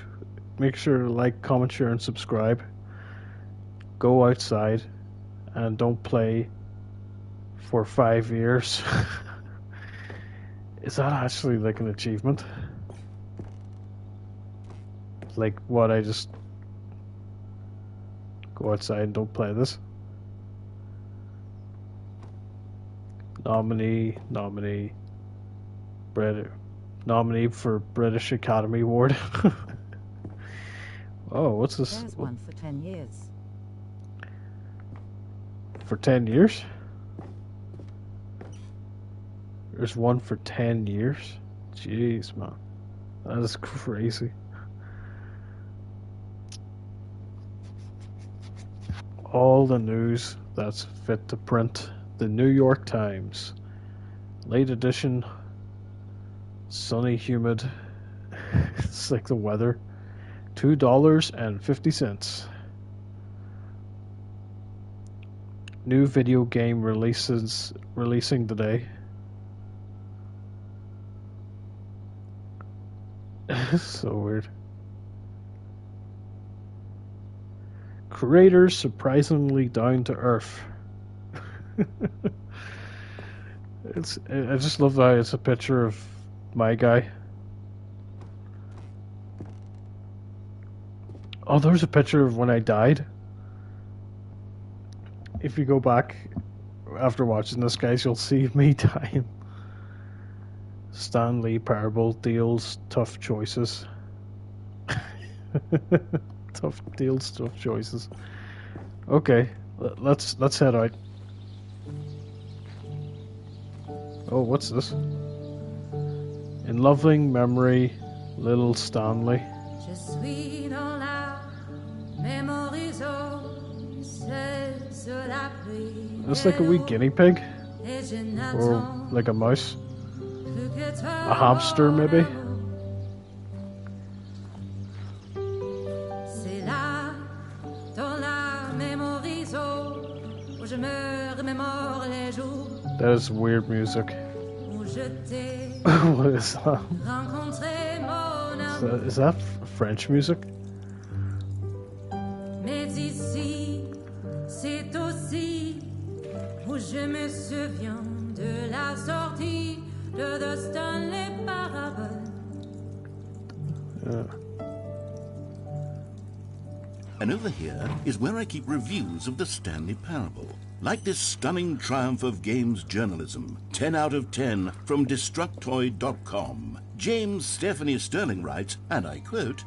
Make sure to like, comment, share, and subscribe. Go outside and don't play for 5 years. Is that actually like an achievement? Like what, I just go outside and don't play this? Nominee for British Academy Award. Oh, what's this? There's one for 10 years. For 10 years? There's one for 10 years? Jeez, man. That is crazy. All the news that's fit to print. The New York Times. Late edition. Sunny, humid. It's like the weather. $2.50. New video game releasing today. So weird. Creators surprisingly down to earth. I just love that it's a picture of my guy. Oh, there's a picture of when I died. If you go back after watching this, guys, you'll see me dying. Stanley Parable deals tough choices. Tough choices. Okay, let's head out. Oh, what's this? In loving memory, little Stanley. It's like a wee guinea pig, or like a mouse, a hamster maybe. That is weird music. What is that? Is that French music? Je me souviens de la sortie de the Stanley Parable. And over here is where I keep reviews of the Stanley Parable. Like this stunning triumph of games journalism, 10 out of 10 from Destructoid.com. James Stephanie Sterling writes, and I quote,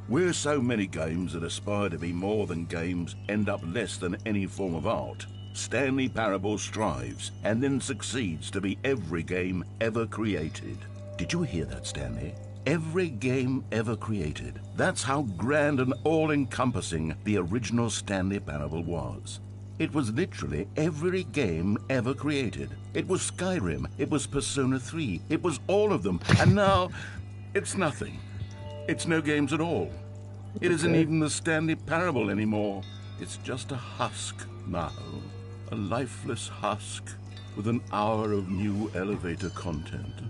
"Where so many games that aspire to be more than games end up less than any form of art, Stanley Parable strives and then succeeds to be every game ever created." Did you hear that, Stanley? Every game ever created. That's how grand and all-encompassing the original Stanley Parable was. It was literally every game ever created. It was Skyrim, it was Persona 3, it was all of them, and now it's nothing. It's no games at all. It isn't even the Stanley Parable anymore. It's just a husk now. A lifeless husk with an hour of new elevator content.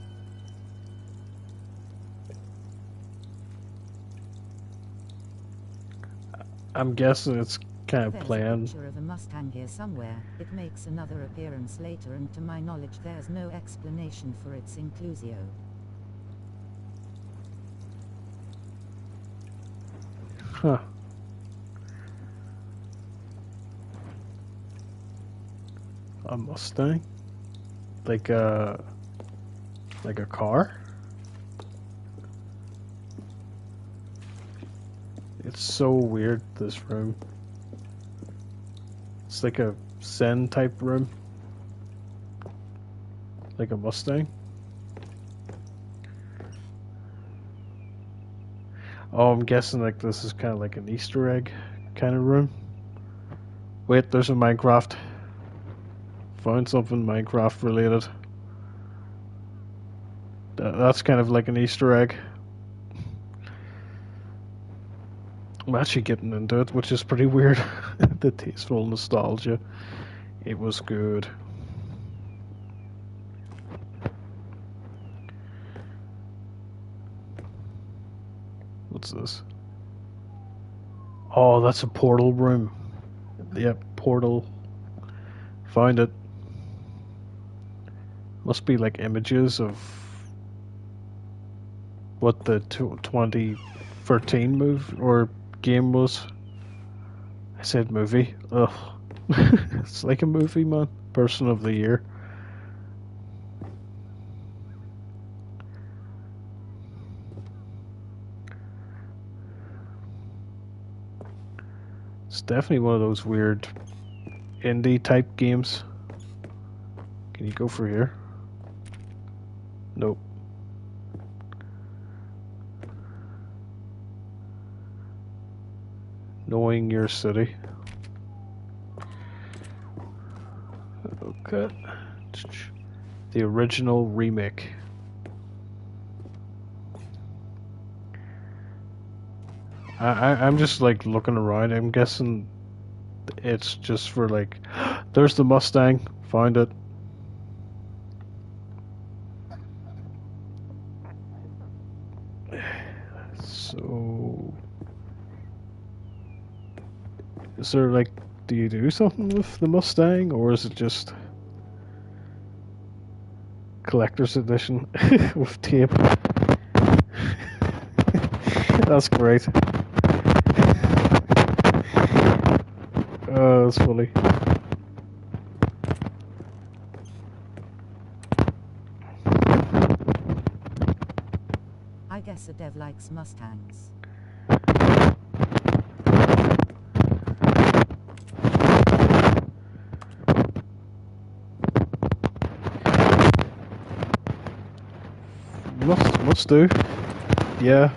I'm guessing it's kind of There's planned. a picture of a Mustang here somewhere. It makes another appearance later, and to my knowledge there's no explanation for its inclusio. Huh. A Mustang? Like a car? It's so weird, this room. It's like a Zen type room. Like a Mustang. Oh, I'm guessing like this is kind of like an Easter egg kind of room. Wait, there's a Minecraft. Found something Minecraft related. That's kind of like an Easter egg. I'm actually getting into it, which is pretty weird. The tasteful nostalgia. It was good. What's this? Oh, that's a portal room. Yep, portal. Found it. Must be like images of what the 2013 move or game was. I said movie. Ugh. It's like a movie, man. Person of the year. It's definitely one of those weird indie type games. Can you go for here? Nope. Knowing your city. Okay. The original remake. I'm just like looking around. I'm guessing it's just for like, there's the Mustang. Found it. So, is there like, do you do something with the Mustang, or is it just collector's edition with tape? That's great. Oh, that's funny. I guess a dev likes Mustangs. Must do. Yeah,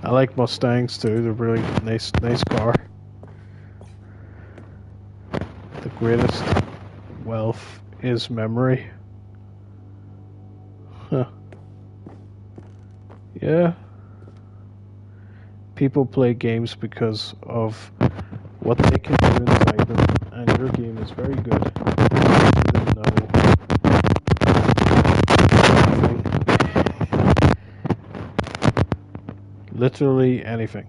I like Mustangs too. They're really nice car. The greatest wealth is memory. Huh. Yeah. People play games because of what they can do inside them, and your game is very good. You didn't know. Literally anything.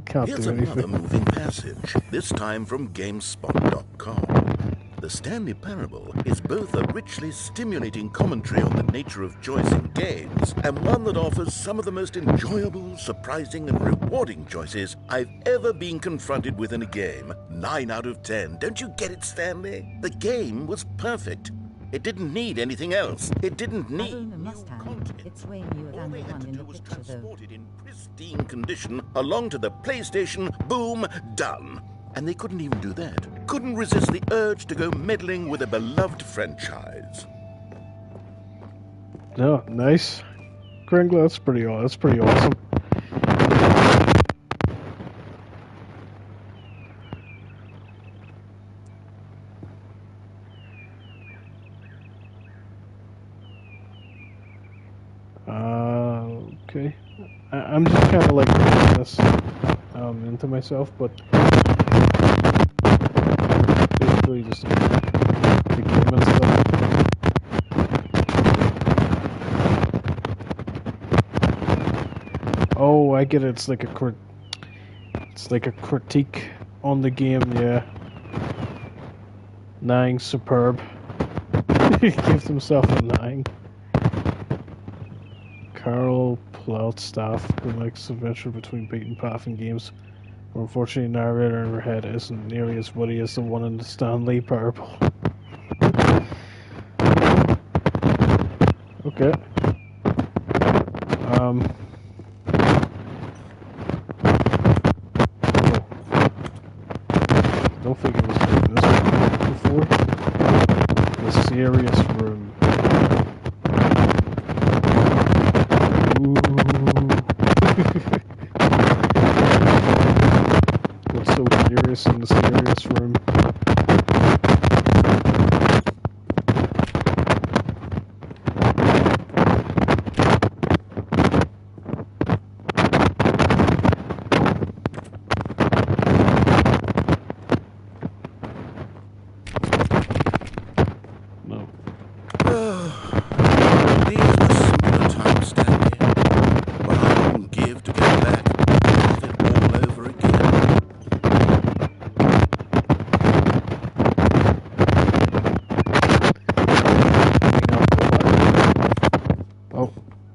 Can't Here's do another anything. moving passage, this time from GameSpot.com. The Stanley Parable is both a richly stimulating commentary on the nature of choice in games, and one that offers some of the most enjoyable, surprising, and rewarding choices I've ever been confronted with in a game. 9 out of 10. Don't you get it, Stanley? The game was perfect. It didn't need anything else. It didn't need I own a new Mustang. content. It's way newer All than they the had one to in do the was picture, though. transport it in pristine condition along to the PlayStation. Boom, done. And they couldn't even do that. Couldn't resist the urge to go meddling with a beloved franchise. No, nice. Kringler, that's pretty awesome. Okay. I'm just kind of like putting this into myself, but basically just the game and stuff. Oh, I get it. It's like a critique on the game. Yeah. 9 superb. He gives himself a 9. Carl Plotstaff, who likes adventure between beaten path and games. Unfortunately, narrator in her head isn't nearly as witty as the one in the Stanley Parable. Okay. don't think it was like this one before. The serious room. Ooh. What's so serious in the serious room? No. These are the simpler times, Stanley. What I wouldn't give to get back and have it all over again. Oh,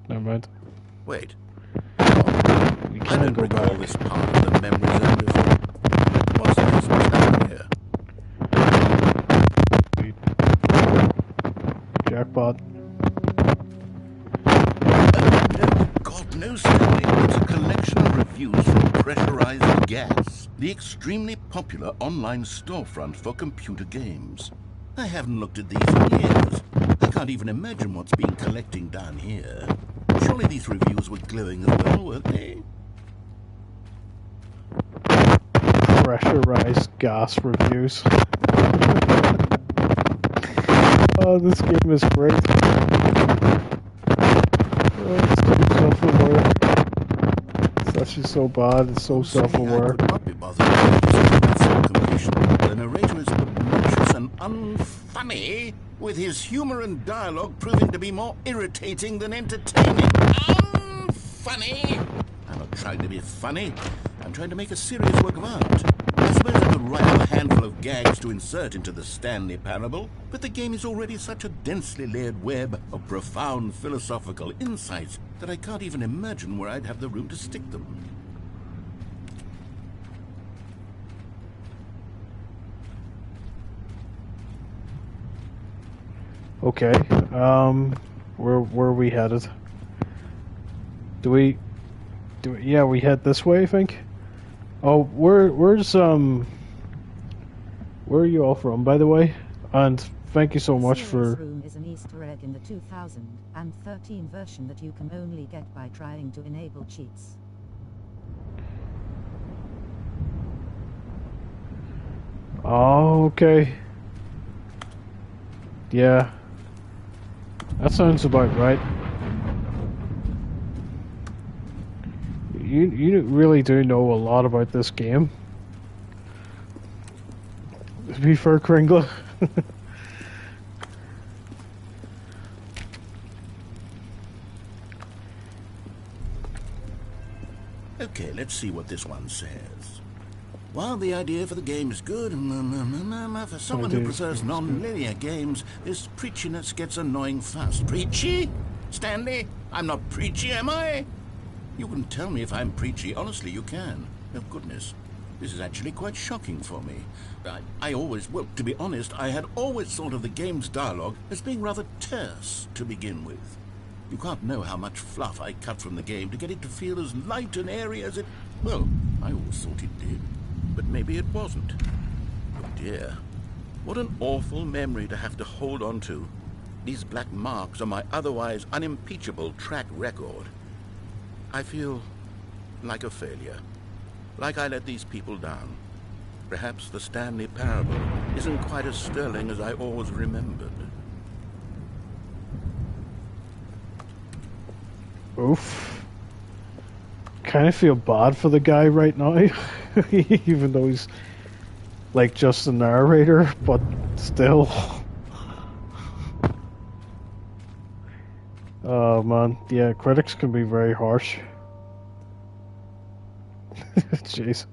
never mind. Wait. We I can don't go recall back. this part of the memory zone before. What's this? What's happening here? Jackpot. No, God knows, Stanley. It's a collection of reviews from Pressurized Gas, the extremely popular online storefront for computer games. I haven't looked at these in years. I can't even imagine what's been collecting down here. Surely these reviews were glowing as well, weren't they? Pressurized gas reviews. Oh, this game is great. Oh, it's so self-aware. It's actually so bad, it's so Honestly, I self-aware. could not be bothered with this stupid completion. The narrator is obnoxious and unfunny, with his humor and dialogue proving to be more irritating than entertaining. Unfunny! I'm not trying to be funny. I'm trying to make a serious work of art. I suppose I could write up a handful of gags to insert into the Stanley Parable, but the game is already such a densely layered web of profound philosophical insights that I can't even imagine where I'd have the room to stick them. Okay, where are we headed? Do we, yeah, we head this way, I think. Oh, where are you all from, by the way? And thank you so much Serious for... Room is an Easter egg in the 2013 version that you can only get by trying to enable cheats. Oh, okay. Yeah. That sounds about right. You really do know a lot about this game. To be fair, Kringler. Okay, let's see what this one says. While the idea for the game is good, for someone who prefers non-linear games, this preachiness gets annoying fast. Preachy? Stanley? I'm not preachy, am I? You can tell me if I'm preachy. Honestly, you can. Oh, goodness. This is actually quite shocking for me. Well, to be honest, I had always thought of the game's dialogue as being rather terse to begin with. You can't know how much fluff I cut from the game to get it to feel as light and airy as it... Well, I always thought it did. But maybe it wasn't. Oh dear. What an awful memory to have to hold on to. These black marks on my otherwise unimpeachable track record. I feel like a failure. Like I let these people down. Perhaps the Stanley Parable isn't quite as sterling as I always remembered. Oof. Kind of feel bad for the guy right now. Even though he's like just a narrator, but still. Oh man, yeah, critics can be very harsh. Jeez.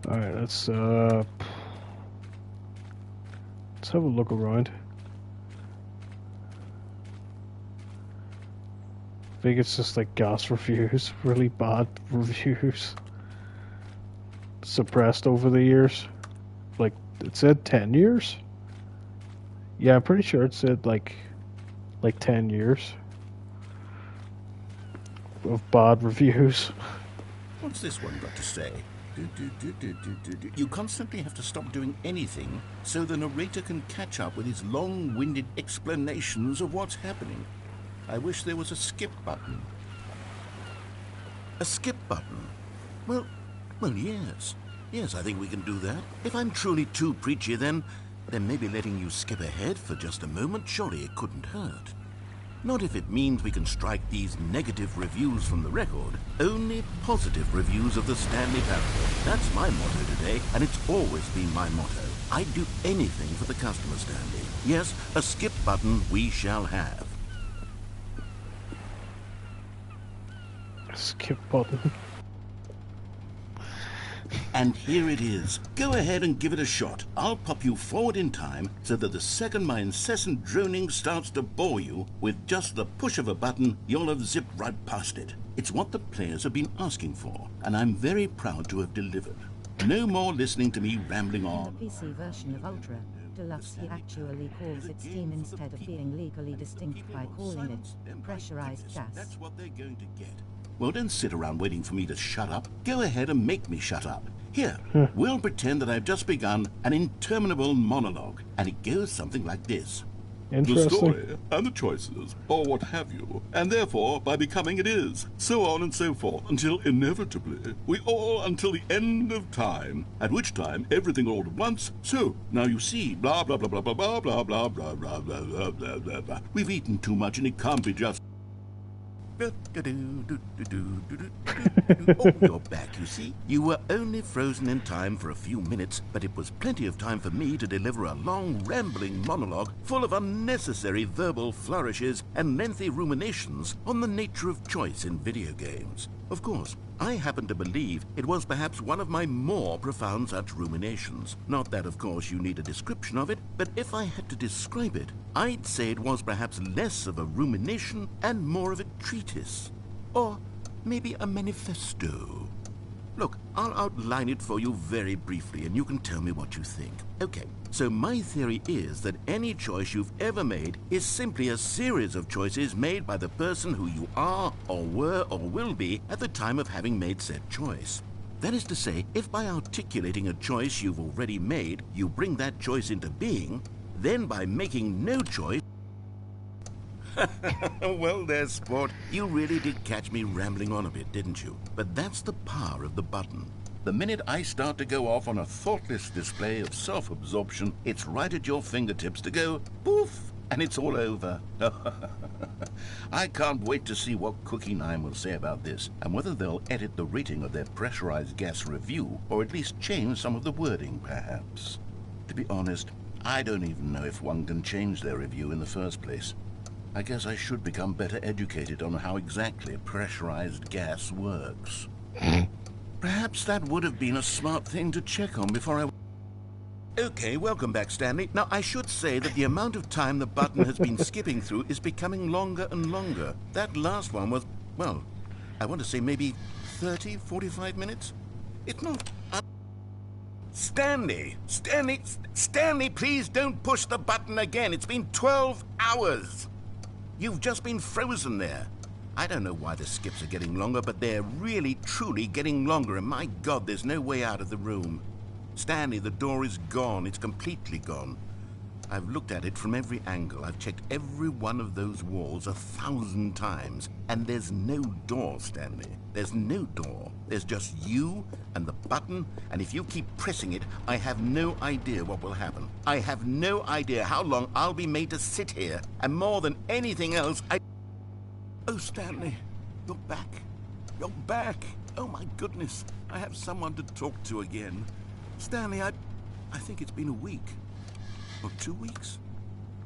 Alright, let's have a look around. I think it's just like gas reviews, really bad reviews. Suppressed over the years. Like, it said 10 years? Yeah, I'm pretty sure it said like like 10 years of bad reviews. What's this one got to say? You constantly have to stop doing anything so the narrator can catch up with his long-winded explanations of what's happening. I wish there was a skip button. A skip button? Well, yes. Yes, I think we can do that. If I'm truly too preachy, then maybe letting you skip ahead for just a moment, surely it couldn't hurt. Not if it means we can strike these negative reviews from the record. Only positive reviews of the Stanley Parable. That's my motto today, and it's always been my motto. I'd do anything for the customer, Stanley. Yes, a skip button we shall have. Skip button. And here it is. Go ahead and give it a shot. I'll pop you forward in time so that the second my incessant droning starts to bore you, with just the push of a button, you'll have zipped right past it. It's what the players have been asking for, and I'm very proud to have delivered. No more listening to me rambling on. In the PC version of Ultra Deluxe, he actually calls it steam instead of being legally distinct by calling it pressurized gas. That's what they're going to get. Well, don't sit around waiting for me to shut up. Go ahead and make me shut up. Here, we'll pretend that I've just begun an interminable monologue, and it goes something like this. Interesting. The story, and the choices, or what have you, and therefore, by becoming it is, so on and so forth, until inevitably, we all until the end of time, at which time everything all at once, so, now you see, blah, blah, blah, blah, blah, blah, blah, blah, blah, blah, blah, blah, blah, blah, blah. We've eaten too much, and it can't be just... Oh, you're back, you see. You were only frozen in time for a few minutes, but it was plenty of time for me to deliver a long, rambling monologue full of unnecessary verbal flourishes and lengthy ruminations on the nature of choice in video games. Of course, I happen to believe it was perhaps one of my more profound such ruminations. Not that, of course, you need a description of it, but if I had to describe it, I'd say it was perhaps less of a rumination and more of a treatise. Or maybe a manifesto. Look, I'll outline it for you very briefly, and you can tell me what you think. Okay, so my theory is that any choice you've ever made is simply a series of choices made by the person who you are, or were, or will be at the time of having made said choice. That is to say, if by articulating a choice you've already made, you bring that choice into being, then by making no choice... Well, there's sport. You really did catch me rambling on a bit, didn't you? But that's the power of the button. The minute I start to go off on a thoughtless display of self-absorption, it's right at your fingertips to go poof, and it's all over. I can't wait to see what Cookie 9 will say about this, and whether they'll edit the rating of their pressurized gas review, or at least change some of the wording, perhaps. To be honest, I don't even know if one can change their review in the first place. I guess I should become better educated on how exactly pressurized gas works. Perhaps that would have been a smart thing to check on before I... Okay, welcome back, Stanley. Now, I should say that the amount of time the button has been skipping through is becoming longer and longer. That last one was, well, I want to say maybe 30, 45 minutes? It's not... Stanley, please don't push the button again. It's been 12 hours. You've just been frozen there. I don't know why the skips are getting longer, but they're really, truly getting longer, and my God, there's no way out of the room. Stanley, the door is gone. It's completely gone. I've looked at it from every angle. I've checked every one of those walls 1,000 times, and there's no door, Stanley. There's no door. There's just you and the button, and if you keep pressing it, I have no idea what will happen. I have no idea how long I'll be made to sit here, and more than anything else, Oh, Stanley, you're back. You're back. Oh, my goodness. I have someone to talk to again. Stanley, I think it's been a week. Or 2 weeks.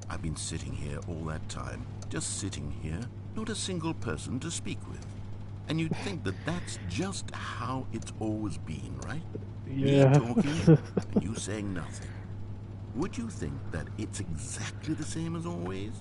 I've been sitting here all that time. Just sitting here. Not a single person to speak with. And you'd think that that's just how it's always been, right? Yeah. Me talking and you saying nothing. Would you think that it's exactly the same as always?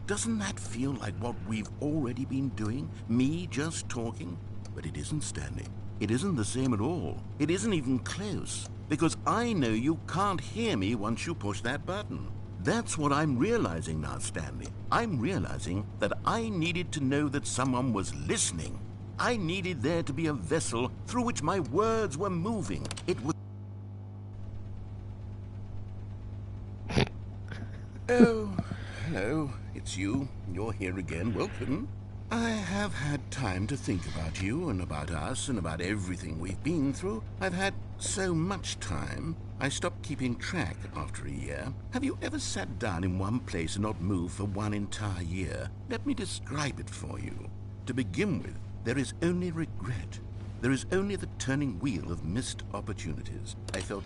Doesn't that feel like what we've already been doing? Me just talking? But it isn't, Stanley. It isn't the same at all. It isn't even close. Because I know you can't hear me once you push that button. That's what I'm realizing now, Stanley. I'm realizing that I needed to know that someone was listening. I needed there to be a vessel through which my words were moving. It was... Oh, hello. It's you. You're here again. Welcome. I have had time to think about you and about us and about everything we've been through. I've had so much time. I stopped keeping track after a year. Have you ever sat down in one place and not moved for one entire year? Let me describe it for you. To begin with, there is only regret. There is only the turning wheel of missed opportunities. I felt...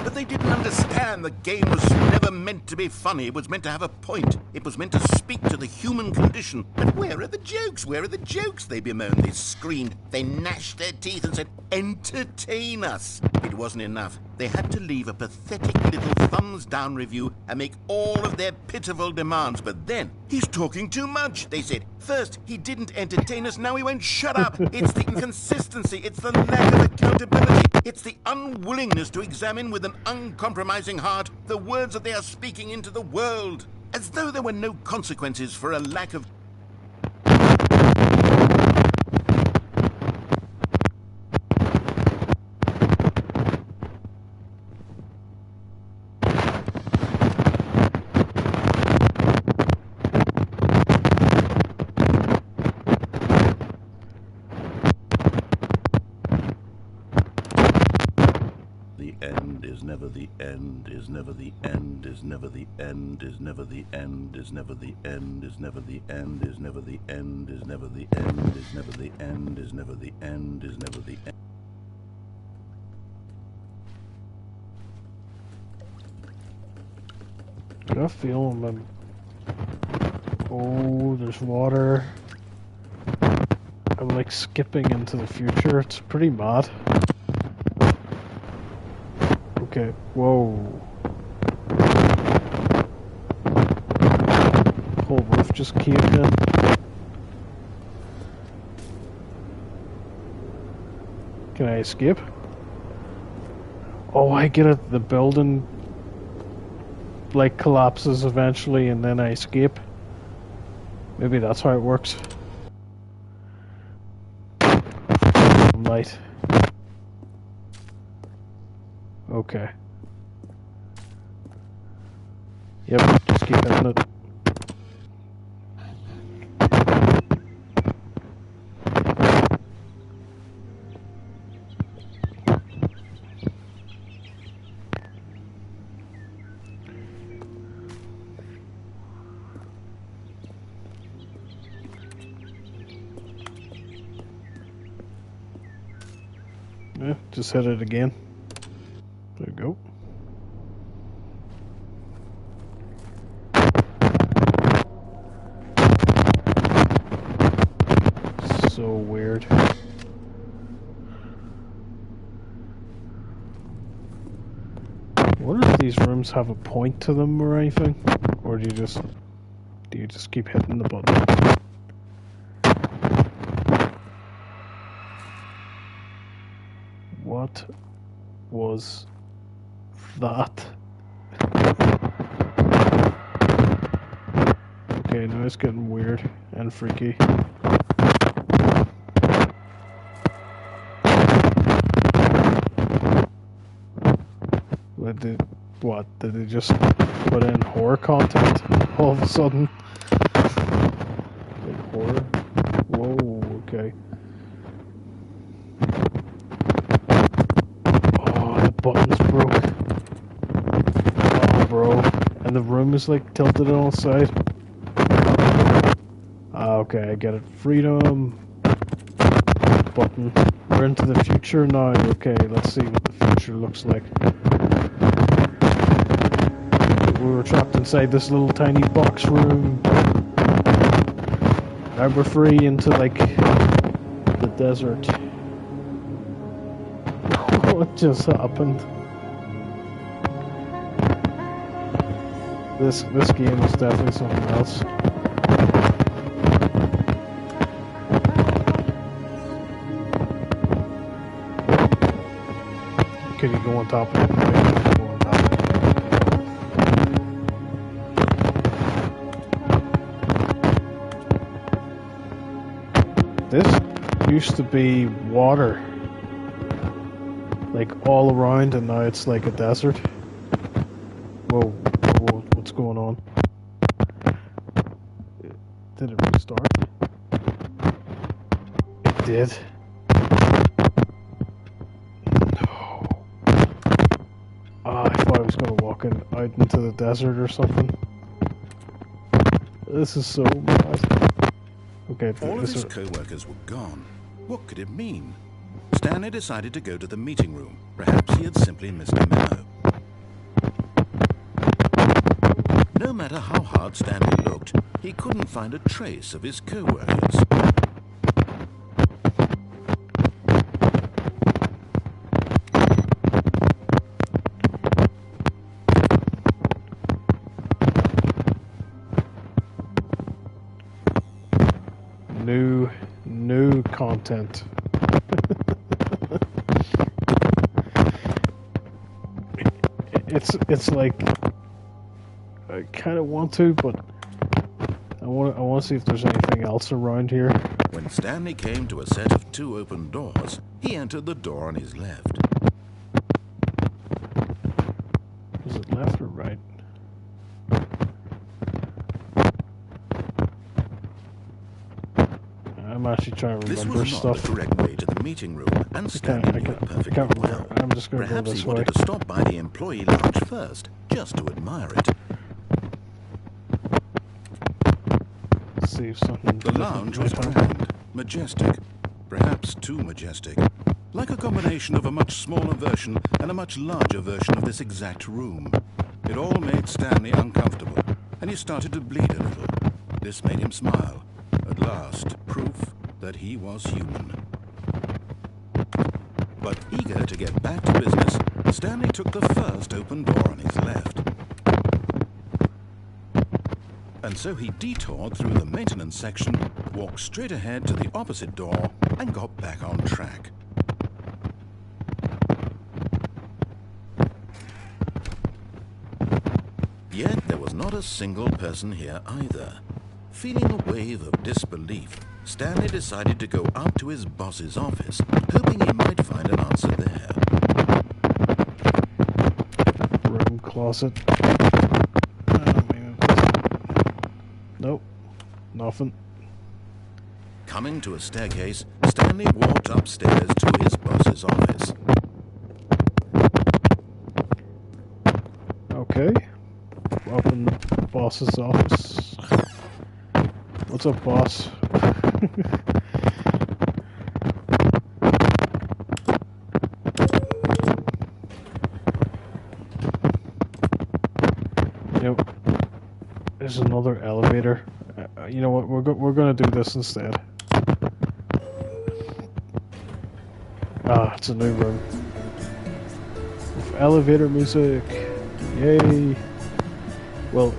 But they didn't understand the game was never meant to be funny. It was meant to have a point. It was meant to speak to the human condition. But where are the jokes? Where are the jokes? They bemoaned, they screamed, they gnashed their teeth and said, entertain us. It wasn't enough. They had to leave a pathetic little thumbs-down review and make all of their pitiful demands. But then, he's talking too much, they said. First, he didn't entertain us, now he won't shut up. It's the inconsistency, it's the lack of accountability, it's the unwillingness to examine with an uncompromising heart the words that they are speaking into the world. As though there were no consequences for a lack of... The end is never the end, is never the end, is never the end, is never the end, is never the end, is never the end, is never the end, is never the end, is never the end, is never the end, is never the end. I got a feeling I'm... Oh, there's water. I'm like skipping into the future. It's pretty mad. Okay, whoa. Whole roof just caved in. Can I escape? Oh, I get it. The building like collapses eventually and then I escape. Maybe that's how it works. Light. Okay. Yep, just keep hitting it. Yeah, just hit it again. There you go. So weird. I wonder if these rooms have a point to them or anything, or do you just keep hitting the button? What was that? Okay, now it's getting weird and freaky. What? Did they just put in horror content all of a sudden? Like horror? Whoa, okay. Buttons broke. Oh, bro. And the room is like tilted on its side. Ah, okay, I get it. Freedom. Button. We're into the future now. Okay, let's see what the future looks like. were trapped inside this little tiny box room. Now we're free into, like, the desert. What just happened? This game is definitely something else. Can you go on top of it? Maybe go on top of it. This used to be water, like all around, and now it's like a desert. Whoa, what's going on? Did it restart? It did. No. I thought I was going to walk out into the desert or something. This is so bad. Okay, All of his co-workers were gone. What could it mean? Stanley decided to go to the meeting room. Perhaps he had simply missed a memo. No matter how hard Stanley looked, he couldn't find a trace of his co-workers. New content. It's like I kind of want to, but I want to see if there's anything else around here. When Stanley came to a set of 2 open doors, he entered the door on his left. Is it left or right? I'm actually trying to This remember was not stuff. the correct way to the meeting room, and Stanley knew it I perfectly can't well. remember. I'm just going to go Perhaps this he way. wanted to stop by the employee lounge first, just to admire it. See if something. The lounge was grand, majestic, perhaps too majestic. Like a combination of a much smaller version and a much larger version of this exact room. It all made Stanley uncomfortable, and he started to bleed a little. This made him smile. At last, proof that he was human. But eager to get back to business, Stanley took the first open door on his left. And so he detoured through the maintenance section, walked straight ahead to the opposite door, and got back on track. Yet there was not a single person here either. Feeling a wave of disbelief, Stanley decided to go up to his boss's office, hoping he might find an answer there. Room closet. Nope. Nothing. Coming to a staircase, Stanley walked upstairs to his boss's office. Okay. Up in the boss's office. What's up, boss? Yep. There's another elevator. You know what? We're gonna do this instead. Ah, it's a new room. With elevator music. Yay! Well,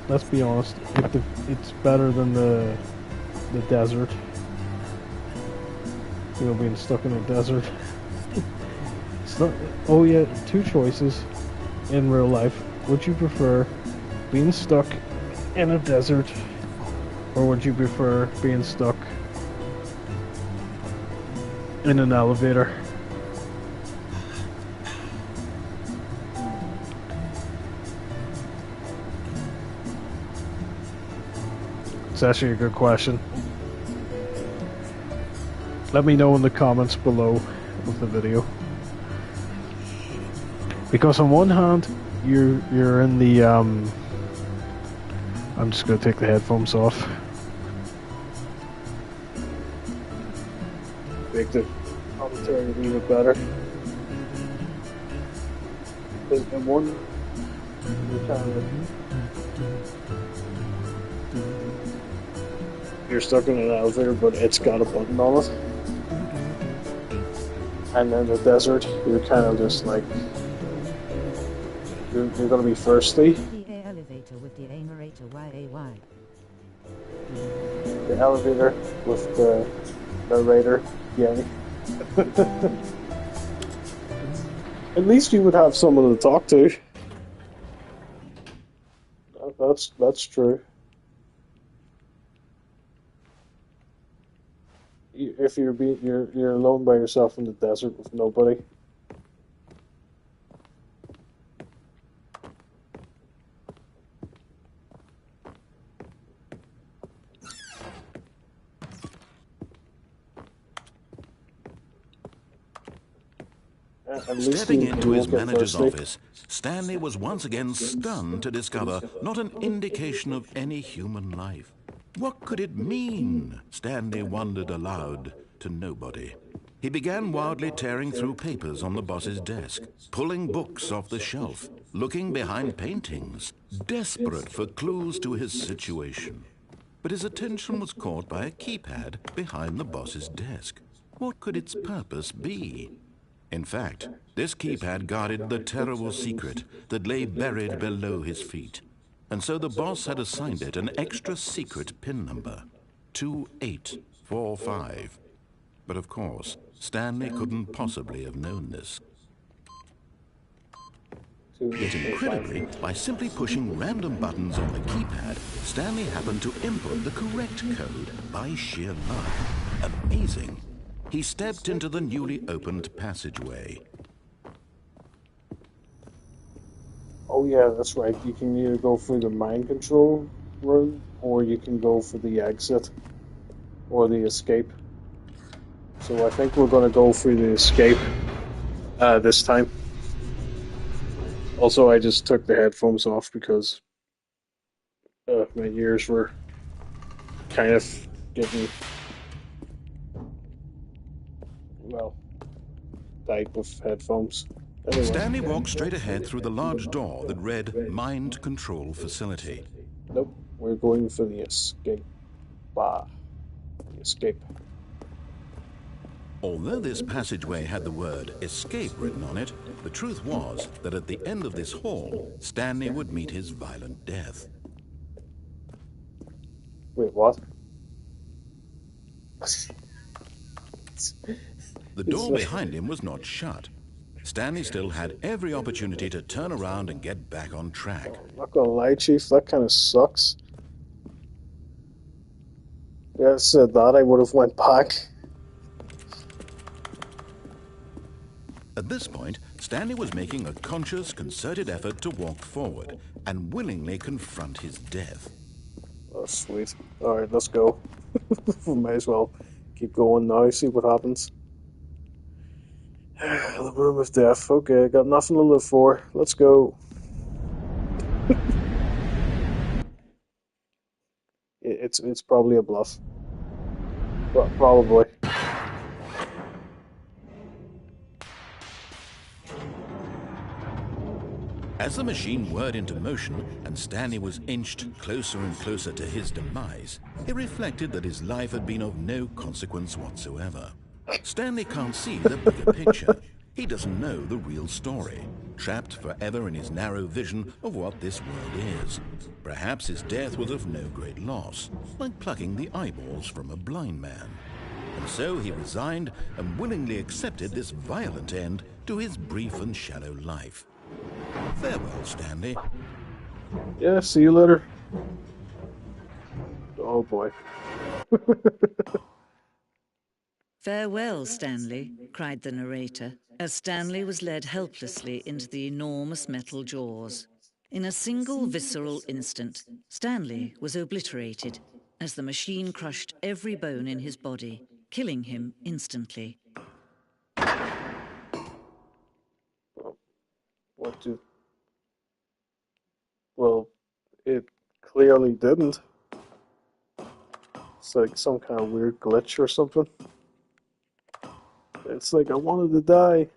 let's be honest. It's better than the desert. You know, being stuck in a desert. It's not. Oh yeah, 2 choices in real life. Would you prefer being stuck in a desert, or would you prefer being stuck in an elevator? It's actually a good question. Let me know in the comments below of the video. Because on one hand, you're in the I'm just gonna take the headphones off. Make the commentary a little bit better. In one You're stuck in an elevator, but it's got a button on it. And in the desert, you're kind of just like, you're going to be thirsty. The elevator with the narrator YAY. The elevator with the narrator, yay. At least you would have someone to talk to. That's true. If you're alone by yourself in the desert with nobody. Stepping into his manager's office, Stanley was once again stunned to discover not an indication of any human life. What could it mean? Stanley wondered aloud to nobody. He began wildly tearing through papers on the boss's desk, pulling books off the shelf, looking behind paintings, desperate for clues to his situation. But his attention was caught by a keypad behind the boss's desk. What could its purpose be? In fact, this keypad guarded the terrible secret that lay buried below his feet. And so the boss had assigned it an extra secret PIN number, 2845. But of course, Stanley couldn't possibly have known this. Yet incredibly, by simply pushing random buttons on the keypad, Stanley happened to input the correct code by sheer luck. Amazing. He stepped into the newly opened passageway. Oh yeah, that's right. You can either go through the mind control room, or you can go for the exit, or the escape. So I think we're going to go through the escape this time. Also, I just took the headphones off because my ears were kind of getting, well, tight with headphones. Anyway. Stanley walked straight ahead through the large door that read Mind Control Facility. Nope, we're going for the escape. The escape. Although this passageway had the word escape written on it, the truth was that at the end of this hall, Stanley would meet his violent death. Wait, what? The door behind him was not shut. Stanley still had every opportunity to turn around and get back on track. I'm not gonna lie, Chief, that kind of sucks. Yeah, said that, I would have went back. At this point, Stanley was making a conscious, concerted effort to walk forward and willingly confront his death. Oh, sweet. Alright, let's go. We might as well keep going now, see what happens. The room of death. Okay, got nothing to live for. Let's go. It's probably a bluff. Well, probably. As the machine whirred into motion and Stanley was inched closer and closer to his demise, he reflected that his life had been of no consequence whatsoever. Stanley can't see the bigger picture. He doesn't know the real story, trapped forever in his narrow vision of what this world is. Perhaps his death was of no great loss, like plucking the eyeballs from a blind man. And so he resigned and willingly accepted this violent end to his brief and shallow life. Farewell, Stanley. Yeah, see you later. Oh boy. "Farewell, Stanley," cried the narrator, as Stanley was led helplessly into the enormous metal jaws. In a single visceral instant, Stanley was obliterated as the machine crushed every bone in his body, killing him instantly. What do... Well, it clearly didn't. It's like some kind of weird glitch or something. It's like I wanted to die.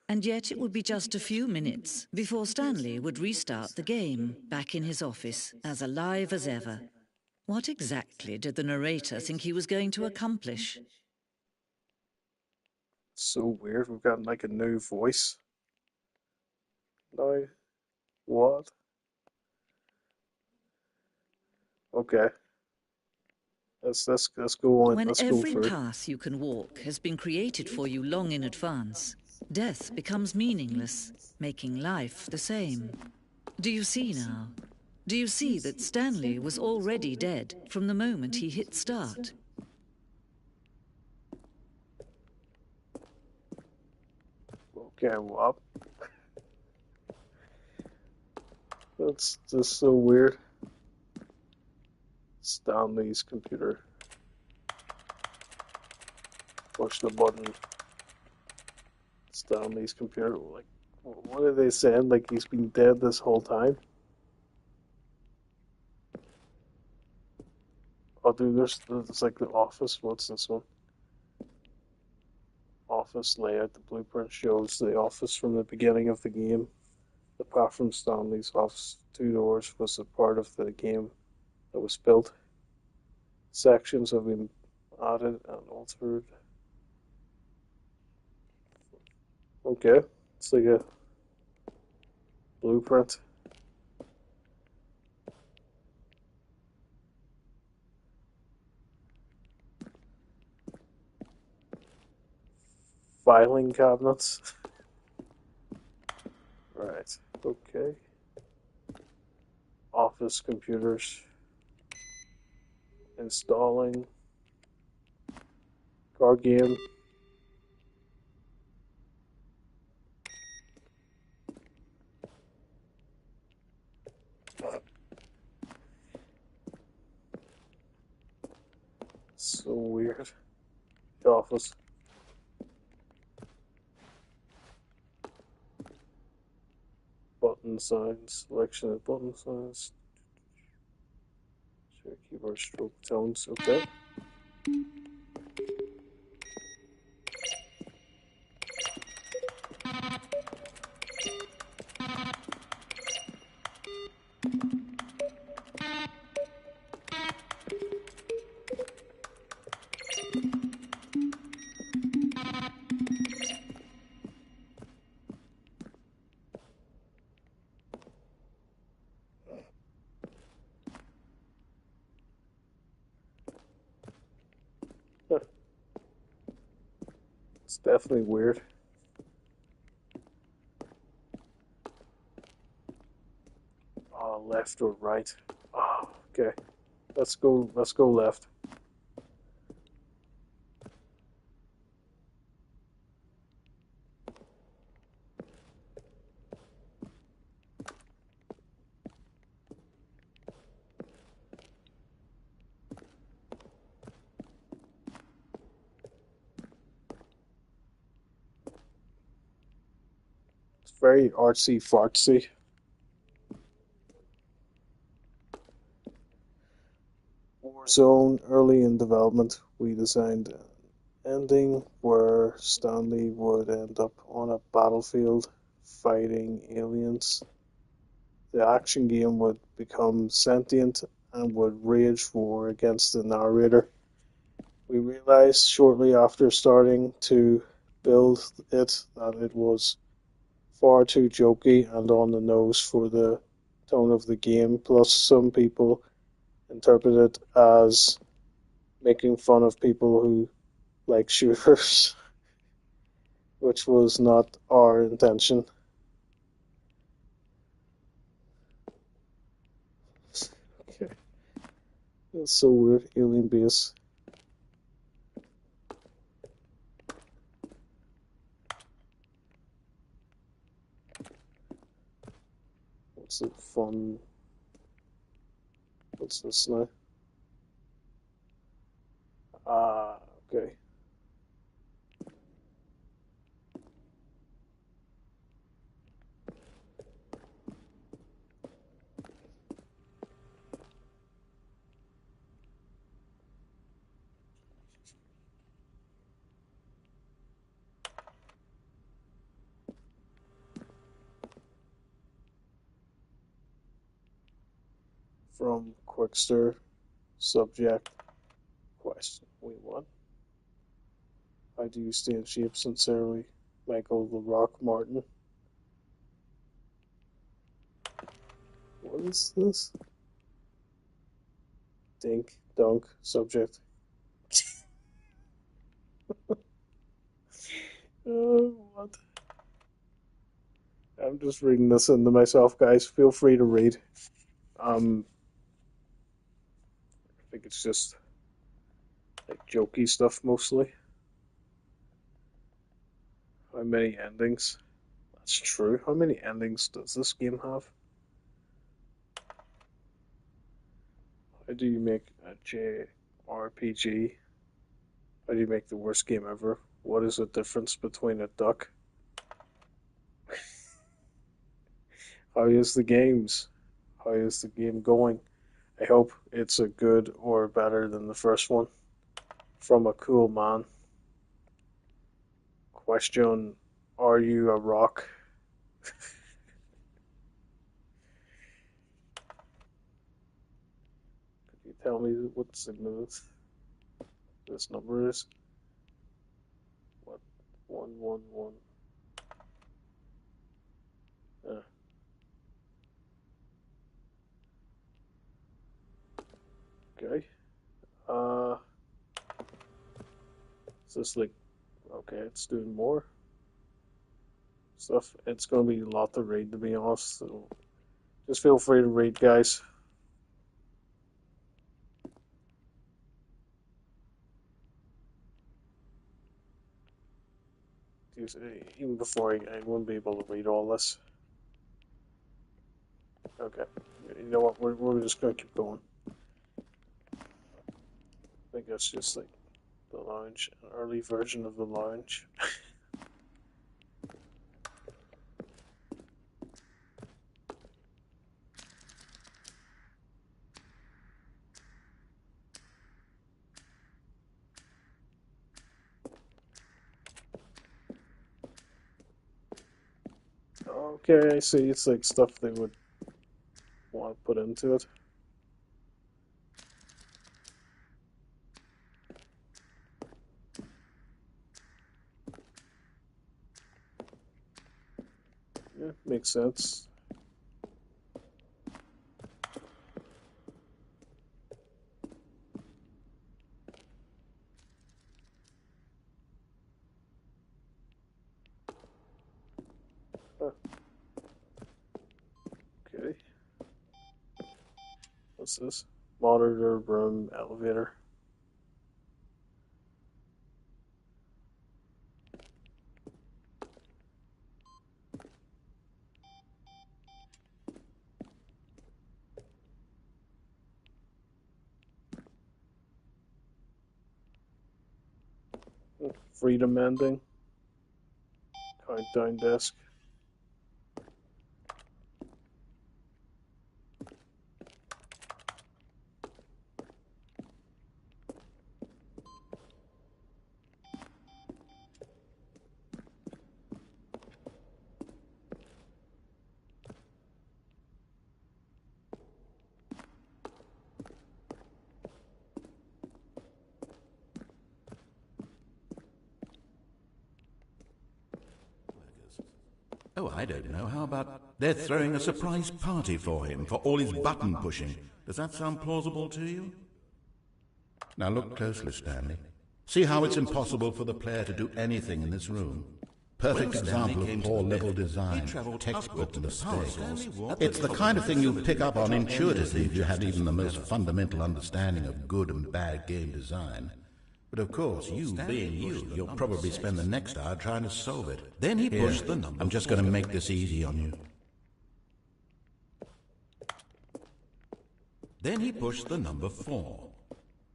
And yet it would be just a few minutes before Stanley would restart the game back in his office, as alive as ever. What exactly did the narrator think he was going to accomplish? So weird. We've got like a new voice now. What? Okay. Let's go on. When Let's go every through. path you can walk has been created for you long in advance, death becomes meaningless, making life the same. Do you see now? Do you see that Stanley was already dead from the moment he hit start? Okay, what? That's just so weird. Stanley's computer. Push the button. Stanley's computer. Like, what are they saying? Like he's been dead this whole time? Oh, dude, there's like the office. What's this one? Office layout. The blueprint shows the office from the beginning of the game. Apart from Stanley's office, two doors was a part of the game that was built. Sections have been added and altered. Okay, it's like a blueprint. Filing cabinets. Right, okay. Office computers. Installing. Car game. So weird. Office. Button signs. Selection of button signs. Share keyboard stroke tones. Okay. Huh. It's definitely weird. Oh, left or right? Oh, okay. Let's go. Let's go left. It's very artsy fartsy. Warzone early in development, we designed an ending where Stanley would end up on a battlefield fighting aliens. The action game would become sentient and would wage war against the narrator. We realized shortly after starting to build it that it was far too jokey and on the nose for the tone of the game, plus some people interpret it as making fun of people who like shooters, which was not our intention. Okay. It's so weird. Alien base. What's it fun? What's this now? Ah, okay. from Quickster. Subject. Question. Wait, what? How do you stay in shape? Sincerely, Michael the Rock Martin. What is this? Dink, dunk, subject. What? I'm just reading this into myself, guys. Feel free to read. I think it's just like jokey stuff mostly. How many endings? That's true. How many endings does this game have? How do you make a JRPG? How do you make the worst game ever? What is the difference between a duck? How is the games? How is the game going? I hope it's a good or better than the first one. From a cool man. Question, are you a rock? Could you tell me what significance this number is? What? 111. Uh, okay. Is this like, okay, it's doing more stuff. It's going to be a lot to read, to be honest. So just feel free to read, guys. Even before I wouldn't be able to read all this. Okay. You know what? We're just going to keep going. I think that's just like the lounge, an early version of the lounge. Okay, I see. It's like stuff they would want to put into it. Yeah, makes sense. Huh. Okay. What's this? Monitor, room, elevator. Freedom ending. Countdown desk. Oh, I don't know. How about they're throwing a surprise party for him for all his button pushing? Does that sound plausible to you? Now look closely, Stanley. See how it's impossible for the player to do anything in this room? Perfect example of poor level design, textbook mistakes. It's the kind of thing you'd pick up on intuitively if you had even the most fundamental understanding of good and bad game design. But of course, you being you, you'll probably spend the next hour trying to solve it. Then he pushed the number. I'm just going to make this easy on you. Then he pushed the number 4.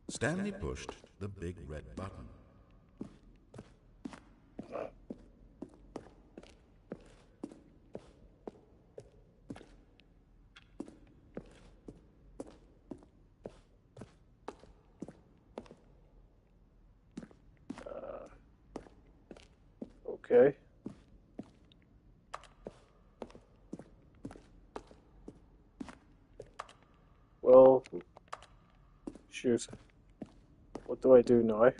Stanley pushed the big red button. Okay. Well, Shoot. What do I do now?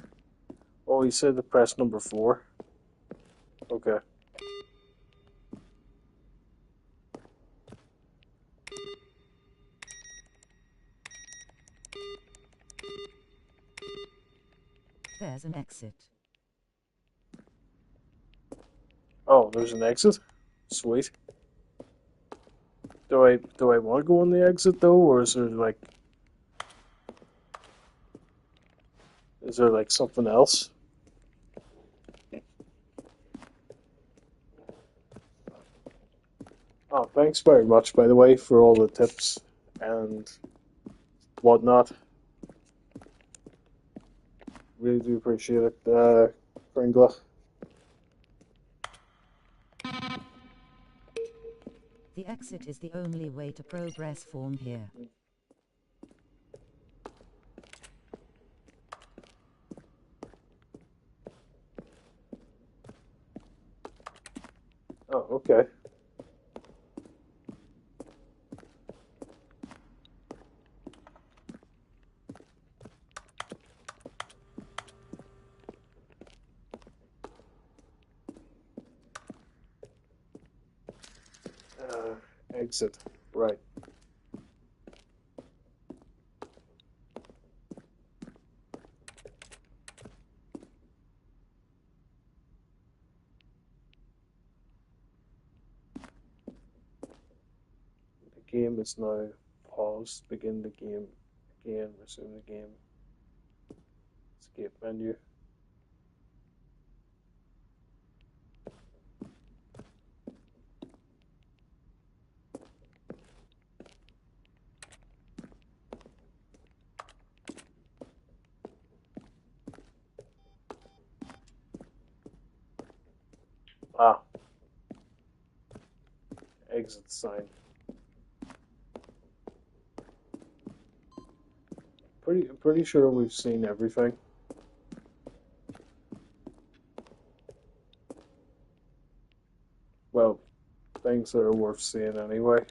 Oh, he said to press number 4. Okay. There's an exit. Oh, there's an exit? Sweet. Do I want to go on the exit though, or is there like something else? Oh, thanks very much, by the way, for all the tips and whatnot. Really do appreciate it, Kringla. The exit is the only way to progress from here. Oh, okay. Exit. Right. The game is now paused. Begin the game again. Resume the game. Escape menu. Ah. Exit sign. Pretty sure we've seen everything. Well, things that are worth seeing anyway.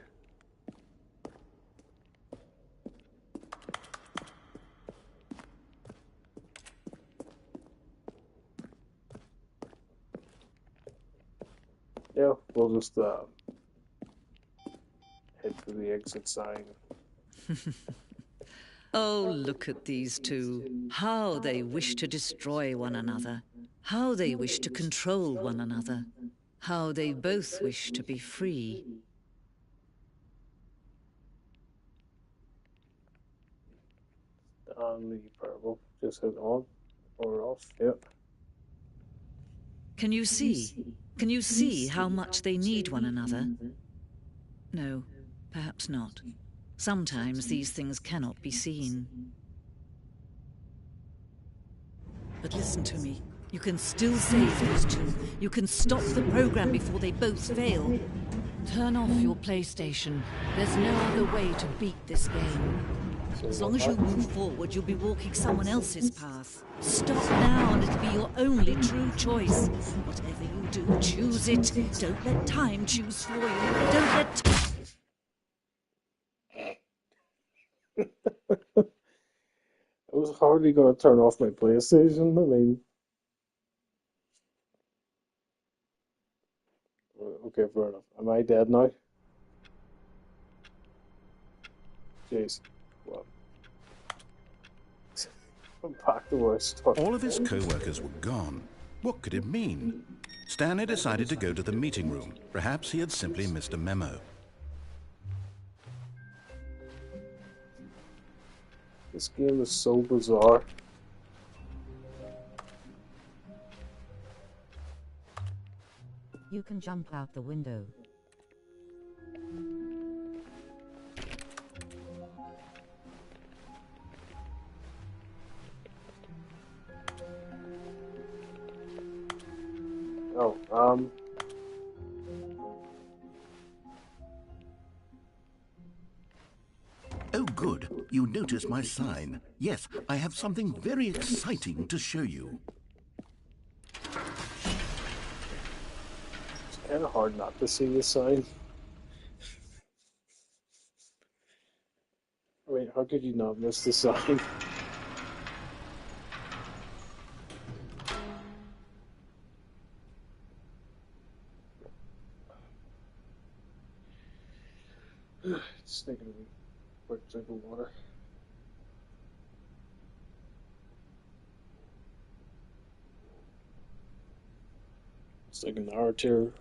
Yeah, we'll just head to the exit sign. Oh, look at these two. How they wish to destroy one another. How they wish to control one another. How they both wish to be free. Stanley Parable. Just hit on or off. Yep. Can you see? Can you see how much they need one another? No, perhaps not. Sometimes these things cannot be seen. But listen to me. You can still save those two. You can stop the program before they both fail. Turn off your PlayStation. There's no other way to beat this game. As long as you move forward, you'll be walking someone else's path. Stop now and it'll be your only true choice. Whatever you do, choose it. Don't let time choose for you. Don't let... I was hardly going to turn off my PlayStation. I mean, okay, fair enough. Am I dead now? Jeez. Well, I'm back to where I started. All of his co-workers were gone. What could it mean? Stanley decided to go to the meeting room. Perhaps he had simply missed a memo. This game is so bizarre. You can jump out the window. Oh, Oh, good. You noticed my sign. Yes, I have something very exciting to show you. it's kind of hard not to see the sign. I mean, how could you not miss the sign? Just taking a quick drink of water. It's like a narration.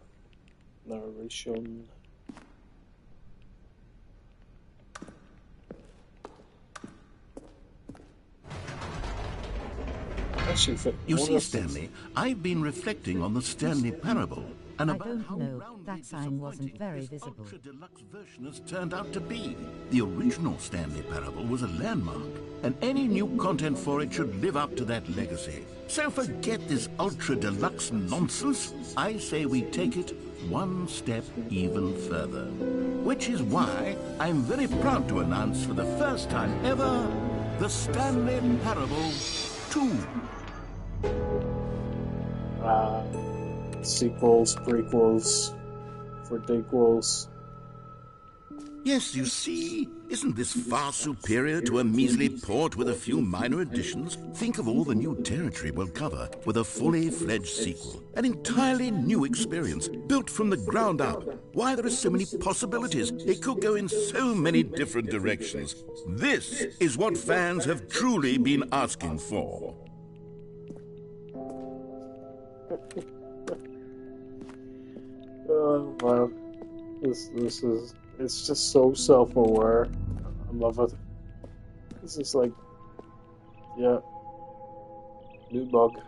Actually, You see, Stanley, I've been reflecting on the Stanley Parable and I about don't how know. roundly That sign wasn't disappointing very this visible. ultra-deluxe version has turned out to be. The original Stanley Parable was a landmark, and any new content for it should live up to that legacy. So forget this ultra-deluxe nonsense. I say we take it one step even further. Which is why I'm very proud to announce for the first time ever, the Stanley Parable 2. Sequels, prequels, ridiculous. Yes, you see, isn't this far superior to a measly port with a few minor additions? Think of all the new territory we'll cover with a fully fledged sequel. An entirely new experience, built from the ground up. Why, there are so many possibilities. It could go in so many different directions. This is what fans have truly been asking for. Oh wow, this is, it's just so self-aware. I love it. This is like, yeah, new mug.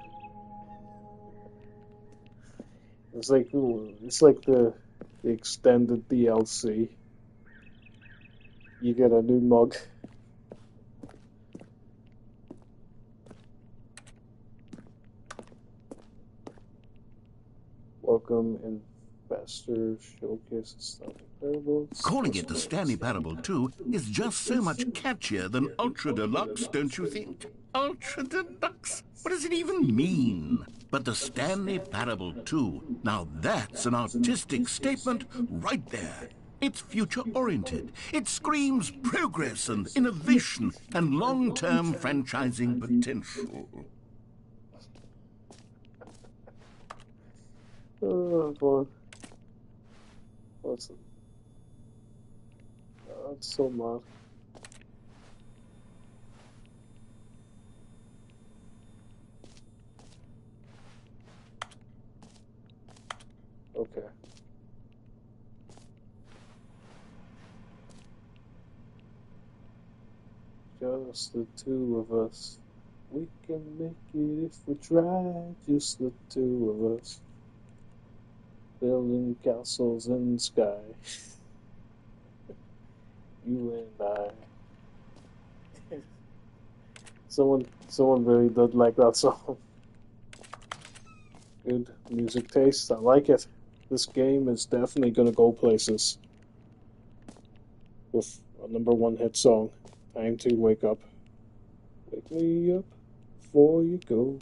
It's like, ooh, it's like the extended DLC. You get a new mug. Welcome Investor Showcase Stanley Parable. Calling it the Stanley Parable 2 is just so much catchier than Ultra Deluxe, don't you think? Ultra Deluxe? What does it even mean? But the Stanley Parable 2, now that's an artistic statement right there. It's future-oriented. It screams progress and innovation and long-term franchising potential. Oh boy, what's it? Oh, it's so mad. Okay. Just the two of us. We can make it if we try. Just the two of us. Building castles in the sky. You and I. Someone really did like that song. Good music taste. I like it. This game is definitely gonna go places with a #1 hit song. Time to wake up. Wake me up before you go.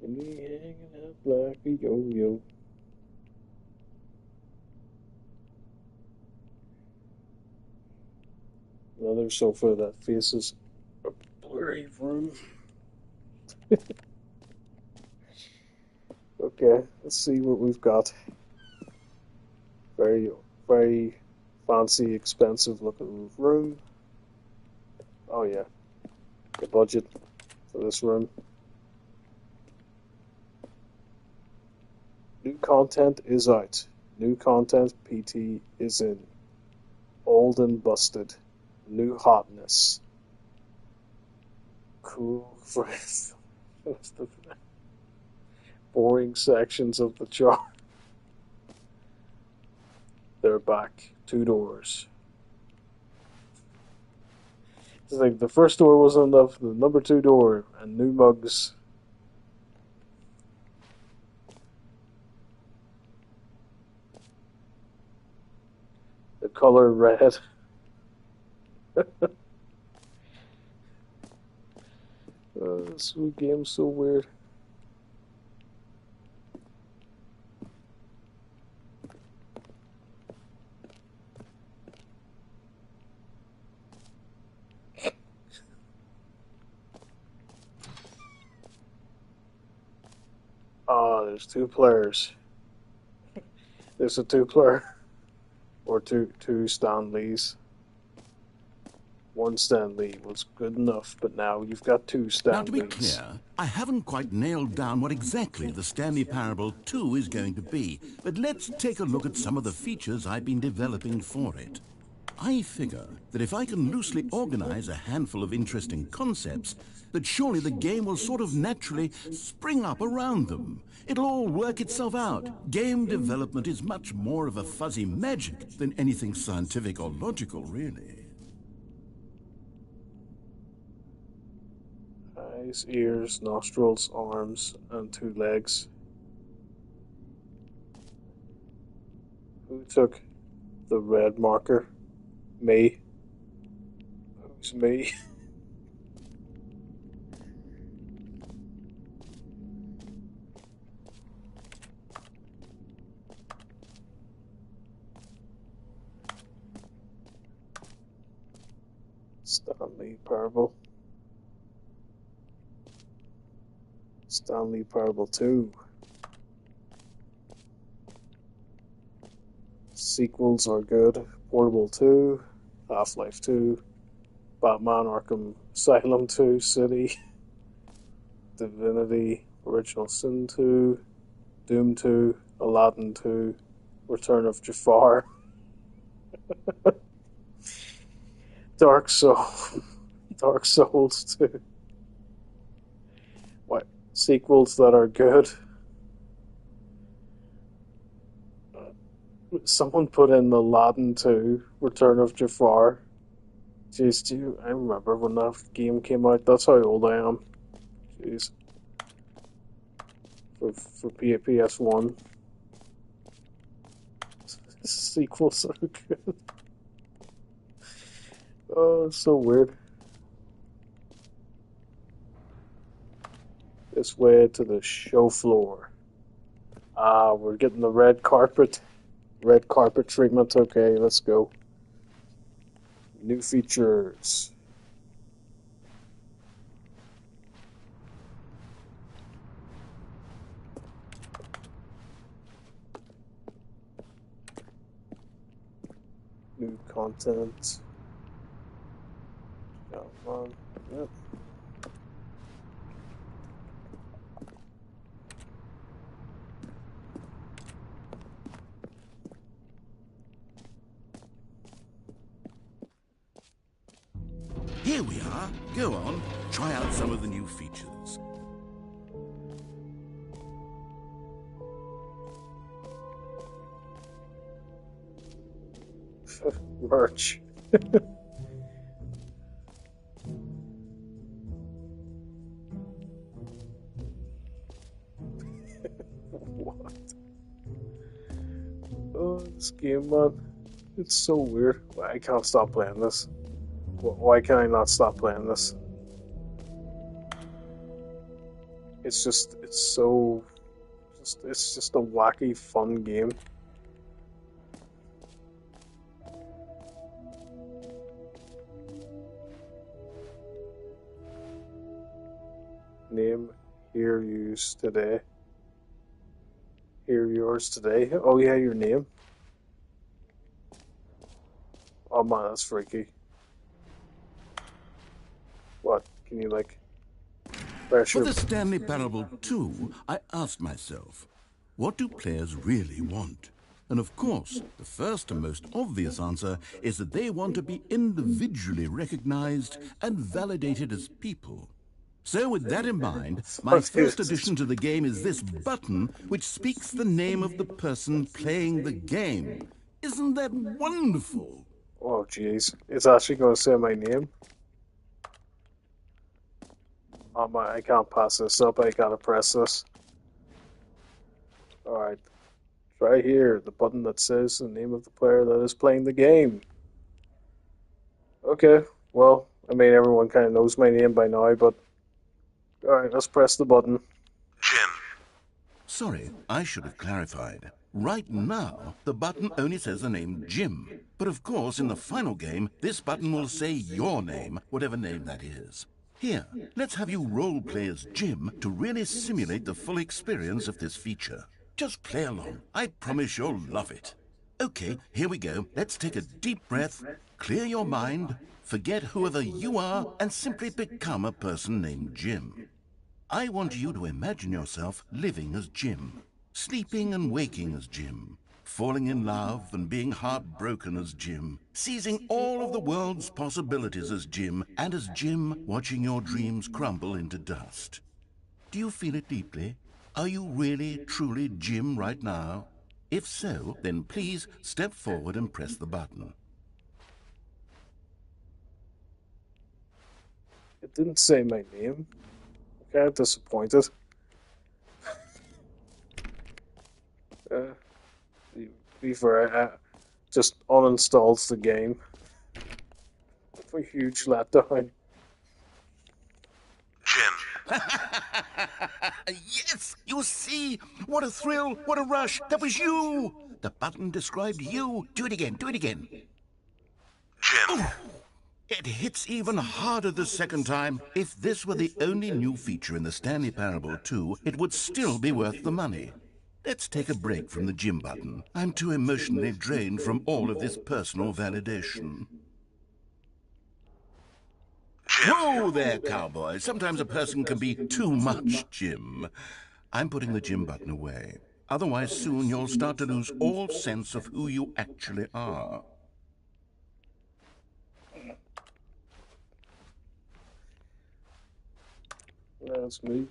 And me hanging out like a yo-yo. Another sofa that faces a blurry room. Okay, let's see what we've got. Very, very fancy, expensive looking room. Oh yeah, the budget for this room. New content is out. New content PT is in. Old and busted. New hotness. Cool for the boring sections of the chart. They're back. 2 doors. It's like the first door wasn't enough, the #2 door, and new mugs. The color red. This game's so weird. Oh, there's 2 players. There's a 2-player or two Stanleys. One Stanley was good enough, but now you've got two Stanleys. Now, to be clear, I haven't quite nailed down what exactly the Stanley Parable 2 is going to be, but let's take a look at some of the features I've been developing for it. I figure that if I can loosely organize a handful of interesting concepts, that surely the game will sort of naturally spring up around them. It'll all work itself out. Game development is much more of a fuzzy magic than anything scientific or logical, really. Eyes, ears, nostrils, arms, and two legs. Who took the red marker? Me. Who's me? Stanley Parable. Stanley Parable 2. Sequels are good. Portable 2. Half-Life 2. Batman Arkham Asylum 2. City. Divinity. Original Sin 2. Doom 2. Aladdin 2. Return of Jafar. Dark Souls 2. What? Sequels that are good. Someone put in Aladdin 2, Return of Jafar. Jeez, I remember when that game came out. That's how old I am. Jeez. For PS1. Sequels are good. Oh, it's so weird. This way to the show floor. Ah, we're getting the red carpet. Red carpet treatment. Okay, let's go. New features. New content. Come on. Yep. Here we are. Go on, try out some of the new features. Merch. What? Oh, this game, man. It's so weird. I can't stop playing this. Why can I not stop playing this? It's just a wacky, fun game. Name here used today. Here yours today. Oh yeah, your name. Oh man, that's freaky. What? Can you like pressure? For the Stanley Parable 2, I asked myself, what do players really want? And of course, the first and most obvious answer is that they want to be individually recognized and validated as people. So with that in mind, my first addition to the game is this button which speaks the name of the person playing the game. Isn't that wonderful? Oh jeez, it's actually going to say my name. Oh my, I can't pass this up, I gotta press this. Alright, try here, the button that says the name of the player that is playing the game. Okay, well, I mean everyone kind of knows my name by now, but... Alright, let's press the button. Jim. Sorry, I should have clarified. Right now, the button only says the name Jim. But of course, in the final game, this button will say your name, whatever name that is. Here, let's have you role-play as Jim to really simulate the full experience of this feature. Just play along. I promise you'll love it. Okay, here we go. Let's take a deep breath, clear your mind, forget whoever you are, and simply become a person named Jim. I want you to imagine yourself living as Jim, sleeping and waking as Jim, falling in love and being heartbroken as Jim, seizing all of the world's possibilities as Jim, and as Jim watching your dreams crumble into dust. Do you feel it deeply? Are you really, truly Jim right now? If so, then please step forward and press the button. It didn't say my name. I'm kind of disappointed. Before I just uninstalls the game. A huge letdown. Jim. Yes, you see? What a thrill, what a rush. That was you. The button described you. Do it again, do it again. Jim. Ooh, it hits even harder the second time. If this were the only new feature in the Stanley Parable 2, it would still be worth the money. Let's take a break from the Jim button. I'm too emotionally drained from all of this personal validation. Whoa there, cowboy. Sometimes a person can be too much Jim. I'm putting the Jim button away. Otherwise, soon you'll start to lose all sense of who you actually are. That's me.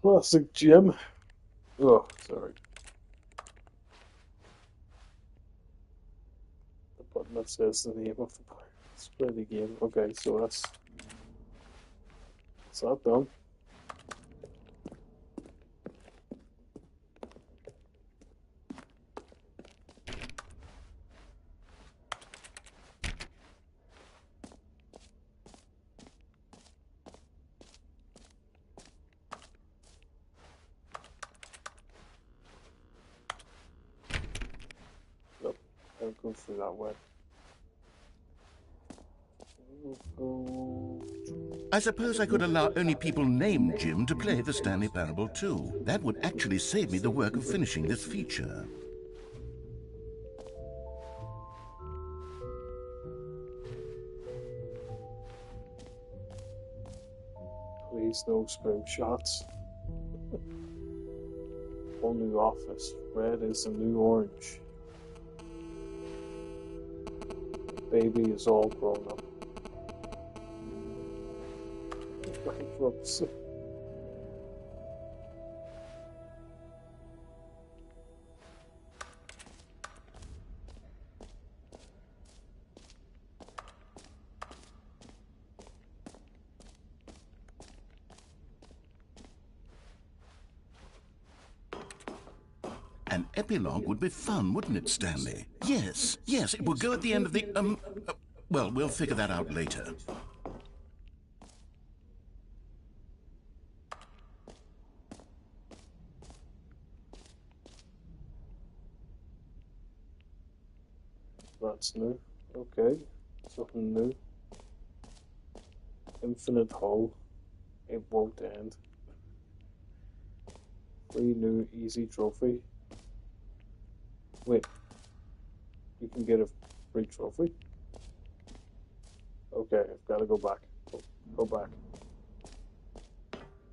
Classic Jim. Oh, sorry. The button that says the name of the player. Let's play the game. Okay, so that's that done. Nope, I'll go through that way. I suppose I could allow only people named Jim to play the Stanley Parable 2. That would actually save me the work of finishing this feature. Please no spoon shots. Whole new office. Red is the new orange. Baby is all grown up. Bankruptcy. An epilogue would be fun, wouldn't it, Stanley? Yes, yes, it would go at the end of the, well, we'll figure that out later. That's new. Okay. Something new. Infinite hole. It won't end. Free new easy trophy. Wait. You can get a free trophy? Okay, I've got to go back. Go back.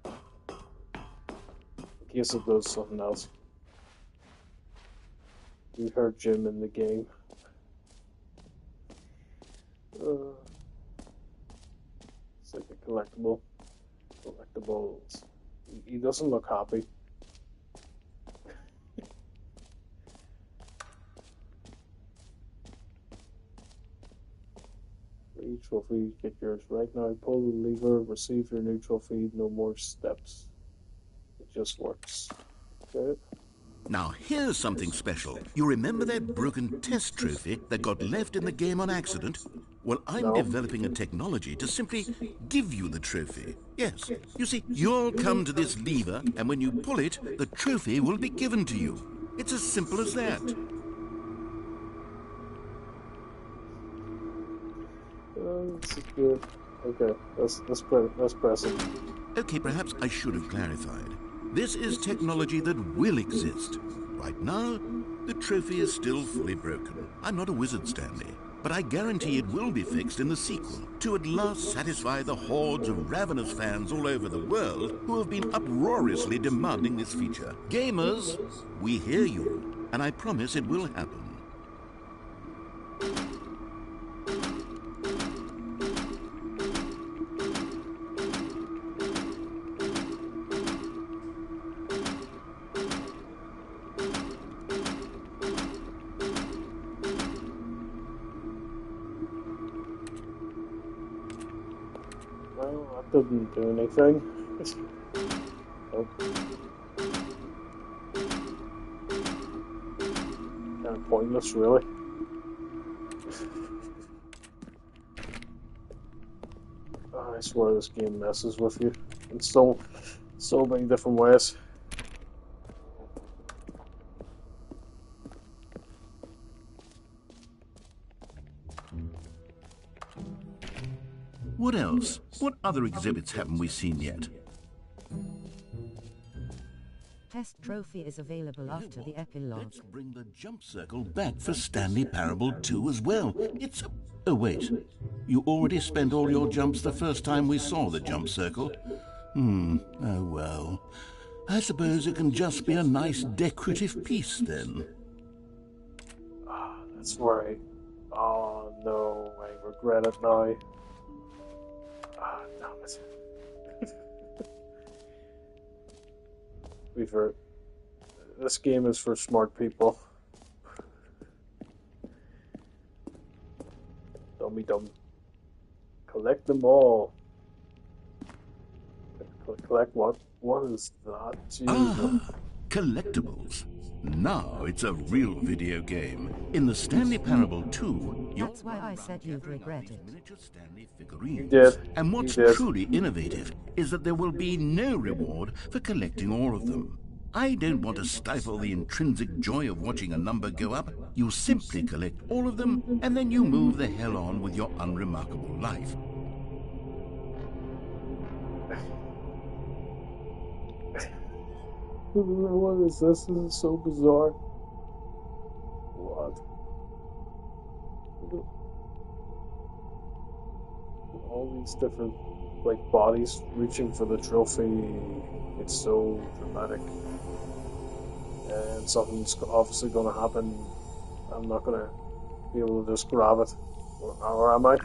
In case it does something else. You heard Jim in the game. It's like a collectible. Collectibles. He doesn't look happy. Free trophy, get yours right now. Pull the lever, receive your new trophy, no more steps. It just works. Okay. Now, here's something special. You remember that broken test trophy that got left in the game on accident? Well, I'm developing a technology to simply give you the trophy. Yes. You see, you'll come to this lever, and when you pull it, the trophy will be given to you. It's as simple as that. This is good. Okay, let's press it. Okay, perhaps I should have clarified. This is technology that will exist. Right now, the trophy is still fully broken. I'm not a wizard, Stanley, but I guarantee it will be fixed in the sequel to at last satisfy the hordes of ravenous fans all over the world who have been uproariously demanding this feature. Gamers, we hear you, and I promise it will happen. Well, that didn't do anything. Oh. Kind of pointless, really. Oh, I swear this game messes with you in so many different ways. What else? What other exhibits haven't we seen yet? Test trophy is available after the epilogue. Let's bring the jump circle back for Stanley Parable 2 as well. It's a... Oh, wait. You already spent all your jumps the first time we saw the jump circle? Oh well. I suppose it can just be a nice decorative piece then. Ah, that's right. Oh no, I regret it now. Ah, damn it. This game is for smart people. Dummy dumb. Collect them all. Collect what? What is that? Ah, collectibles. Now it's a real video game. In the Stanley Parable 2, That's why I said you'd regret it. miniature Stanley figurines. You did. And what's You did. truly innovative is that there will be no reward for collecting all of them. I don't want to stifle the intrinsic joy of watching a number go up. You simply collect all of them, and then you move the hell on with your unremarkable life. What is this? This is so bizarre. What? All these different, like, bodies reaching for the trophy. It's so dramatic. And something's obviously going to happen. I'm not going to be able to just grab it. Or am I?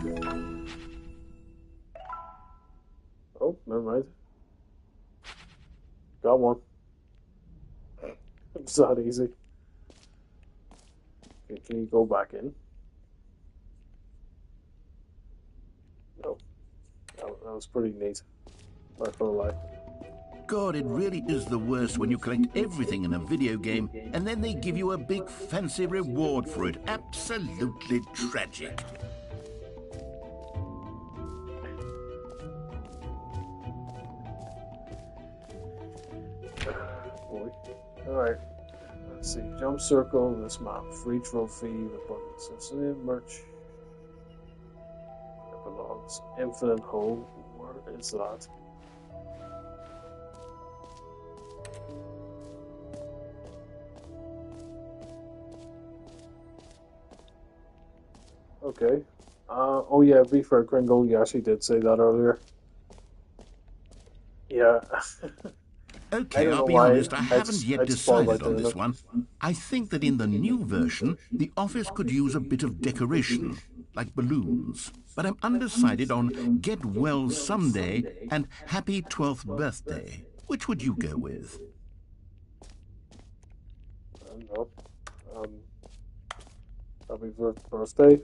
Oh, never mind. Got one. It's that easy. Okay, can you go back in? No. That was pretty neat. Not gonna lie. God, it really is the worst when you collect everything in a video game and then they give you a big fancy reward for it. Absolutely tragic. Boy. Alright. Let's see. Jump circle, this map. Free trophy, the buttons. It's in merch. It belongs. Infinite hole. Where is that? Okay. Oh yeah, be fair, Kringle, you actually did say that earlier. Yeah. Okay, I'll be honest, I haven't yet decided on this one. I think that in the new version, the office could use a bit of decoration, like balloons. But I'm undecided on Get Well Someday and Happy 12th Birthday. Which would you go with? I don't know. Happy birthday.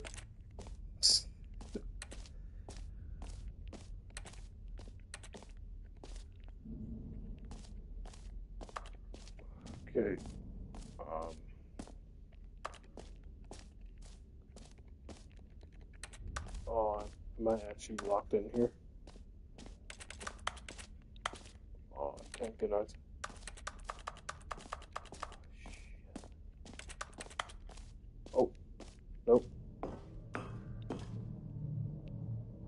Okay. Oh, am I actually locked in here? Oh, I can't get out. Oh, nope.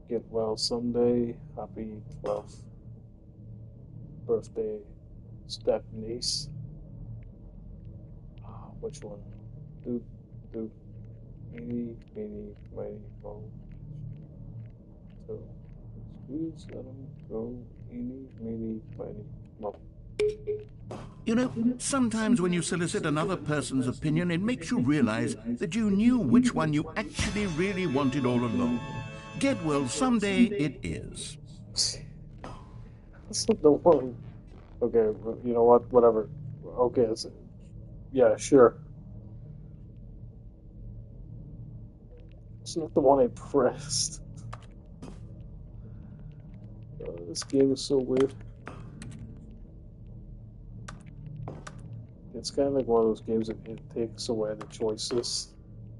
Get well someday. Happy 12th birthday, Stephanie's. Which one? Do, do. Eeny, meeny, miny, moe. So, squeeze, let him go. Eeny, meeny, miny, moe. You know, sometimes when you solicit another person's opinion, it makes you realize that you knew which one you actually really wanted all along. Get well someday it is. That's not the one. Okay, you know what? Whatever. Okay, yeah, sure. It's not the one I pressed. This game is so weird. It's kind of like one of those games that it takes away the choices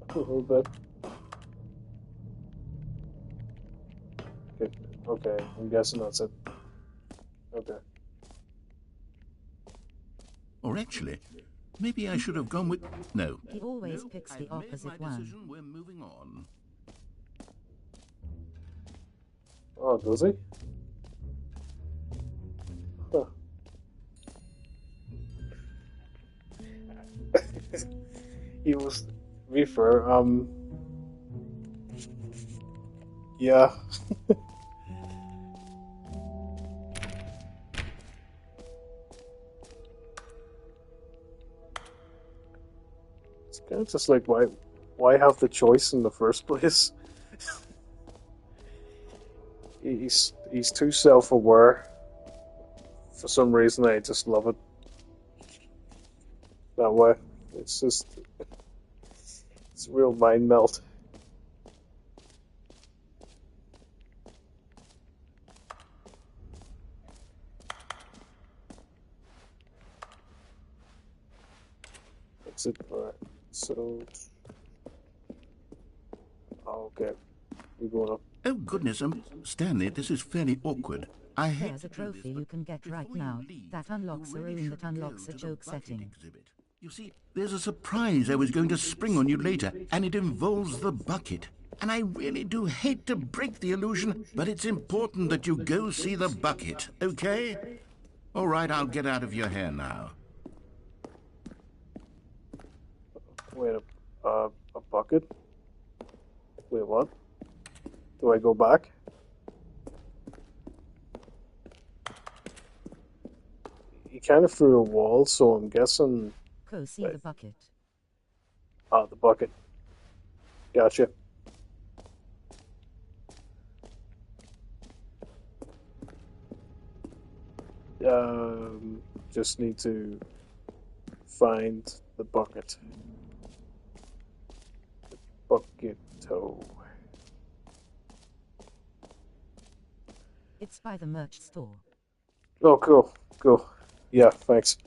a little bit. Okay, okay, I'm guessing that's it. Okay. Or actually, maybe I should have gone with... No. He always picks the opposite one. We're moving on. Oh, does he? Huh. He was, to be fair, yeah. It's kind of just like, why have the choice in the first place? He's too self-aware. For some reason, I just love it that way. It's just, it's a real mind melt. That's it. Alright. So, okay, we're going up. Oh, goodness, Stanley, this is fairly awkward. I hate There's a trophy you can get right now. That unlocks a room that unlocks a joke setting. You see, there's a surprise I was going to spring on you later, and it involves the bucket. And I really do hate to break the illusion, but it's important that you go see the bucket, okay? All right, I'll get out of your hair now. Wait, a bucket? Wait, what? Do I go back? He kind of threw a wall, so I'm guessing... Go see the bucket. Ah, the bucket. Gotcha. Just need to find the bucket. The bucket toe. It's by the merch store. Oh, cool, cool. Yeah, thanks.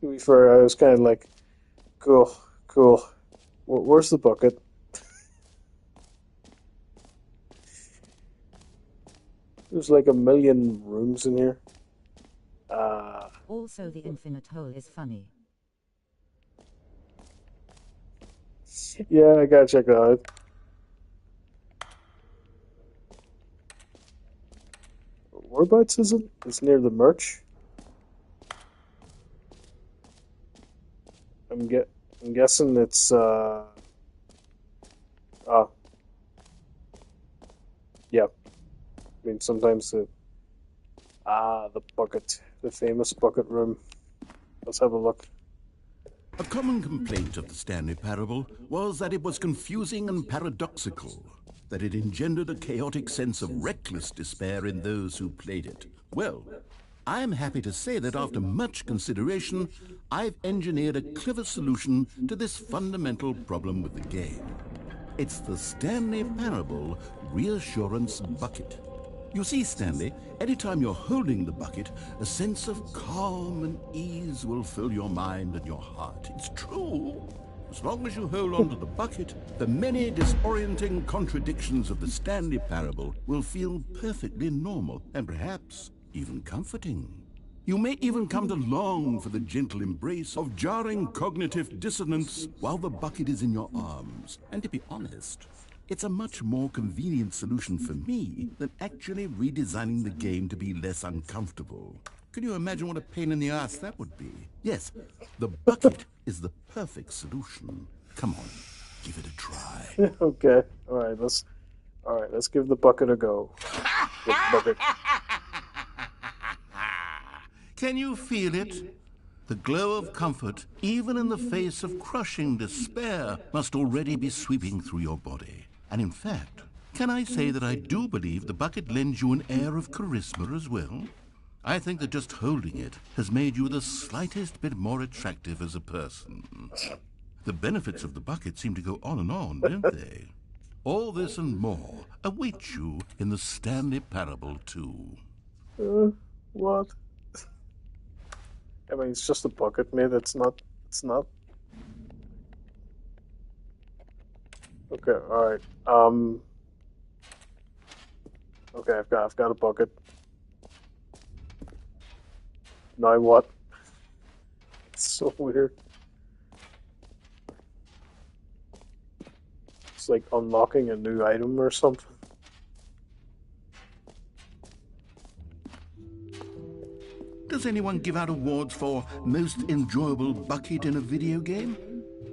To be fair, I was kind of like, cool, cool. Where's the bucket? There's like a million rooms in here. Also, the infinite hole is funny. Yeah, I gotta check that out. Whereabouts is it? It's near the merch. I'm guessing it's yeah. I mean sometimes the bucket, the famous bucket room. Let's have a look. A common complaint of the Stanley Parable was that it was confusing and paradoxical, that it engendered a chaotic sense of reckless despair in those who played it. Well, I am happy to say that after much consideration, I've engineered a clever solution to this fundamental problem with the game. It's the Stanley Parable Reassurance Bucket. You see, Stanley, anytime you're holding the bucket, a sense of calm and ease will fill your mind and your heart. It's true. As long as you hold on to the bucket, the many disorienting contradictions of the Stanley Parable will feel perfectly normal and perhaps even comforting. You may even come to long for the gentle embrace of jarring cognitive dissonance while the bucket is in your arms. And to be honest, it's a much more convenient solution for me than actually redesigning the game to be less uncomfortable. Can you imagine what a pain in the ass that would be? Yes, the bucket is the perfect solution. Come on, give it a try. Okay. All right. Let's give the bucket a go. Get the bucket. Can you feel it? The glow of comfort, even in the face of crushing despair, must already be sweeping through your body. And in fact, can I say that I do believe the bucket lends you an air of charisma as well? I think that just holding it has made you the slightest bit more attractive as a person. The benefits of the bucket seem to go on and on, don't they? All this and more await you in the Stanley Parable 2. What? I mean, it's just a bucket, mate. It's not. Okay, all right. Okay, I've got a bucket. Now what? It's so weird. It's like unlocking a new item or something. Does anyone give out awards for most enjoyable bucket in a video game?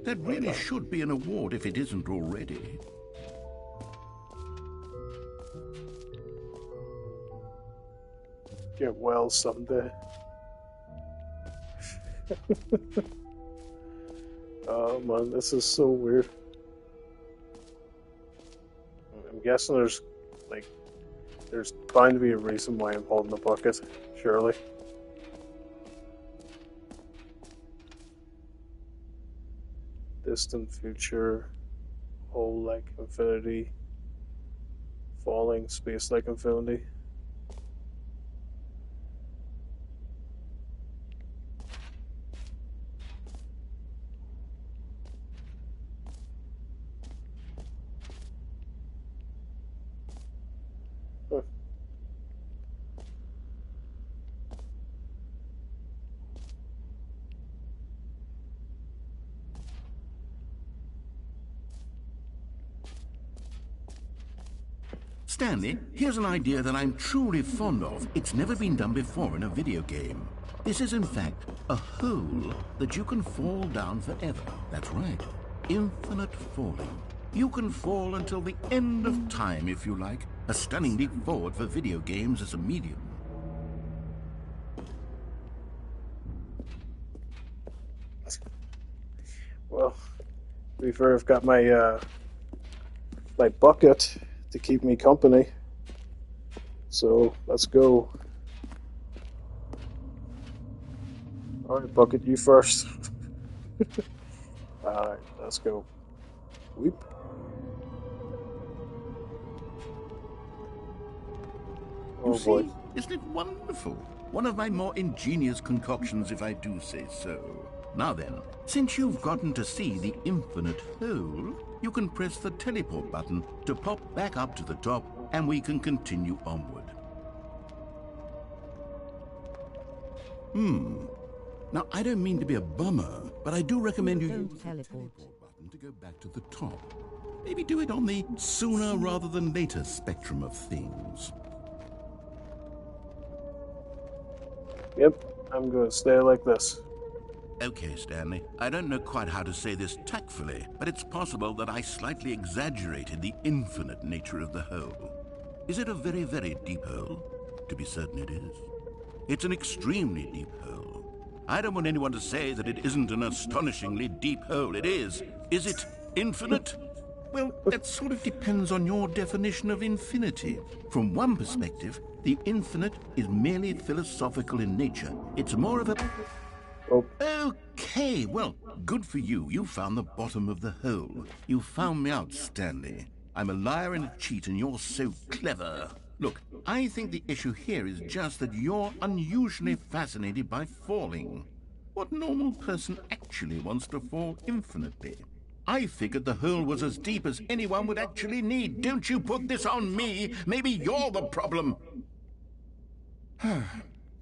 That really should be an award if it isn't already. Get well someday. Oh man, this is so weird. I'm guessing there's bound to be a reason why I'm holding the bucket, surely. Distant future, hole like infinity, falling space like infinity. Huh. Stanley, here's an idea that I'm truly fond of. It's never been done before in a video game. This is in fact a hole that you can fall down forever. That's right. Infinite falling. You can fall until the end of time if you like. A stunning leap forward for video games as a medium. Well, to be fair, I've got my my bucket to keep me company. So let's go. Alright, bucket, you first. Alright, let's go. Weep. Oh You boy. see, isn't it wonderful? One of my more ingenious concoctions, if I do say so. Now then, since you've gotten to see the infinite hole, you can press the teleport button to pop back up to the top, and we can continue onward. Now, I don't mean to be a bummer, but I do recommend you use the teleport button to go back to the top. Maybe do it on the sooner rather than later spectrum of things. Yep, I'm going to stay like this. Okay, Stanley, I don't know quite how to say this tactfully, but it's possible that I slightly exaggerated the infinite nature of the hole. Is it a very, very deep hole? To be certain it is. It's an extremely deep hole. I don't want anyone to say that it isn't an astonishingly deep hole. It is. Is it infinite? Well, that sort of depends on your definition of infinity. From one perspective, the infinite is merely philosophical in nature. It's more of a... Oh. Okay, well, good for you. You found the bottom of the hole. You found me out, Stanley. I'm a liar and a cheat, and you're so clever. Look, I think the issue here is just that you're unusually fascinated by falling. What normal person actually wants to fall infinitely? I figured the hole was as deep as anyone would actually need. Don't you put this on me. Maybe you're the problem.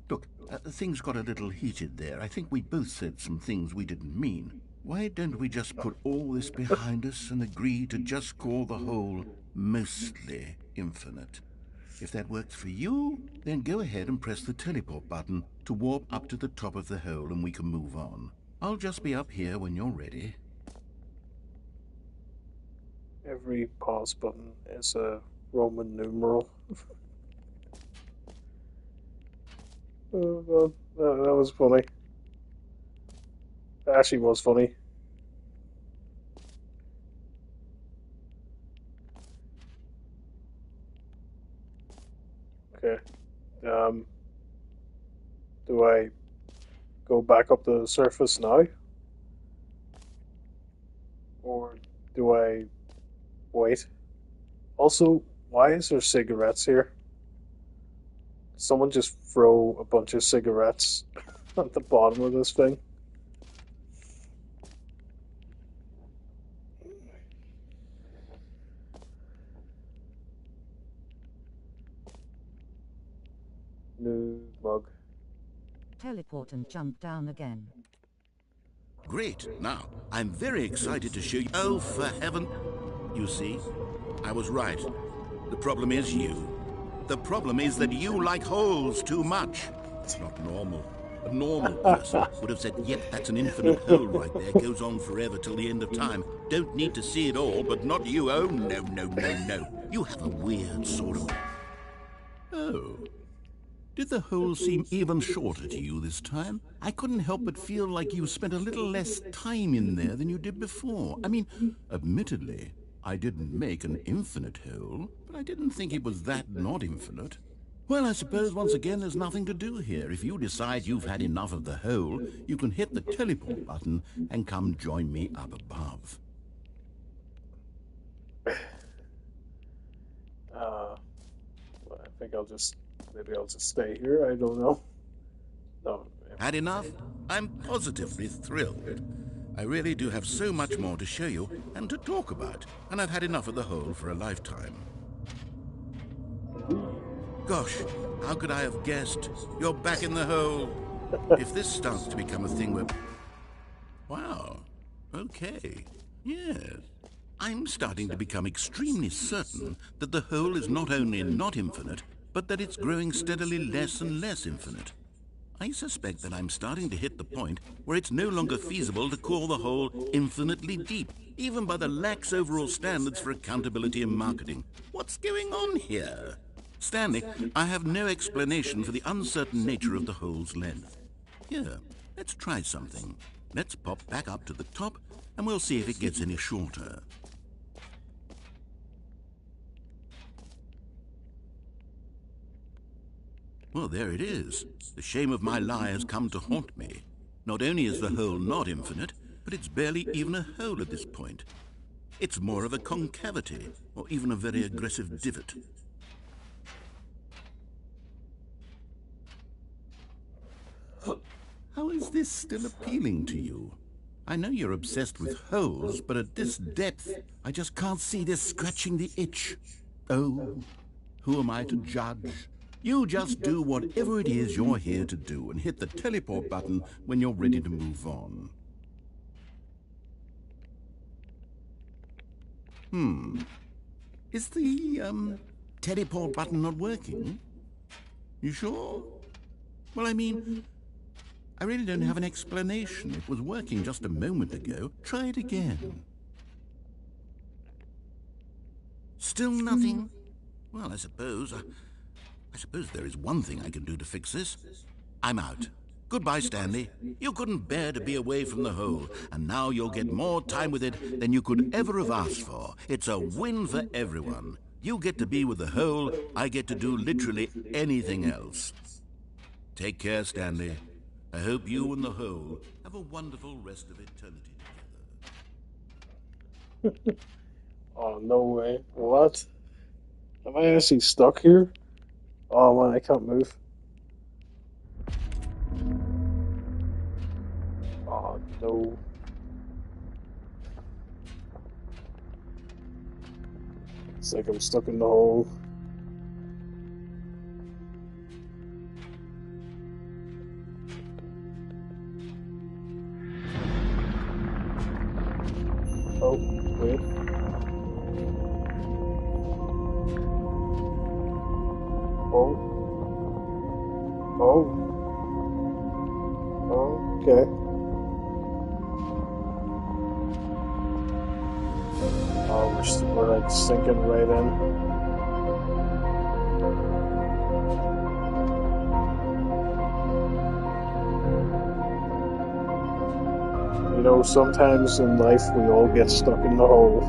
Look, things got a little heated there. I think we both said some things we didn't mean. Why don't we just put all this behind us and agree to just call the hole mostly infinite? If that works for you, then go ahead and press the teleport button to warp up to the top of the hole and we can move on. I'll just be up here when you're ready. Every pause button is a Roman numeral. Oh, that was funny. That actually was funny. Okay. Do I go back up to the surface now? Or do I wait? Also, why is there cigarettes here? Someone just throw a bunch of cigarettes at the bottom of this thing. New mug. Teleport and jump down again. Great. Now, I'm very excited to show you... Oh, for heaven... You see? I was right. The problem is you. The problem is that you like holes too much. It's not normal. A normal person would have said, yep, that's an infinite hole right there. Goes on forever till the end of time. Don't need to see it all, but not you. Oh, no, no, no, no. You have a weird sort of... Oh. Did the hole seem even shorter to you this time? I couldn't help but feel like you spent a little less time in there than you did before. I mean, admittedly, I didn't make an infinite hole, but I didn't think it was that not infinite. Well, I suppose once again there's nothing to do here. If you decide you've had enough of the hole, you can hit the teleport button and come join me up above. I think maybe I'll just stay here. I don't know. No. Had enough? I'm positively thrilled. I really do have so much more to show you and to talk about, and I've had enough of the hole for a lifetime. Gosh, how could I have guessed? You're back in the hole. If this starts to become a thing where... Wow. Okay. Yes. I'm starting to become extremely certain that the hole is not only not infinite, but that it's growing steadily less and less infinite. I suspect that I'm starting to hit the point where it's no longer feasible to call the hole infinitely deep, even by the lax overall standards for accountability and marketing. What's going on here? Stanley, I have no explanation for the uncertain nature of the hole's length. Here, let's try something. Let's pop back up to the top, and we'll see if it gets any shorter. Well, there it is. The shame of my lie has come to haunt me. Not only is the hole not infinite, but it's barely even a hole at this point. It's more of a concavity, or even a very aggressive divot. How is this still appealing to you? I know you're obsessed with holes, but at this depth, I just can't see this scratching the itch. Oh, who am I to judge? You just do whatever it is you're here to do and hit the teleport button when you're ready to move on. Is the, teleport button not working? You sure? Well, I mean, I really don't have an explanation. It was working just a moment ago. Try it again. Still nothing? Well, I suppose there is one thing I can do to fix this. I'm out. Goodbye, Stanley. You couldn't bear to be away from the hole, and now you'll get more time with it than you could ever have asked for. It's a win for everyone. You get to be with the hole, I get to do literally anything else. Take care, Stanley. I hope you and the hole have a wonderful rest of eternity together. Oh, no way. What? Am I actually stuck here? Oh man, I can't move. Oh no. It's like I'm stuck in the hole. Oh, wait. Oh. Oh. Okay. Oh, we're like sinking right in. You know, sometimes in life we all get stuck in the hole.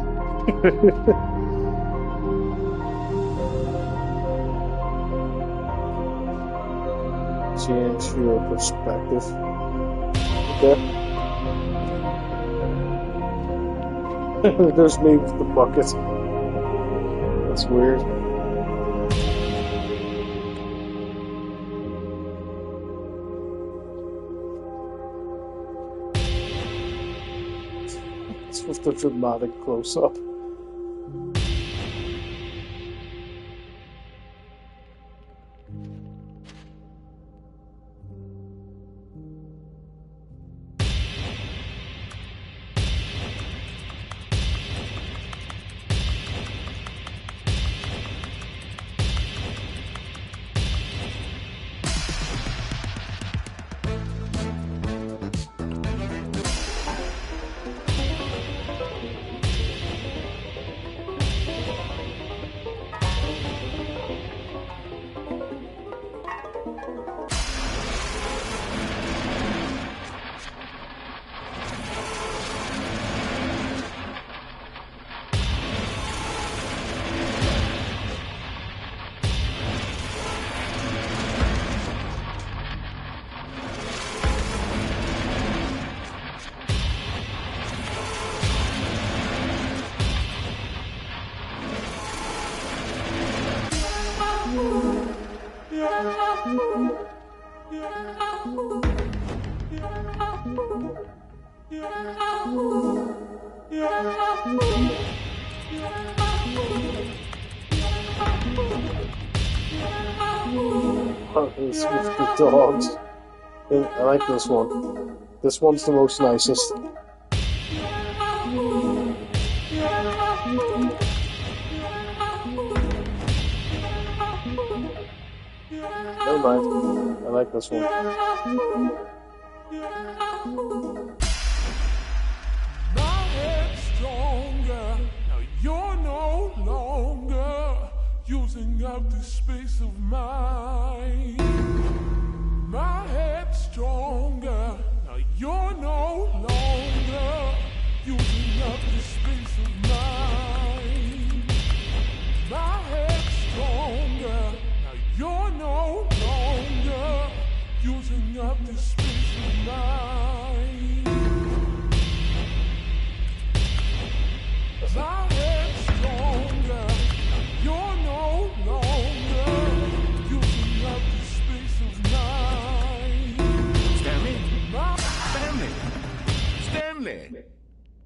Change your perspective. Okay. There's me with the bucket. That's weird. It's just a dramatic close-up. It's with the dogs. I like this one. This one's the most nicest. Never mind. I like this one. My head's stronger. Now you're no longer using up the space of mine. My head's stronger. Now you're no longer using up the space of mine. My head's stronger. Now you're no longer using up the space of mine. My head's stronger. Now you're no longer using up the space of mine. Stanley? Stanley!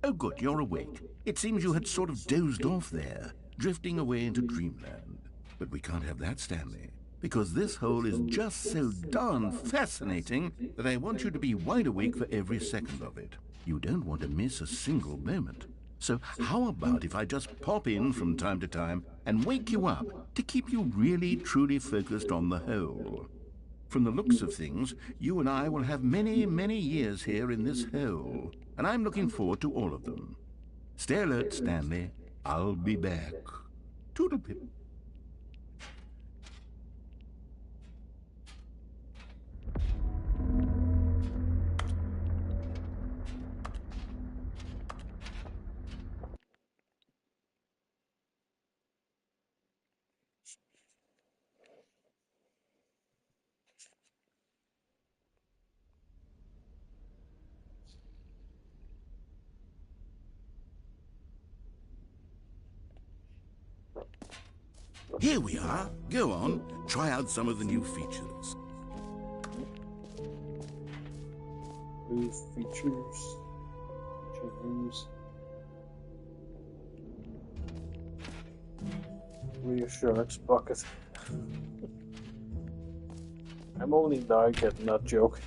Oh, good, you're awake. It seems you had sort of dozed off there, drifting away into dreamland. But we can't have that, Stanley, because this hole is just so darn fascinating that I want you to be wide awake for every second of it. You don't want to miss a single moment. So how about if I just pop in from time to time and wake you up to keep you really, truly focused on the hole? From the looks of things, you and I will have many, many years here in this hole, and I'm looking forward to all of them. Stay alert, Stanley. I'll be back. Toodle-pip. Here we are. Go on. Try out some of the new features. New features. Features. Reassurance bucket. I'm only now getting that joke.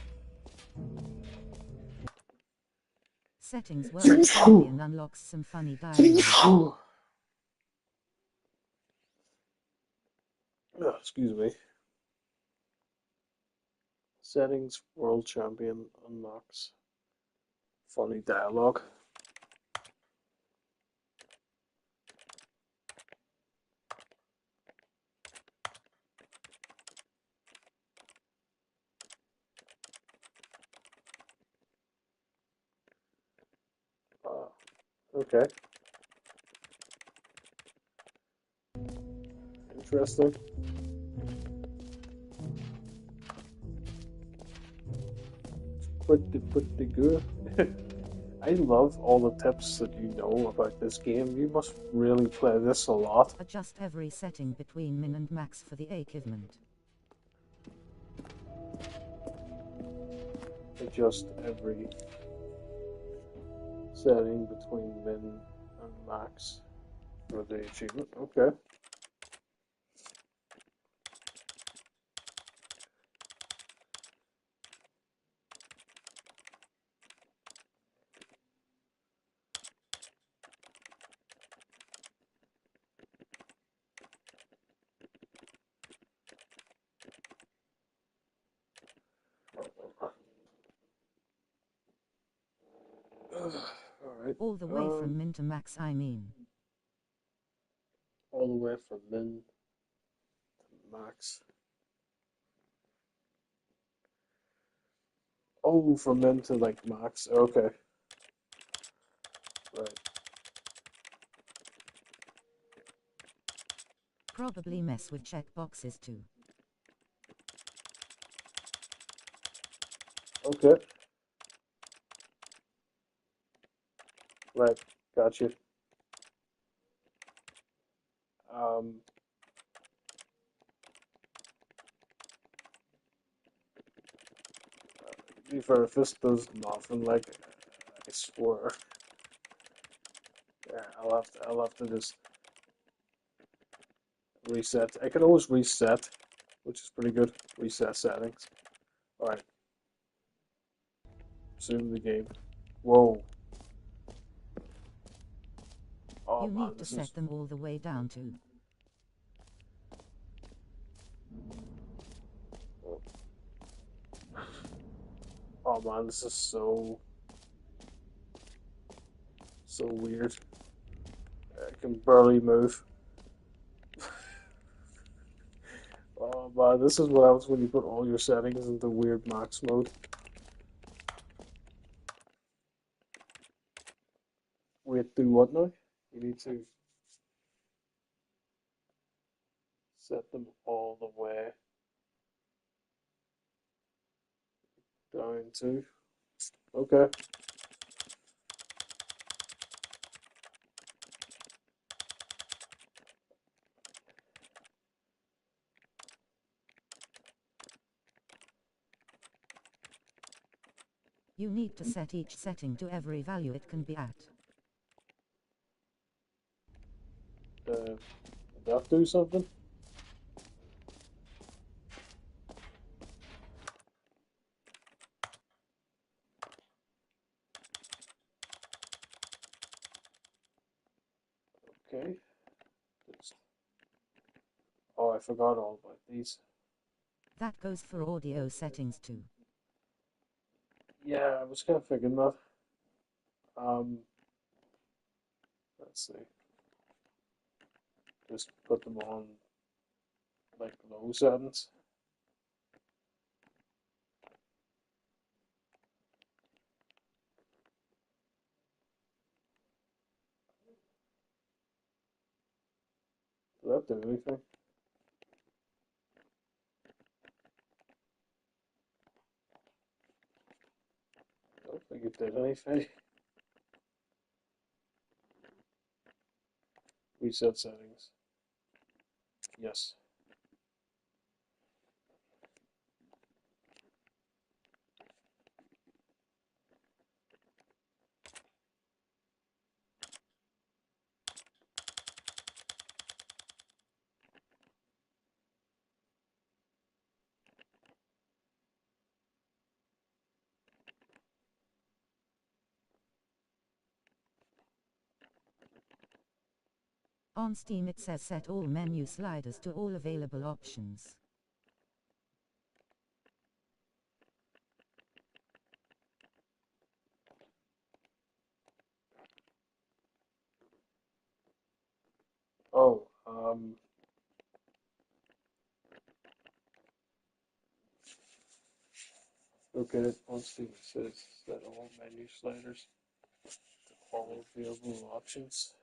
Settings work and unlocks some funny dialogue. Excuse me. Settings, world champion unlocks. Funny dialogue. Okay. Interesting. Pretty good. I love all the tips that you know about this game. You must really play this a lot. Adjust every setting between min and max for the achievement. Adjust every setting between min and max for the achievement. Okay. Alright. All the way from min to max, I mean. All the way from min to max. Oh, from min to like max. Okay. Right. Probably mess with checkboxes too. Okay. Right. Gotcha. To be fair, if this does nothing, like, I swear. Yeah, I'll have to just reset. I can always reset, which is pretty good. Reset settings. Alright. Resume the game. Whoa. Oh You man, need to this set is... them all the way down to. Oh man, this is so weird. I can barely move. Oh man, this is what happens when you put all your settings into weird max mode. Wait, do what now? You need to set them all the way down to. Okay. You need to set each setting to every value it can be at. Did that do something? Okay. Just... Oh, I forgot all about these. That goes for audio settings too. Yeah, I was kind of figuring that. Let's see. Just put them on like low settings. Did that do anything? I don't think it did anything. Reset settings. Yes. On Steam it says set all menu sliders to all available options. Oh, okay, on Steam it says set all menu sliders to all available options.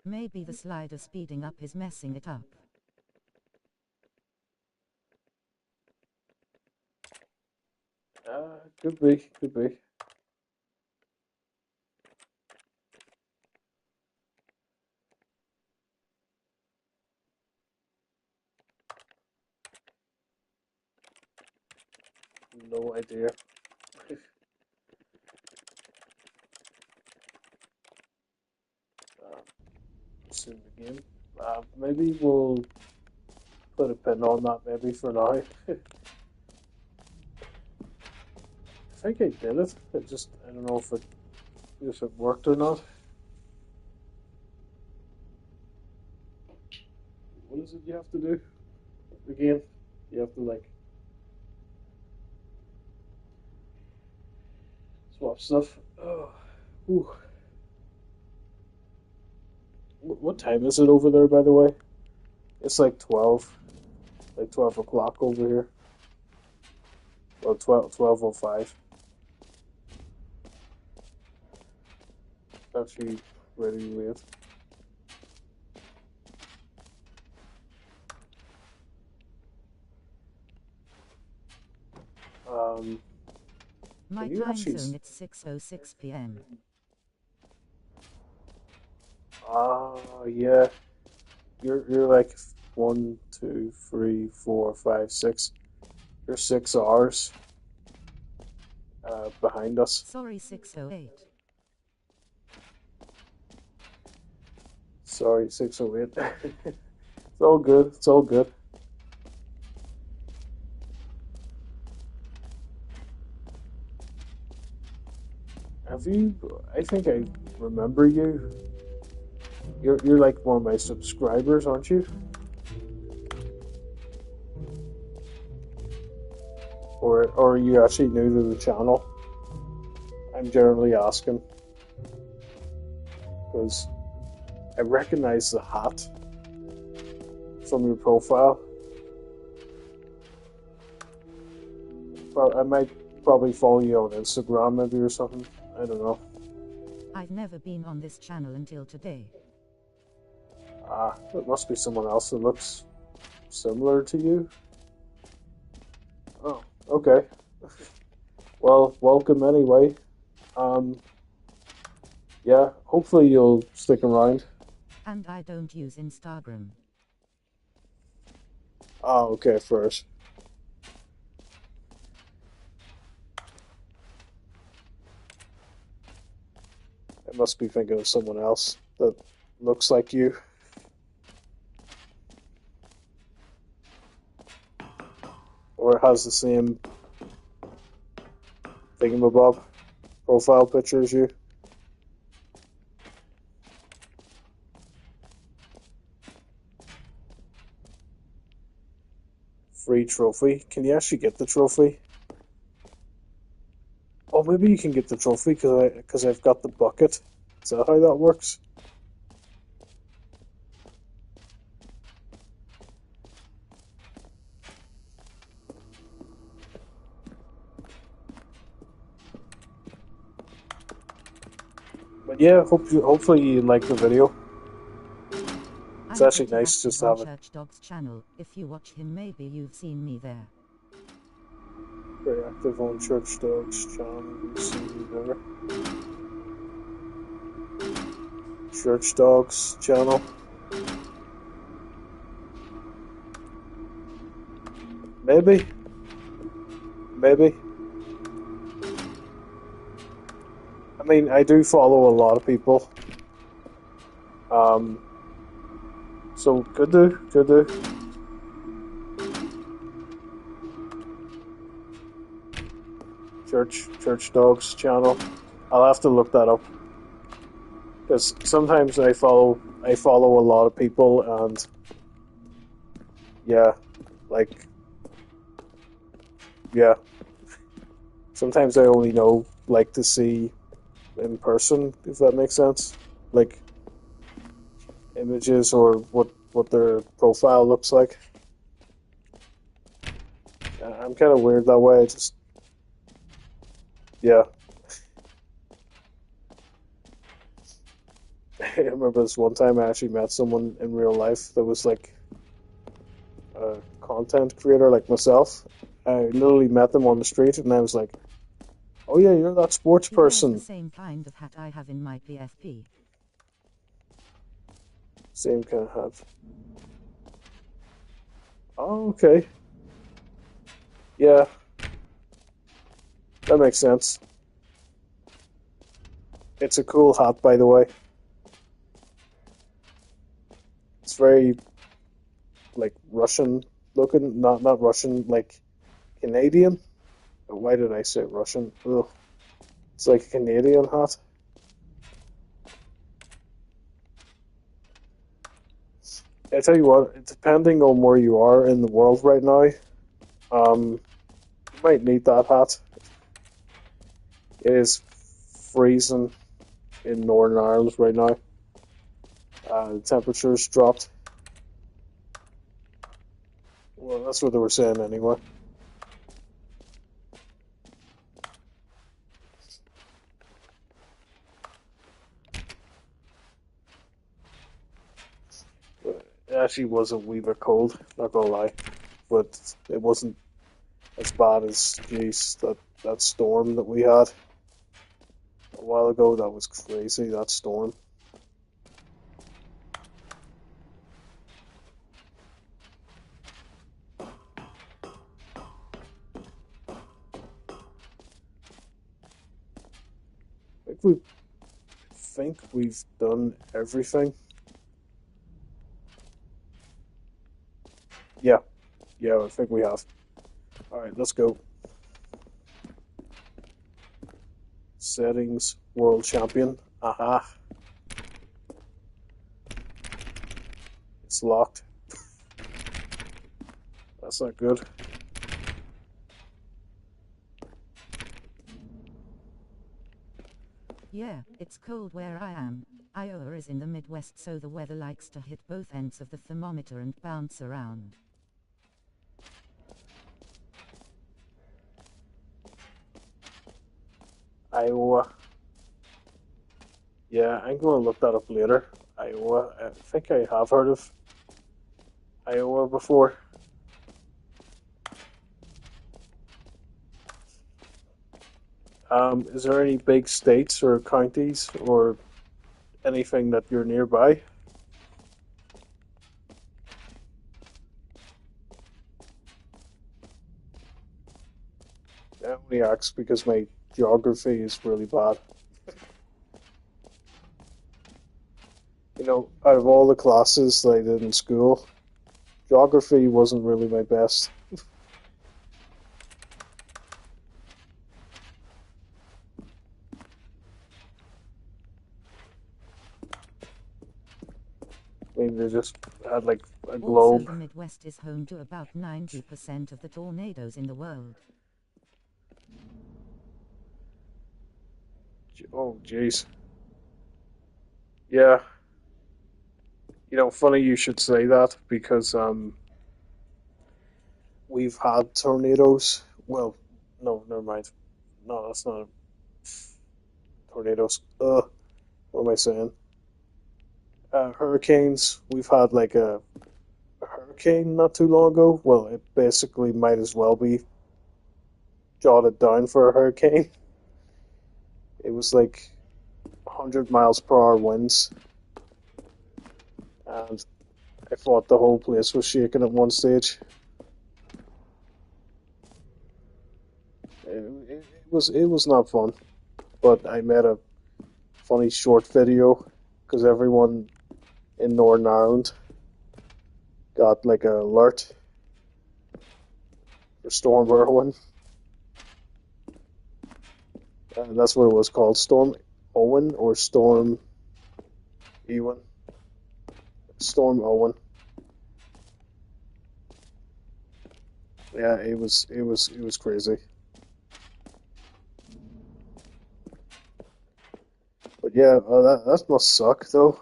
Maybe the slider speeding up is messing it up. Could be, could be. No idea. Soon again. Maybe we'll put a pin on that maybe for now. I think I did it. I don't know if it worked or not. What is it you have to do? Again, you have to like swap stuff. Oh, ooh. What time is it over there, by the way? It's like 12. Like 12 o'clock over here. Well, 12:05. Actually, ready to leave. My Can you time actually zone it's 6:06 p.m. Yeah. You're like 1, 2, 3, 4, 5, 6. You're 6 hours behind us. Sorry, 6:08. Sorry, 6:08. It's all good. It's all good. Have you? I think I remember you. You're like one of my subscribers, aren't you? Or are you actually new to the channel? I'm generally asking because I recognize the hat from your profile. I might probably follow you on Instagram maybe or something. I don't know. I've never been on this channel until today. It must be someone else that looks similar to you. Oh, okay. Well, welcome anyway. Yeah, hopefully you'll stick around. And I don't use Instagram. Oh, okay, first. I must be thinking of someone else that looks like you. Or has the same thingamabob profile picture as you. Free trophy. Can you actually get the trophy? Oh, maybe you can get the trophy because I've got the bucket. Is that how that works? But yeah, hopefully you like the video. It's I'm actually pretty nice active just to on have it. Church Dog's channel. If you watch him, maybe you've seen me there. Very active on Church Dog's channel. You see me there. Church Dog's channel. Maybe. Maybe. I mean, I do follow a lot of people. So could do. Church Dogs channel. I'll have to look that up because sometimes I follow a lot of people, and yeah, like yeah, sometimes I only know like to see in person, if that makes sense, like images or what their profile looks like. I'm kind of weird that way. I just yeah. I remember this one time I actually met someone in real life that was like a content creator like myself. I literally met them on the street and I was like, "Oh yeah, you're that sports He wears the person." same kind of hat I have in my PFP. Same kind of hat. Oh, okay. Yeah, that makes sense. It's a cool hat, by the way. It's very like Russian looking, not Russian, like Canadian. Why did I say Russian? Ugh. It's like a Canadian hat. I tell you what, depending on where you are in the world right now, you might need that hat. It is freezing in Northern Ireland right now. The temperature's dropped. Well, that's what they were saying anyway. It actually was a wee bit cold, not gonna lie, but it wasn't as bad as geez that storm that we had a while ago. That was crazy. That storm. I think we've done everything. Yeah, yeah, I think we have. All right, let's go. Settings, World Champion. Aha. It's locked. That's not good. Yeah, it's cold where I am. Iowa is in the Midwest, so the weather likes to hit both ends of the thermometer and bounce around. Iowa. Yeah, I'm going to look that up later. Iowa. I think I have heard of Iowa before. Is there any big states or counties or anything that you're nearby? I only ask because my geography is really bad. You know, out of all the classes that I did in school, geography wasn't really my best. I mean, they just had like a Also, globe. the Midwest is home to about 90% of the tornadoes in the world. Oh, jeez. Yeah. You know, funny you should say that because we've had tornadoes. Well, no, never mind. No, that's not tornadoes. What am I saying? Hurricanes. We've had like a hurricane not too long ago. Well, it basically might as well be jotted down for a hurricane. It was like 100 miles per hour winds, and I thought the whole place was shaking at one stage. It was not fun, but I made a funny short video because everyone in Northern Ireland got like an alert for Storm Irwin. That's what it was called, Storm Owen or Storm Ewan. Storm Owen. Yeah, it was crazy. But yeah, that must suck though,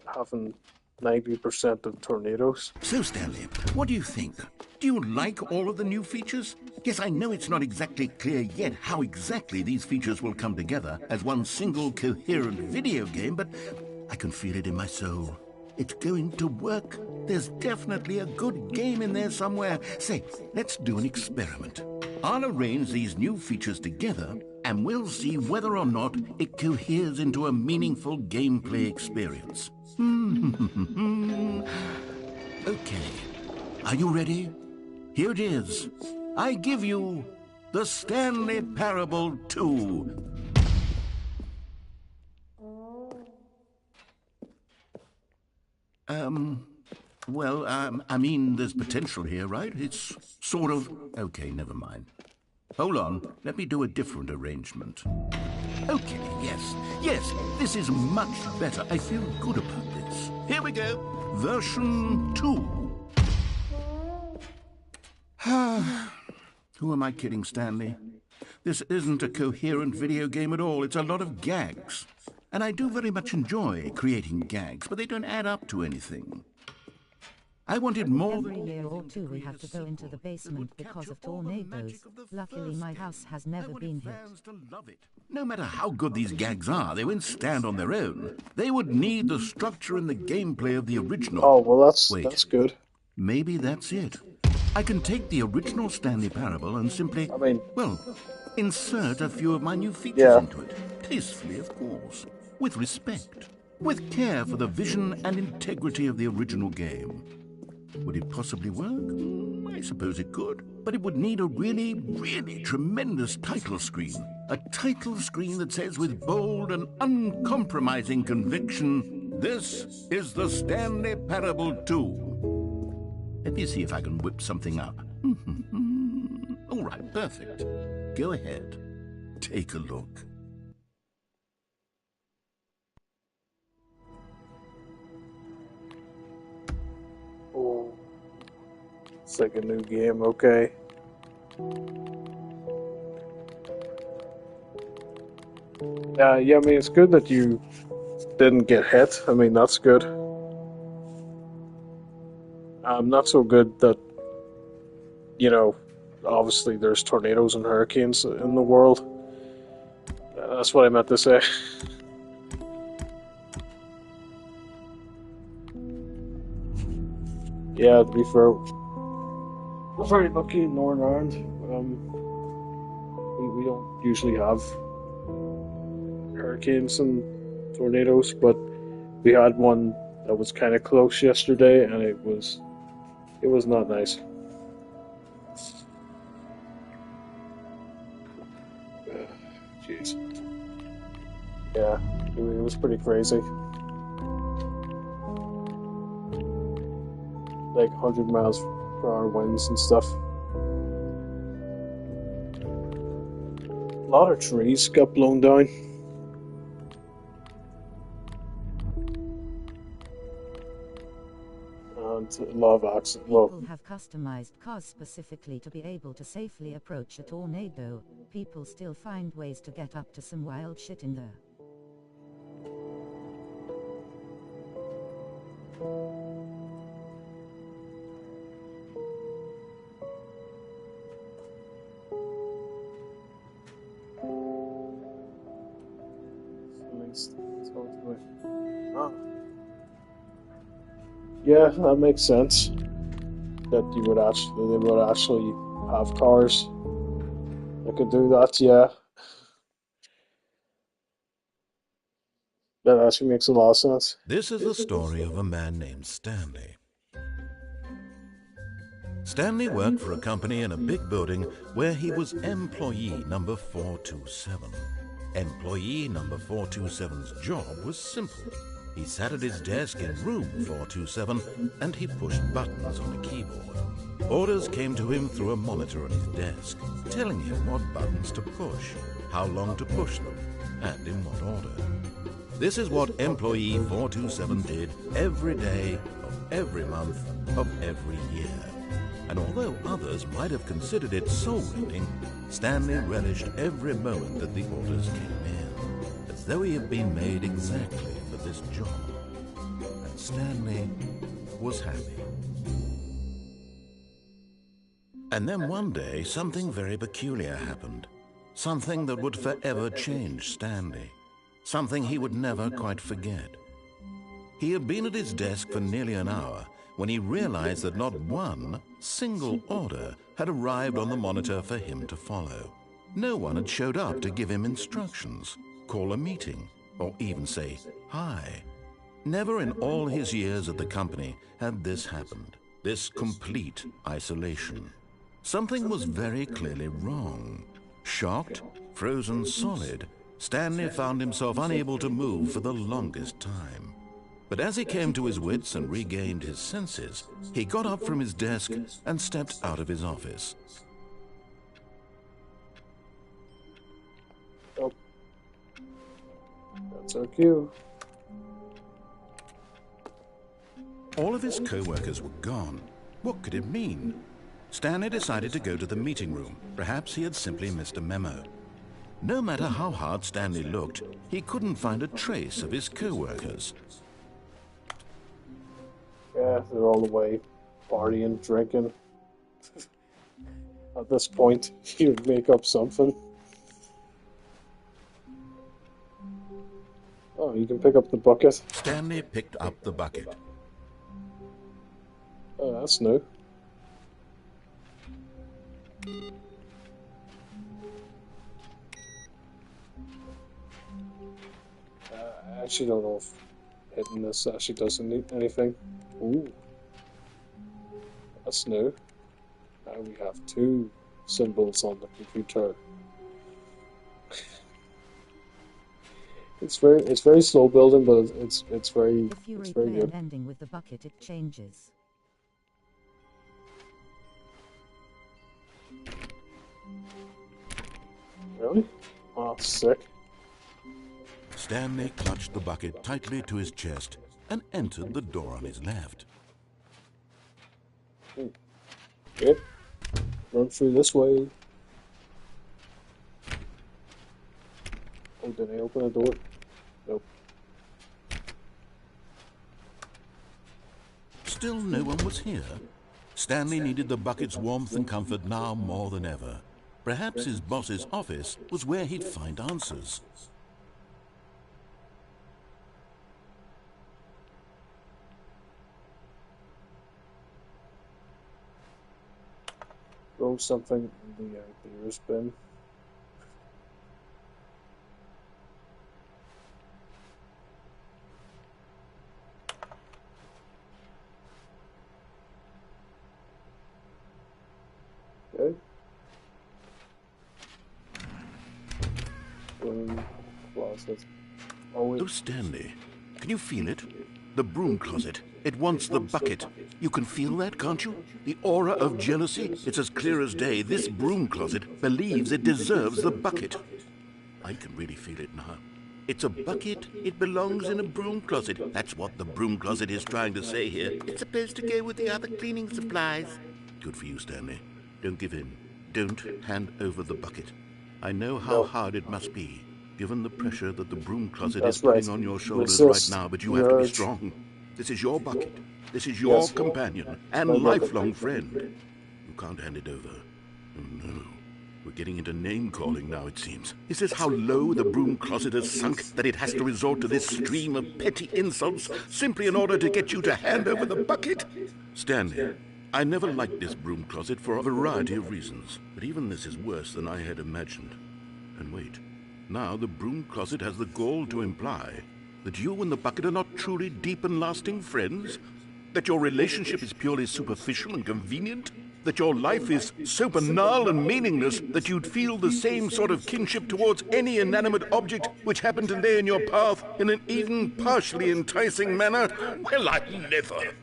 having 90% of tornadoes. So, Stanley, what do you think? Do you like all of the new features? Yes, I know it's not exactly clear yet how exactly these features will come together as one single coherent video game, but I can feel it in my soul. It's going to work. There's definitely a good game in there somewhere. Say, let's do an experiment. I'll arrange these new features together, and we'll see whether or not it coheres into a meaningful gameplay experience. Okay. Are you ready? Here it is. I give you the Stanley Parable 2. I mean, there's potential here, right? It's sort of... Okay, never mind. Hold on, let me do a different arrangement. Okay, yes, this is much better. I feel good about this. Here we go. Version 2. Who am I kidding, Stanley? This isn't a coherent video game at all. It's a lot of gags. And I do very much enjoy creating gags, but they don't add up to anything. I wanted more... Every year or two we have to go into the basement because of tornadoes. Luckily my house has never been hit. No matter how good these gags are, they won't stand on their own. They would need the structure and the gameplay of the original. Oh, well that's good. Maybe that's it. I can take the original Stanley Parable and simply, insert a few of my new features into it. Tastefully, of course. With respect. With care for the vision and integrity of the original game. Would it possibly work? I suppose it could. But it would need a really, really tremendous title screen. A title screen that says with bold and uncompromising conviction, "This is the Stanley Parable 2." Let me see if I can whip something up. All right, perfect. Go ahead. Take a look. Oh, it's like a new game, okay. Yeah, I mean, it's good that you didn't get hit. I mean, that's good. Not so good that, obviously there's tornadoes and hurricanes in the world. That's what I meant to say. Yeah, to be fair, we're very lucky in Northern Ireland. We don't usually have hurricanes and tornadoes, but we had one that was kind of close yesterday, and it was not nice. Jeez. Yeah, it was pretty crazy. Like 100 miles per hour winds and stuff. A lot of trees got blown down. And a lot of accidents. People have customized cars specifically to be able to safely approach a tornado. People still find ways to get up to some wild shit in there. Yeah, that makes sense. That they would actually have cars that could do that. Yeah, that actually makes a lot of sense. This is the story of a man named Stanley. Stanley worked for a company in a big building where he was employee number 427. Employee number 427's job was simple. He sat at his desk in room 427 and he pushed buttons on a keyboard. Orders came to him through a monitor on his desk, telling him what buttons to push. how long to push them, and in what order. This is what employee 427 did every day of every month of every year. And although others might have considered it soul-rending, Stanley relished every moment that the orders came in, as though he had been made exactly for this job. And Stanley was happy. And then one day, something very peculiar happened. Something that would forever change Stanley. Something he would never quite forget. He had been at his desk for nearly an hour when he realized that not one single order had arrived on the monitor for him to follow. No one had showed up to give him instructions, call a meeting, or even say hi. Never in all his years at the company had this happened, this complete isolation. Something was very clearly wrong. Shocked, frozen solid, Stanley found himself unable to move for the longest time. But as he came to his wits and regained his senses, he got up from his desk and stepped out of his office. Oh. That's our cue. All of his co-workers were gone. What could it mean? Stanley decided to go to the meeting room. Perhaps he had simply missed a memo. No matter how hard Stanley looked, he couldn't find a trace of his co-workers. Yeah, they're all away, partying, drinking. At this point, you'd make up something. Oh, you can pick up the bucket. Stanley picked up the bucket. Oh, that's new. I actually don't know if hitting this actually does anything. Ooh. That's new. Now we have two symbols on the computer. It's very slow building, but it's very If you very replay good. an ending with the bucket, it changes. Really? Oh, sick. Stanley clutched the bucket tightly to his chest and entered the door on his left. Yep. Run through this way. Oh, did I open the door? Nope. Still no one was here. Stanley needed the bucket's warmth and comfort now more than ever. Perhaps his boss's office was where he'd find answers. Throw something in the beer's bin. Okay. Closet. Oh, Stanley, can you feel it? The broom closet. It wants the bucket. You can feel that, can't you? The aura of jealousy. It's as clear as day. This broom closet believes it deserves the bucket. I can really feel it now. It's a bucket. It belongs in a broom closet. That's what the broom closet is trying to say here. It's supposed to go with the other cleaning supplies. Good for you, Stanley. Don't give in. Don't hand over the bucket. I know how hard it must be, given the pressure that the broom closet is putting on your shoulders right now, but you have to be strong. This is your bucket. This is your companion and lifelong friend. You can't hand it over. Oh, no. We're getting into name-calling now, it seems. Is this how low the broom closet has sunk, that it has to resort to this stream of petty insults simply in order to get you to hand over the bucket? Stanley, I never liked this broom closet for a variety of reasons, but even this is worse than I had imagined. And wait, now the broom closet has the gall to imply that you and the bucket are not truly deep and lasting friends? That your relationship is purely superficial and convenient? That your life is so banal and meaningless that you'd feel the same sort of kinship towards any inanimate object which happened to lay in your path in an even partially enticing manner? Well, I never.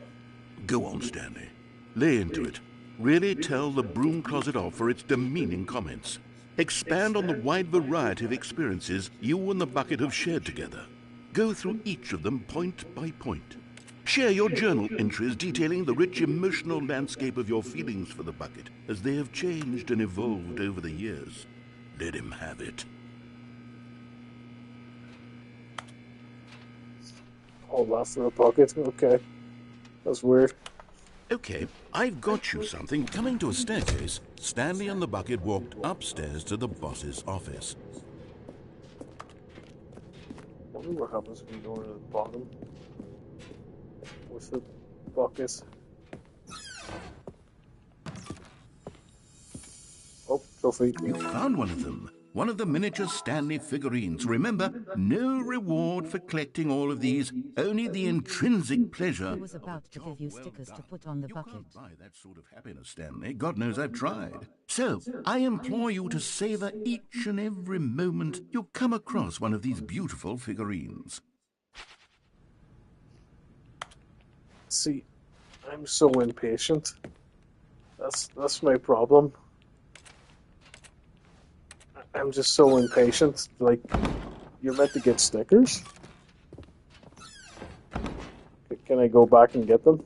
Go on, Stanley. Lay into it. Really tell the broom closet off for its demeaning comments. Expand on the wide variety of experiences you and the bucket have shared together. Go through each of them point by point. Share your journal entries detailing the rich emotional landscape of your feelings for the bucket as they have changed and evolved over the years. Let him have it. All that for a bucket. Okay. That's weird. Okay, I've got you something. Coming to a staircase, Stanley and the bucket walked upstairs to the boss's office. I wonder what happens when you go to the bottom with the bucket. Oh, trophy. You found one of them. One of the miniature Stanley figurines. Remember, no reward for collecting all of these, only the intrinsic pleasure. He was about to give you stickers to put on the You bucket. can't buy that sort of happiness, Stanley. God knows I've tried. So, I implore you to savor each and every moment you come across one of these beautiful figurines. See, I'm so impatient. That's my problem. I'm just so impatient. Like, you're meant to get stickers? Can I go back and get them?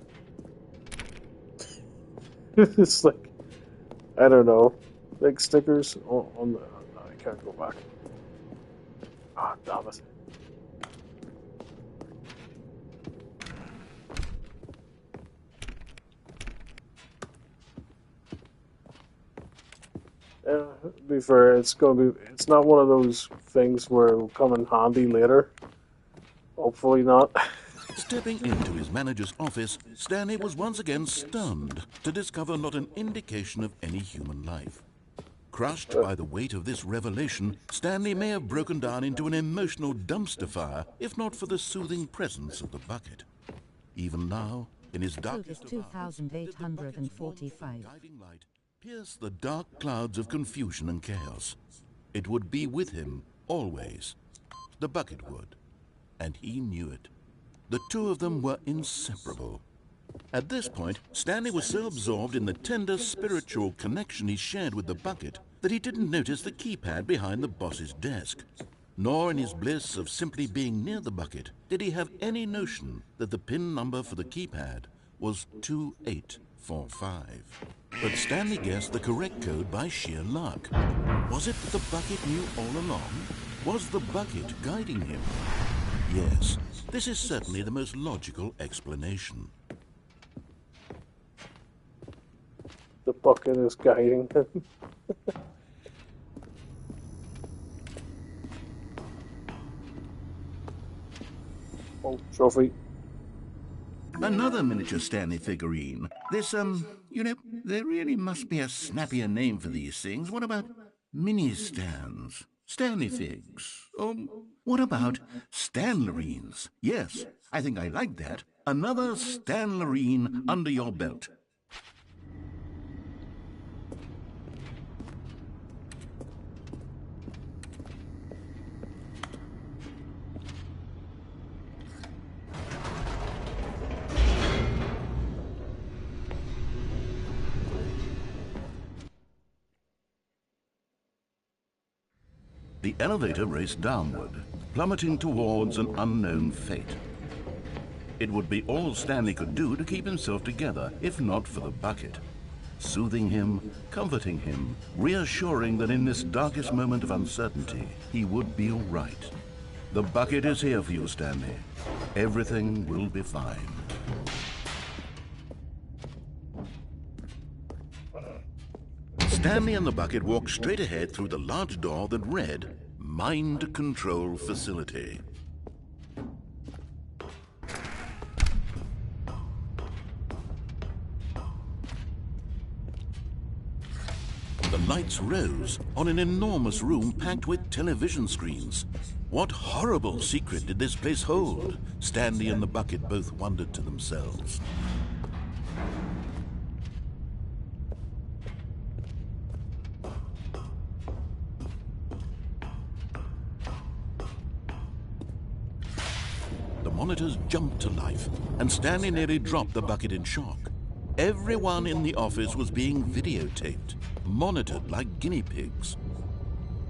It's like, I don't know. Like, stickers on the... No, I can't go back. Ah, damn it. To be fair, it's not one of those things where it'll come in handy later. Hopefully not. Stepping into his manager's office, Stanley was once again stunned to discover not an indication of any human life. Crushed by the weight of this revelation, Stanley may have broken down into an emotional dumpster fire if not for the soothing presence of the bucket. Even now, in his darkest Code is 2845. guiding light pierce the dark clouds of confusion and chaos. It would be with him always. The bucket would, and he knew it. The two of them were inseparable. At this point, Stanley was so absorbed in the tender spiritual connection he shared with the bucket that he didn't notice the keypad behind the boss's desk. Nor in his bliss of simply being near the bucket did he have any notion that the PIN number for the keypad was 2845. But Stanley guessed the correct code by sheer luck. Was it that the bucket knew all along? Was the bucket guiding him? Yes, this is certainly the most logical explanation. The bucket is guiding him. Oh, trophy. Another miniature Stanley figurine. This, there really must be a snappier name for these things. What about mini-stands? Stanley figs? What about Stanlerines? Yes, I think I like that. Another Stanlerine under your belt. The elevator raced downward, plummeting towards an unknown fate. It would be all Stanley could do to keep himself together, if not for the bucket. Soothing him, comforting him, reassuring that in this darkest moment of uncertainty, he would be all right. The bucket is here for you, Stanley. Everything will be fine. Stanley and the bucket walked straight ahead through the large door that read, Mind Control Facility. The lights rose on an enormous room packed with television screens. What horrible secret did this place hold? Stanley and the bucket both wondered to themselves. The monitors jumped to life, and Stanley nearly dropped the bucket in shock. Everyone in the office was being videotaped, monitored like guinea pigs.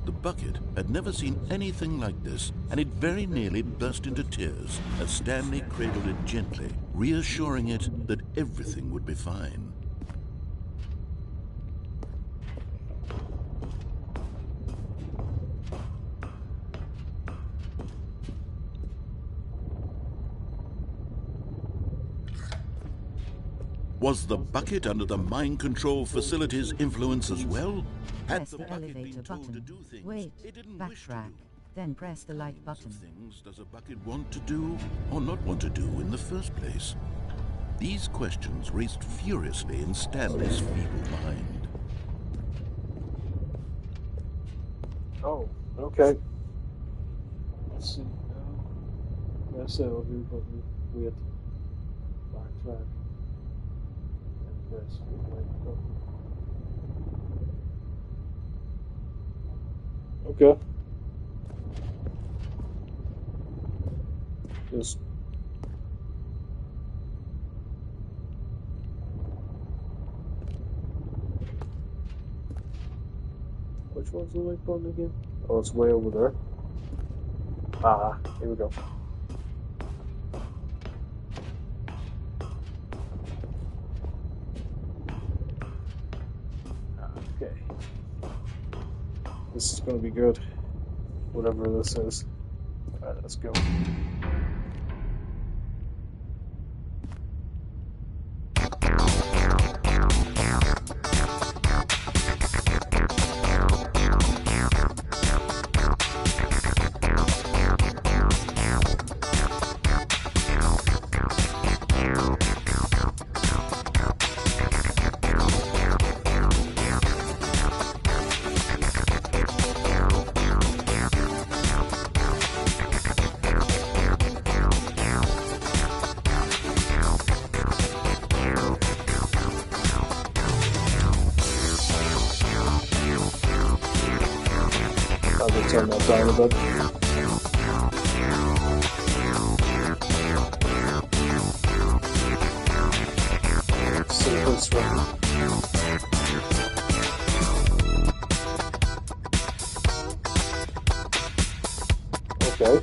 The bucket had never seen anything like this, and it very nearly burst into tears as Stanley cradled it gently, reassuring it that everything would be fine. Was the bucket under the mind control facility's influence as well? Press Had the bucket elevator been told to button. do things Wait, it didn't wish to backtrack. do? Then press the light What button. things does a bucket want to do or not want to do in the first place? These questions raced furiously in Stanley's feeble mind. Oh, okay. Let's see. Press elevator button. Wait. Backtrack. And press the light button. Okay. Just which one's the light button again? Oh, it's way over there. Ah, here we go. Okay. This is going to be good. Whatever this is. Alright, let's go. I'll turn that down a bit. Sequence run. Okay.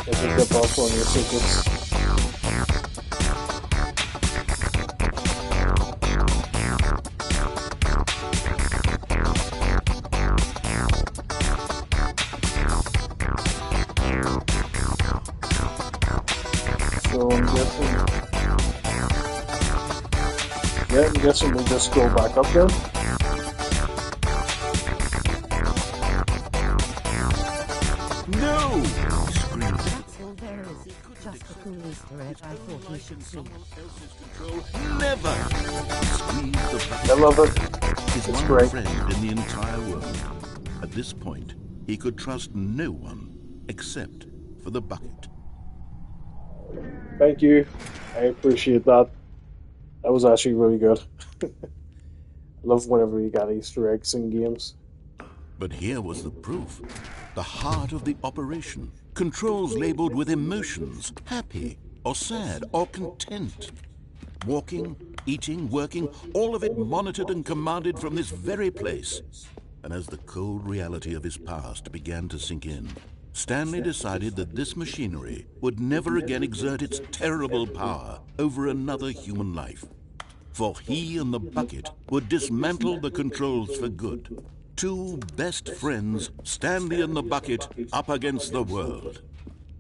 I think that's also on your sequence. So I'm guessing. Yeah, I'm guessing we'll just go back up then. No! He screamed. That's all there is. Just a cool Easter egg I thought you should see. Never! He squeezed the bucket. I love it. His It's one great. friend in the entire world. At this point, he could trust no one except for the bucket. Thank you. I appreciate that. That was actually really good. I love whenever you got Easter eggs in games. But here was the proof. The heart of the operation. Controls labeled with emotions, happy or sad or content. Walking, eating, working, all of it monitored and commanded from this very place. And as the cold reality of his past began to sink in, Stanley decided that this machinery would never again exert its terrible power over another human life. For he and the bucket would dismantle the controls for good. Two best friends, Stanley and the bucket, up against the world.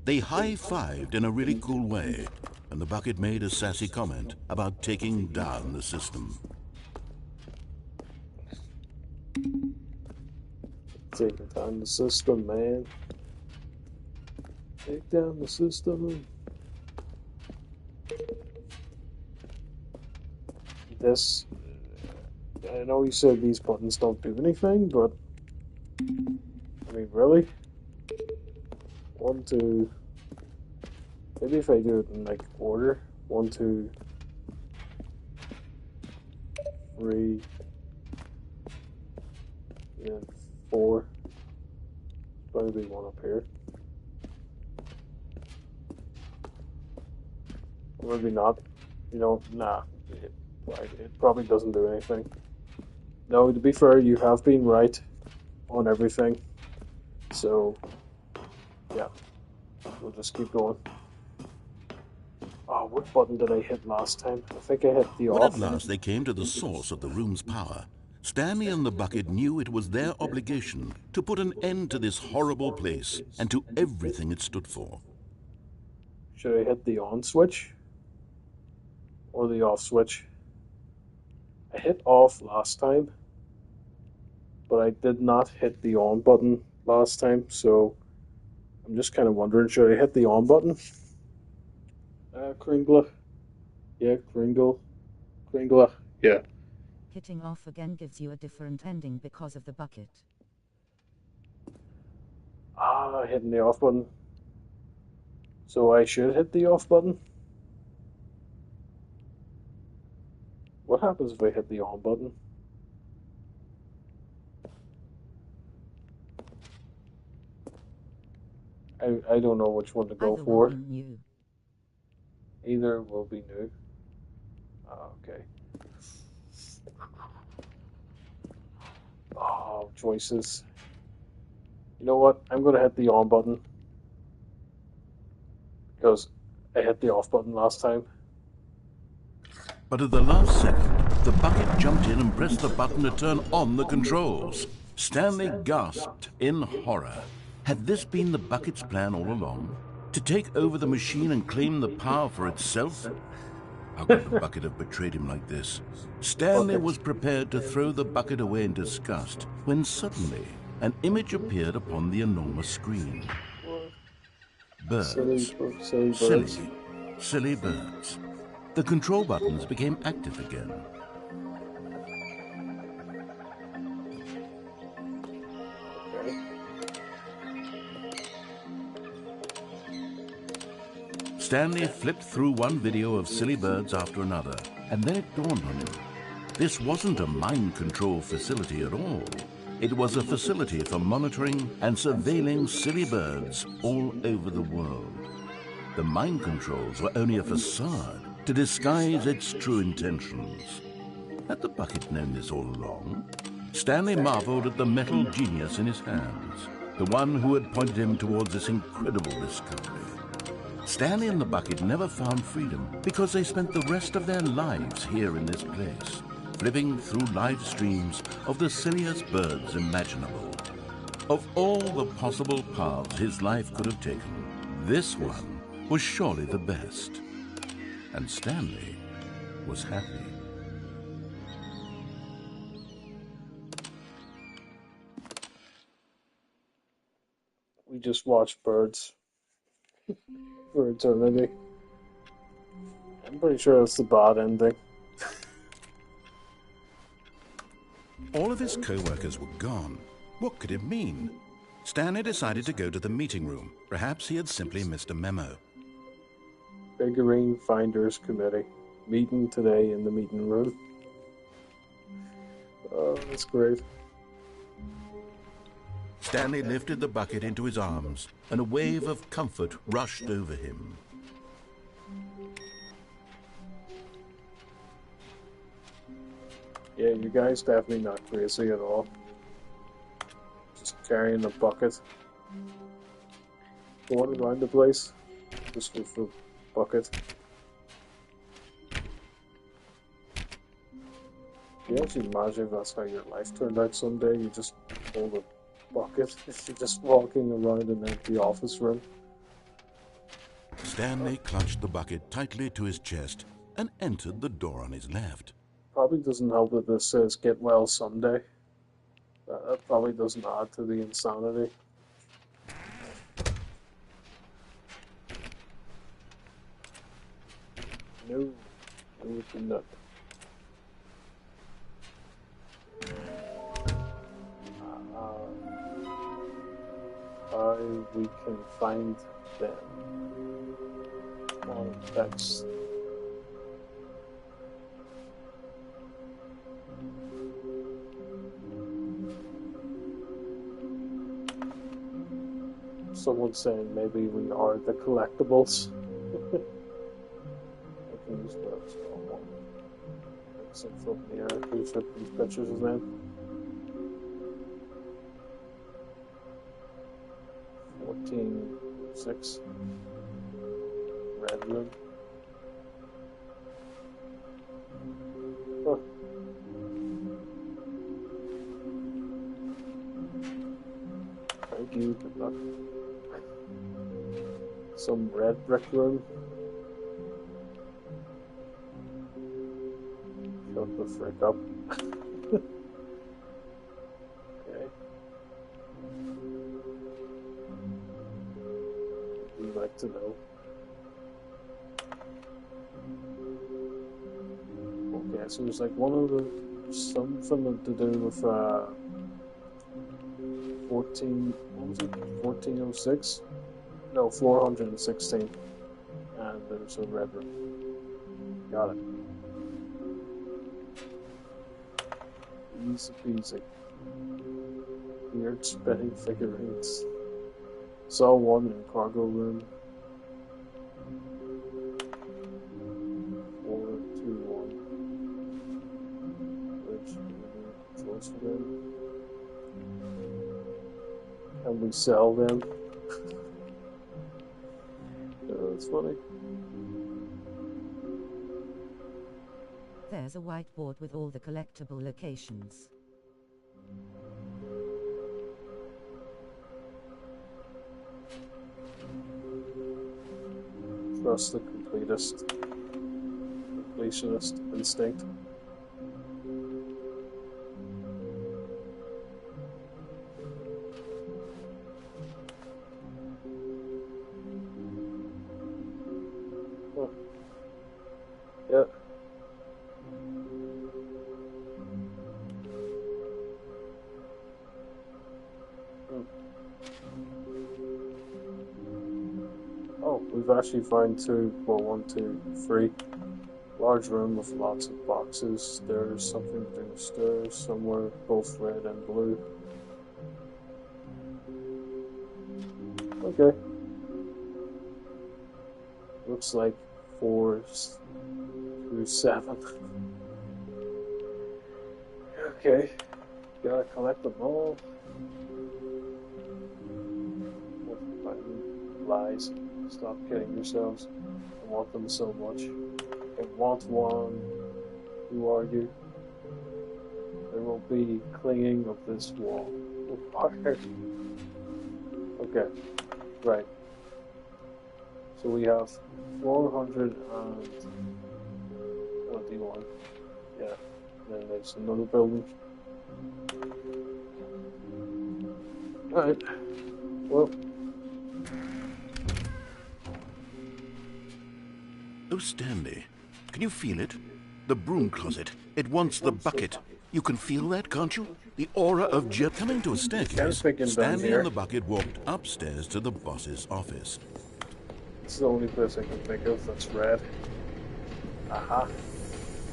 They high-fived in a really cool way, and the bucket made a sassy comment about taking down the system. Taking down the system, man. Take down the system. This, I know you said these buttons don't do anything, but I mean, really? 1, 2. Maybe if I do it in like order. 1, 2, 3, and 4. Probably one up here. Or maybe not. You know, nah. It probably doesn't do anything. No, to be fair, you have been right on everything. So, yeah, we'll just keep going. Oh, what button did I hit last time? I think I hit the When at off. last they came to the source of the room's power, Stanley and the bucket knew it was their obligation to put an end to this horrible place and to everything it stood for. Should I hit the on switch? Or the off switch? I hit off last time, but I did not hit the on button last time, so I'm just kind of wondering, should I hit the on button? Kringle. Yeah, Kringle. Kringle. Yeah. Hitting off again gives you a different ending because of the bucket. Hitting the off button. So I should hit the off button? What happens if I hit the on button? I don't know which one to go Either will for. be new. Either will be new. Okay. Oh, choices. You know what? I'm going to hit the on button. Because I hit the off button last time. But at the last second, the bucket jumped in and pressed the button to turn on the controls. Stanley gasped in horror. Had this been the bucket's plan all along? To take over the machine and claim the power for itself? How could the bucket have betrayed him like this? Stanley was prepared to throw the bucket away in disgust when suddenly an image appeared upon the enormous screen. Birds. Silly birds. The control buttons became active again. Stanley flipped through one video of silly birds after another, and then it dawned on him. This wasn't a mind control facility at all. It was a facility for monitoring and surveilling silly birds all over the world. The mind controls were only a facade to disguise its true intentions. Had the bucket known this all along? Stanley marveled at the metal genius in his hands, the one who had pointed him towards this incredible discovery. Stanley and the bucket never found freedom because they spent the rest of their lives here in this place, flipping through live streams of the silliest birds imaginable. Of all the possible paths his life could have taken, this one was surely the best. And Stanley was happy. We just watched birds for eternity. I'm pretty sure that's the bad ending. All of his co-workers were gone. What could it mean? Stanley decided to go to the meeting room. Perhaps he had simply missed a memo. Figurine Finders Committee. Meeting today in the meeting room. Oh, that's great. Stanley lifted the bucket into his arms, and a wave of comfort rushed over him. Yeah, you guys definitely not crazy at all. Just carrying a bucket. Going around the place. Just with the bucket. Can you actually imagine if that's how your life turned out someday? You just hold a bucket. You're just walking around an empty office room. Stanley clutched the bucket tightly to his chest and entered the door on his left. Probably doesn't help that this says get well someday. That probably doesn't add to the insanity. No, no, it did not. How we can find them on text. Someone's saying maybe we are the collectibles. I can use the spell one. Some from the air. Who took these pictures of them? 1406. Red room. Huh. Thank you, good luck. Some red brick room. Shut the frick up. Okay. We'd like to know. Okay, so there's like one of the something to do with 14, what was it? 1406? No, 416. And there's a red room. Got it. Easy peasy. Weird spinning figurines. Saw one in cargo room. 421. Which choice for them? Can we sell them? Oh, that's funny. There's a whiteboard with all the collectible locations. Trust the completionist instinct. Huh. Yeah. Oh, we've actually found one, two, three. Large room with lots of boxes. There's something between the stairs somewhere, both red and blue. Okay. Looks like 4 through 7. Okay. Gotta collect them all. Lies. Stop kidding yourselves. I want them so much. I want one. Who are you? There will be clinging of this wall. Okay. Right. So we have 421. Yeah. And then there's another building. Alright. Well. Oh, Stanley, can you feel it? The broom closet. It wants the bucket. You can feel that, can't you? The aura of coming to a staircase. Stanley and the bucket walked upstairs to the boss's office. It's the only place I can think of that's red. Aha.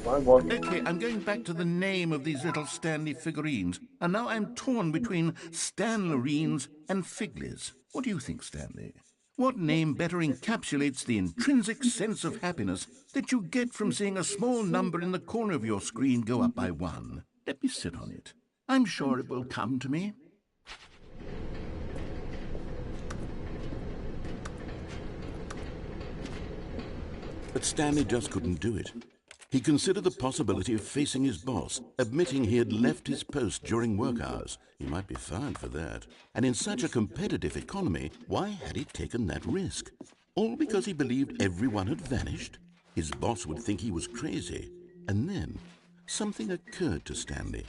My one. Okay, I'm going back to the name of these little Stanley figurines. And now I'm torn between Stanlerines and Figlies. What do you think, Stanley? What name better encapsulates the intrinsic sense of happiness that you get from seeing a small number in the corner of your screen go up by 1? Let me sit on it. I'm sure it will come to me. But Stanley just couldn't do it. He considered the possibility of facing his boss, admitting he had left his post during work hours. He might be fired for that. And in such a competitive economy, why had he taken that risk? All because he believed everyone had vanished? His boss would think he was crazy. And then something occurred to Stanley.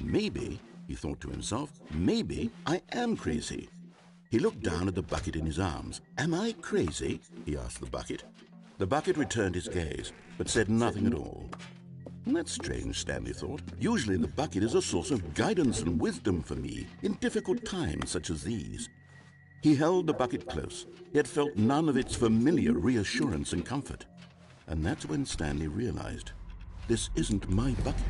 Maybe, he thought to himself, maybe I am crazy. He looked down at the bucket in his arms. Am I crazy? He asked the bucket. The bucket returned his gaze, but said nothing at all. That's strange, Stanley thought. Usually the bucket is a source of guidance and wisdom for me in difficult times such as these. He held the bucket close, yet felt none of its familiar reassurance and comfort. And that's when Stanley realized, this isn't my bucket.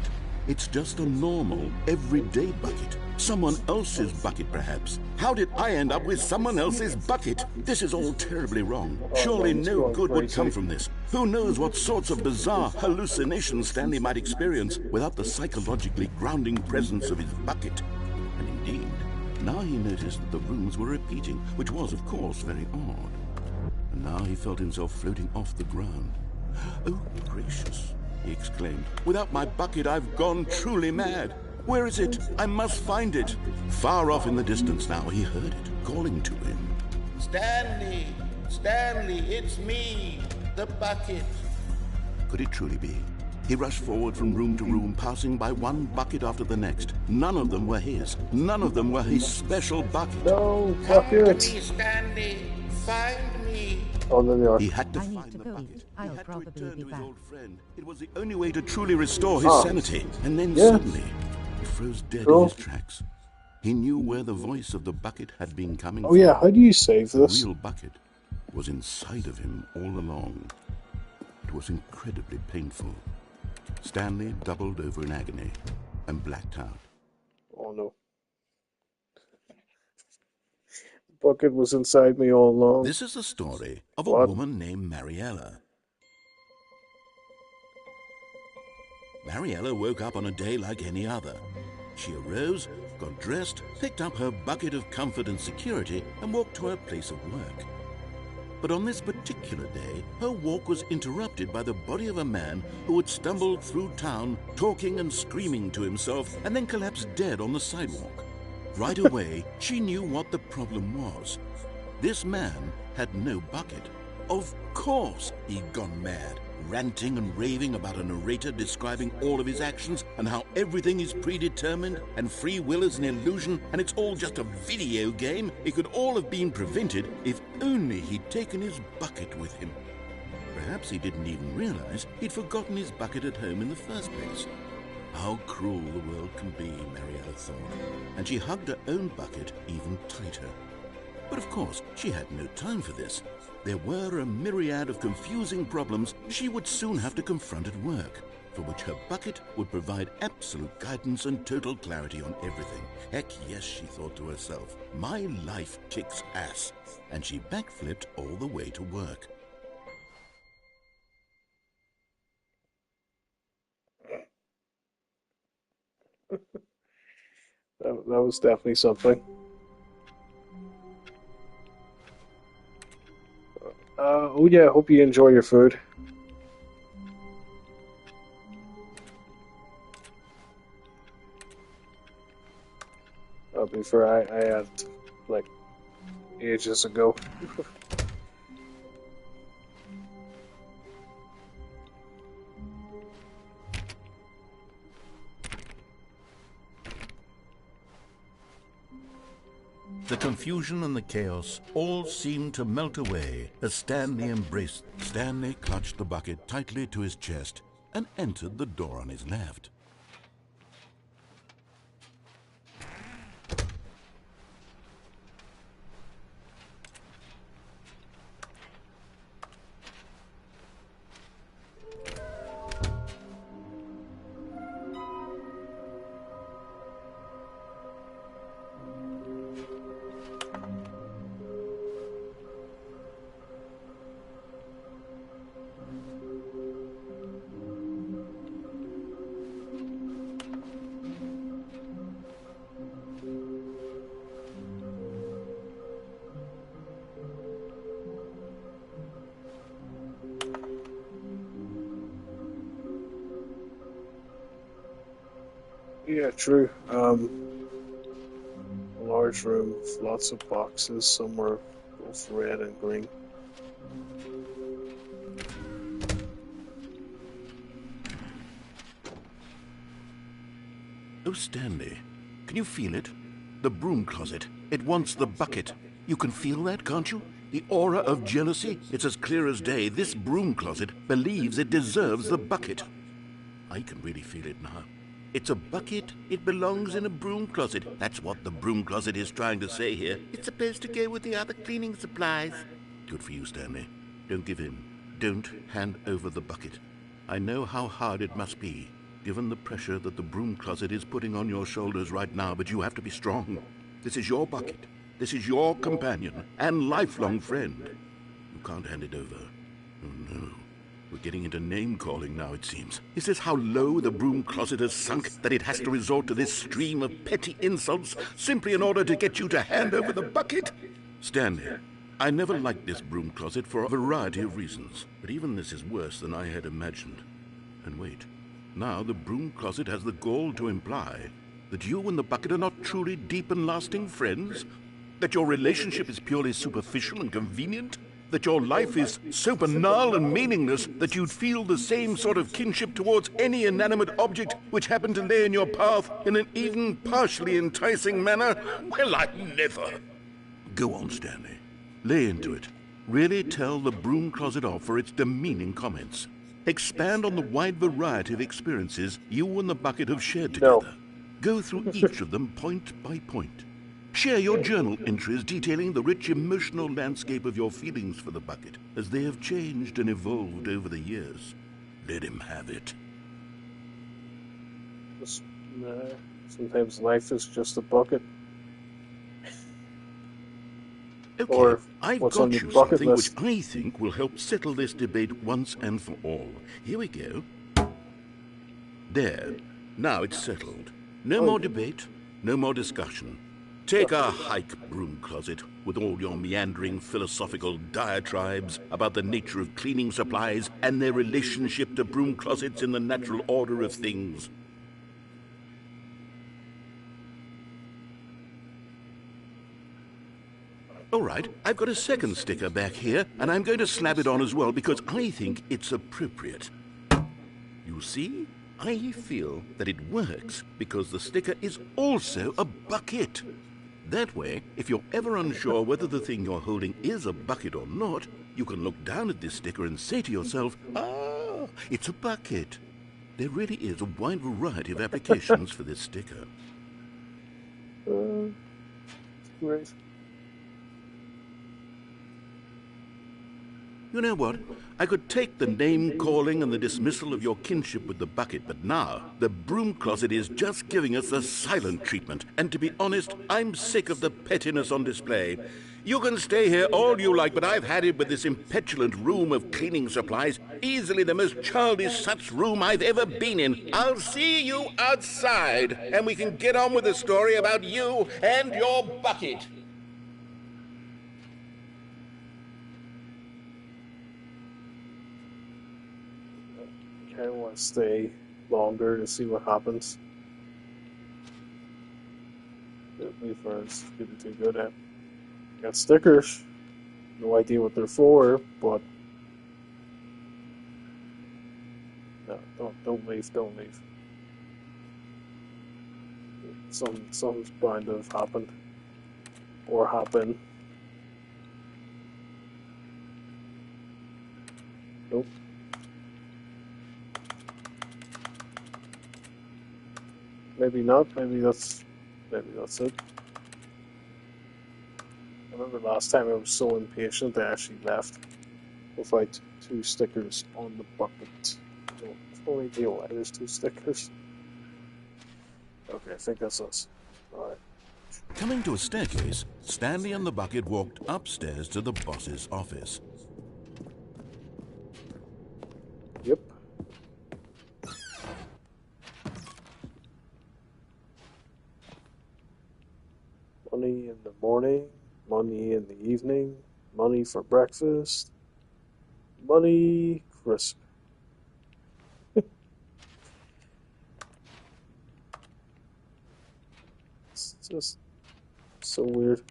It's just a normal, everyday bucket. Someone else's bucket, perhaps. How did I end up with someone else's bucket? This is all terribly wrong. Surely no good would come from this. Who knows what sorts of bizarre hallucinations Stanley might experience without the psychologically grounding presence of his bucket. And indeed, now he noticed that the rooms were repeating, which was, of course, very odd. And now he felt himself floating off the ground. Oh, gracious, he exclaimed. Without my bucket, I've gone truly mad. Where is it? I must find it. Far off in the distance now, he heard it, calling to him. Stanley! Stanley, it's me, the bucket. Could it truly be? He rushed forward from room to room, passing by one bucket after the next. None of them were his. None of them were his special bucket. No, Come to bucket. me, Stanley. Find me. Oh, there they are. He had to I need find to the go. bucket. I'll He had to probably return be to his back. old friend. It was the only way to truly restore his Ah. sanity. And then Yeah. suddenly, he froze dead Cool. in his tracks. He knew where the voice of the bucket had been coming Oh from. yeah, how do you save The this? real bucket was inside of him all along. It was incredibly painful. Stanley doubled over in agony and blacked out. Oh no. Bucket was inside me all along. This is the story of a What? woman named Mariella. Mariella woke up on a day like any other. She arose, got dressed, picked up her bucket of comfort and security, and walked to her place of work. But on this particular day, her walk was interrupted by the body of a man who had stumbled through town, talking and screaming to himself, and then collapsed dead on the sidewalk. Right away, she knew what the problem was. This man had no bucket. Of course he'd gone mad, ranting and raving about a narrator describing all of his actions and how everything is predetermined and free will is an illusion and it's all just a video game. It could all have been prevented if only he'd taken his bucket with him. Perhaps he didn't even realize he'd forgotten his bucket at home in the first place. How cruel the world can be, Mariella thought, and she hugged her own bucket even tighter. But of course, she had no time for this. There were a myriad of confusing problems she would soon have to confront at work, for which her bucket would provide absolute guidance and total clarity on everything. Heck yes, she thought to herself, my life kicks ass. And she backflipped all the way to work. That was definitely something. Oh yeah, hope you enjoy your food. I'll be fair, I had like ages ago. The confusion and the chaos all seemed to melt away as Stanley embraced. Stanley clutched the bucket tightly to his chest and entered the door on his left. Yeah, true. A large room with lots of boxes. Some were both red and green. Oh, Stanley, can you feel it? The broom closet. It wants the bucket. You can feel that, can't you? The aura of jealousy? It's as clear as day. This broom closet believes it deserves the bucket. I can really feel it now. It's a bucket. It belongs in a broom closet. That's what the broom closet is trying to say here. It's supposed to go with the other cleaning supplies. Good for you, Stanley. Don't give in. Don't hand over the bucket. I know how hard it must be. given the pressure that the broom closet is putting on your shoulders right now, but you have to be strong. This is your bucket. This is your companion and lifelong friend. You can't hand it over. Oh no. We're getting into name-calling now, it seems. Is this how low the broom closet has sunk, that it has to resort to this stream of petty insults simply in order to get you to hand over the bucket? Stanley, I never liked this broom closet for a variety of reasons, but even this is worse than I had imagined. And wait, now the broom closet has the gall to imply that you and the bucket are not truly deep and lasting friends? That your relationship is purely superficial and convenient? That your life is so banal and meaningless that you'd feel the same sort of kinship towards any inanimate object which happened to lay in your path in an even partially enticing manner? Well, I never. Go on, Stanley. Lay into it. Really tell the broom closet off for its demeaning comments. Expand on the wide variety of experiences you and the bucket have shared together. No. Go through each of them point by point. Share your journal entries detailing the rich emotional landscape of your feelings for the bucket as they have changed and evolved over the years. Let him have it. Sometimes life is just a bucket. Okay, Or I've what's got on your you bucket something list. which I think will help settle this debate once and for all. Here we go. There. Now it's settled. No more debate, no more discussion. Take a hike, broom closet, with all your meandering philosophical diatribes about the nature of cleaning supplies and their relationship to broom closets in the natural order of things. All right, I've got a second sticker back here, and I'm going to slap it on as well because I think it's appropriate. You see? I feel that it works because the sticker is also a bucket. That way, if you're ever unsure whether the thing you're holding is a bucket or not, you can look down at this sticker and say to yourself, ah, it's a bucket. There really is a wide variety of applications for this sticker. Great. You know what? I could take the name-calling and the dismissal of your kinship with the bucket, but now the broom closet is just giving us the silent treatment. And to be honest, I'm sick of the pettiness on display. You can stay here all you like, but I've had it with this impetulant room of cleaning supplies. Easily the most childish such room I've ever been in. I'll see you outside, and we can get on with the story about you and your bucket. I want to stay longer to see what happens. At first, getting too good at. Got stickers. No idea what they're for, but no, don't leave. Something's bound to have happened or happen. Nope. Maybe not. Maybe that's it. I remember last time I was so impatient I actually left with like 2 stickers on the bucket. No idea why there's 2 stickers. Okay, I think that's us. Alright. Coming to a staircase, Stanley and the bucket walked upstairs to the boss's office. Yep. Money in the morning, money in the evening, money for breakfast, money crisp. It's just so weird.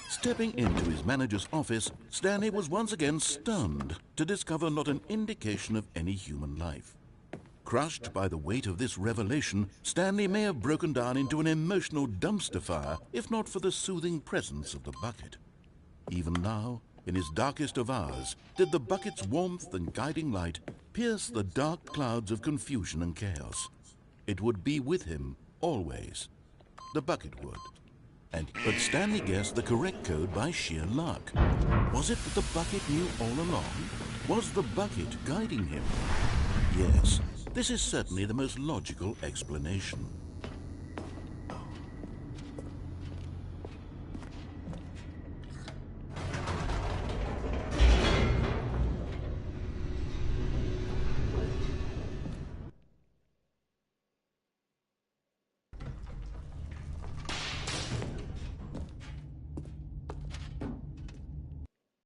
Stepping into his manager's office, Stanley was once again stunned to discover not an indication of any human life. Crushed by the weight of this revelation, Stanley may have broken down into an emotional dumpster fire if not for the soothing presence of the bucket. Even now, in his darkest of hours, did the bucket's warmth and guiding light pierce the dark clouds of confusion and chaos. It would be with him always. The bucket would. But Stanley guessed the correct code by sheer luck. Was it that the bucket knew all along? Was the bucket guiding him? Yes, this is certainly the most logical explanation.